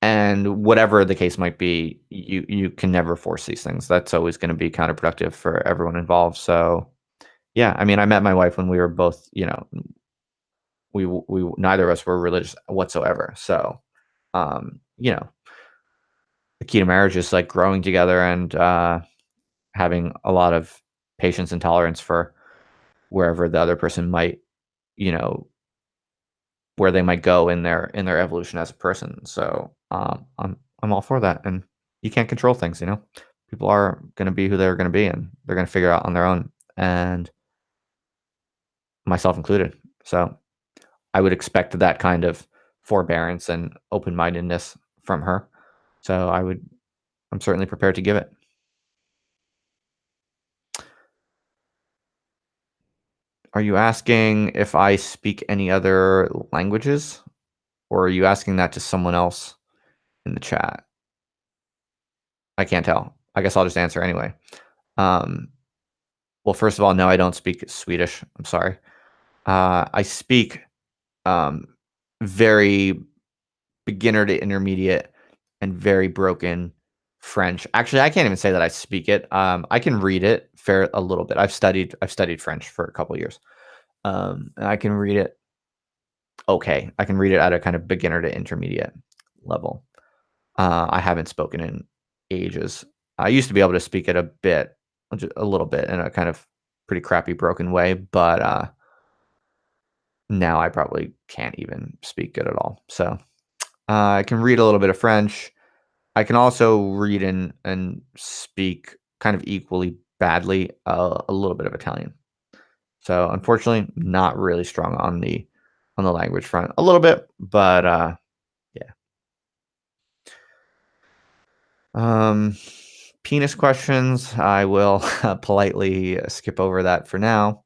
And whatever the case might be, you can never force these things. That's always going to be counterproductive for everyone involved. So, yeah, I mean, I met my wife when we were both, we neither of us were religious whatsoever. So, you know, the key to marriage is like growing together and having a lot of patience and tolerance for wherever the other person might, you know, where they might go in their evolution as a person. So I'm all for that, and you can't control things. People are going to be who they're going to be, and they're going to figure out on their own, and myself included. So I would expect that kind of forbearance and open mindedness from her. So I'm certainly prepared to give it. Are you asking if I speak any other languages or are you asking that to someone else in the chat? I can't tell. I guess I'll just answer anyway. Well, first of all, no, I don't speak Swedish. I'm sorry. I speak very beginner to intermediate and very broken French. Actually, I can't even say that I speak it. I can read it a little bit. I've studied French for a couple years. And I can read it okay. I can read it at a kind of beginner to intermediate level. I haven't spoken in ages. I used to be able to speak it a little bit in a kind of pretty crappy broken way, but now I probably can't even speak it at all. So I can read a little bit of French. I can also read and speak kind of equally badly a little bit of Italian. So unfortunately, not really strong on the language front. A little bit, but yeah. Penis questions. I will politely skip over that for now.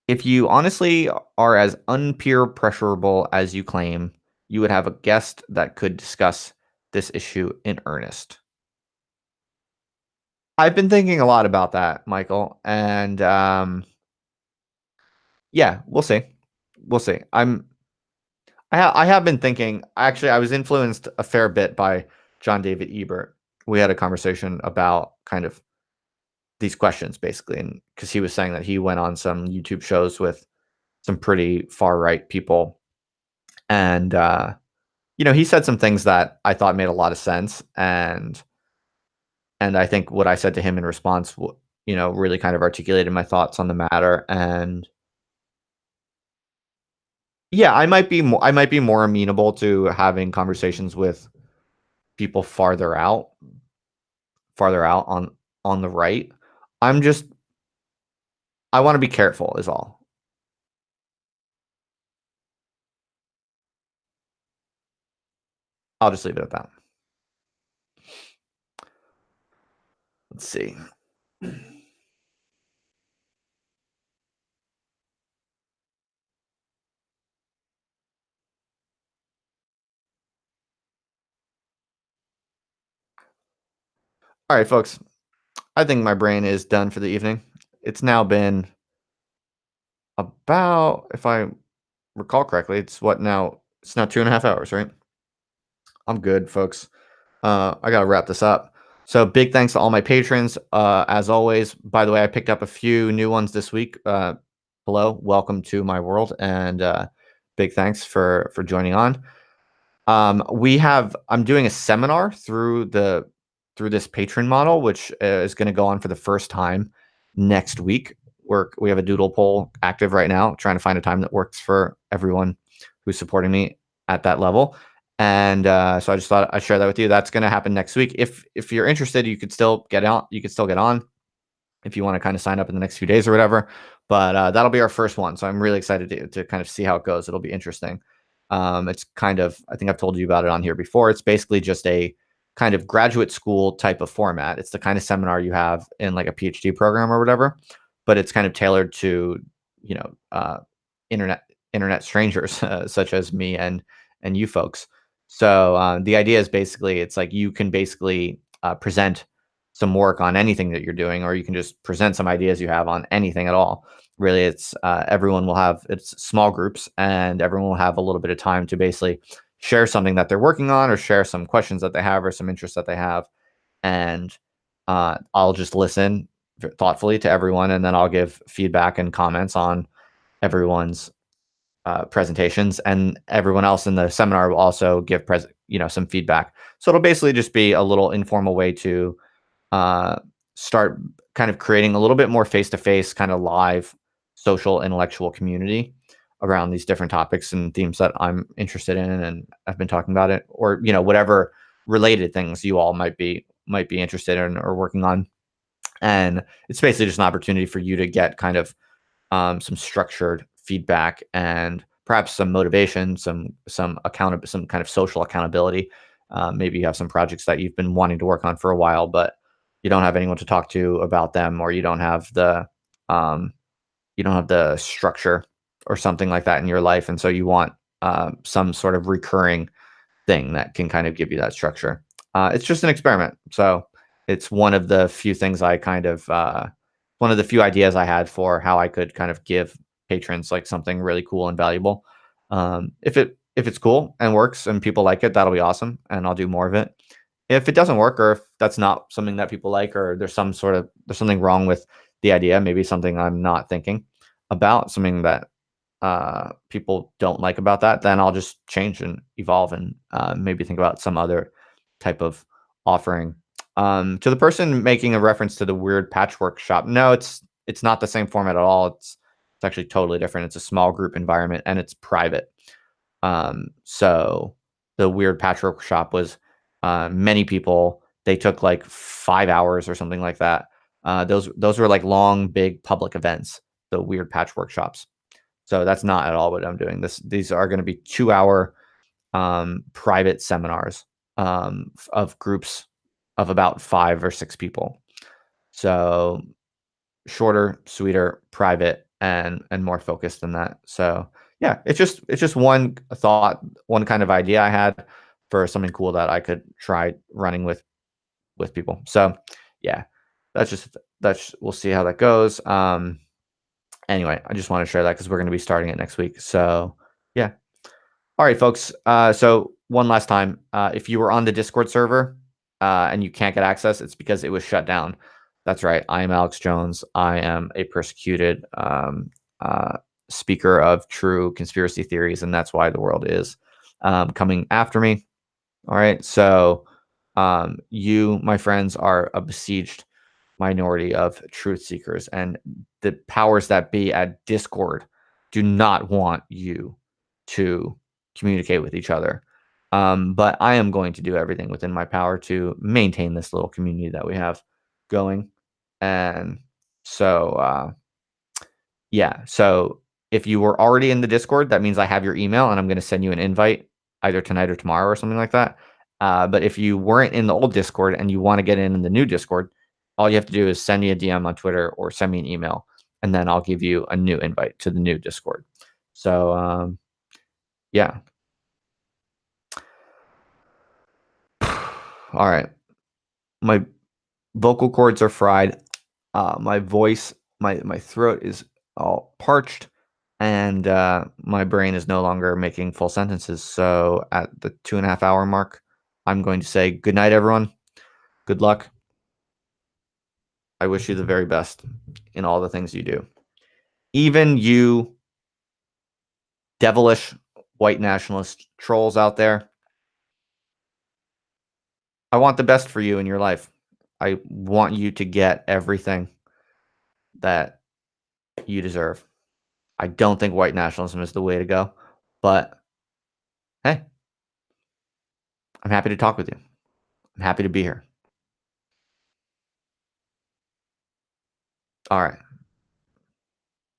If you honestly are as unpeer pressurable as you claim, you would have a guest that could discuss this issue in earnest. I've been thinking a lot about that, Michael, and yeah, we'll see. We'll see. I have been thinking. Actually, I was influenced a fair bit by John David Ebert. We had a conversation about kind of these questions, basically, and because he was saying that he went on some YouTube shows with some pretty far right people, and he said some things that I thought made a lot of sense, and I think what I said to him in response, really kind of articulated my thoughts on the matter, and yeah, I might be more amenable to having conversations with people farther out on the right. I want to be careful is all. I'll just leave it at that. Let's see. All right, folks. I think my brain is done for the evening. It's now been about, if I recall correctly, it's now 2.5 hours, right? I'm good, folks. I gotta wrap this up. So big thanks to all my patrons. As always, by the way, I picked up a few new ones this week. Hello, welcome to my world, and big thanks for joining on. I'm doing a seminar through this patron model, which is going to go on for the first time next week. We have a doodle poll active right now, trying to find a time that works for everyone who's supporting me at that level. And so I just thought I'd share that with you. That's going to happen next week. If you're interested, you could still get out. You could still get on if you want to kind of sign up in the next few days or whatever. But that'll be our first one. So I'm really excited to kind of see how it goes. It'll be interesting. It's kind of, I think I've told you about it on here before. It's basically just a kind of graduate school type of format. It's the kind of seminar you have in like a PhD program or whatever, but it's kind of tailored to, internet strangers such as me and you folks. So the idea is basically, it's like you can basically present some work on anything that you're doing, or you can just present some ideas you have on anything at all. Really, it's it's small groups, and everyone will have a little bit of time to basically share something that they're working on, or share some questions that they have, or some interests that they have. And I'll just listen thoughtfully to everyone, and then I'll give feedback and comments on everyone's presentations, and everyone else in the seminar will also give some feedback. So it'll basically just be a little informal way to start kind of creating a little bit more face-to-face, kind of live social intellectual community around these different topics and themes that I'm interested in, and I've been talking about it, or whatever related things you all might be interested in or working on. And it's basically just an opportunity for you to get kind of some structured feedback, and perhaps some motivation, some kind of social accountability. Maybe you have some projects that you've been wanting to work on for a while, but you don't have anyone to talk to about them, or you don't have the you don't have the structure or something like that in your life, and so you want some sort of recurring thing that can kind of give you that structure. It's just an experiment, so it's one of the few things I kind of one of the few ideas I had for how I could kind of give patrons like something really cool and valuable. If it's cool and works and people like it, that'll be awesome, and I'll do more of it. If it doesn't work, or if that's not something that people like, or there's something wrong with the idea, maybe something I'm not thinking about, something that people don't like about that, then I'll just change and evolve and maybe think about some other type of offering. To the person making a reference to the weird patchwork shop, no, it's not the same format at all. It's actually totally different. It's a small group environment and it's private. So the weird patchwork shop was many people. They took like 5 hours or something like that. Those were like long, big public events. The weird patchwork shops. So that's not at all what I'm doing. These are going to be 2 hour private seminars of groups of about 5 or 6 people. So shorter, sweeter, private, and more focused than that. So yeah, it's just one thought, one kind of idea I had for something cool that I could try running with people. So yeah, that's we'll see how that goes. Anyway, I just want to share that because we're going to be starting it next week. So yeah. All right, folks. So one last time, if you were on the Discord server and you can't get access, it's because it was shut down. That's right. I am Alex Jones. I am a persecuted speaker of true conspiracy theories, and that's why the world is coming after me. All right. So you, my friends, are a besieged minority of truth seekers, and the powers that be at Discord do not want you to communicate with each other. But I am going to do everything within my power to maintain this little community that we have going. And so, yeah. So if you were already in the Discord, that means I have your email and I'm going to send you an invite either tonight or tomorrow or something like that. But if you weren't in the old Discord and you want to get in the new Discord, all you have to do is send me a DM on Twitter or send me an email, and then I'll give you a new invite to the new Discord. So, yeah. All right. My vocal cords are fried. My voice, my throat is all parched, and my brain is no longer making full sentences. So at the 2.5 hour mark, I'm going to say good night, everyone. Good luck. I wish you the very best in all the things you do. Even you devilish white nationalist trolls out there, I want the best for you in your life. I want you to get everything that you deserve. I don't think white nationalism is the way to go, but hey, I'm happy to talk with you. I'm happy to be here. All right.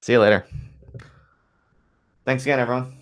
See you later. Thanks again, everyone.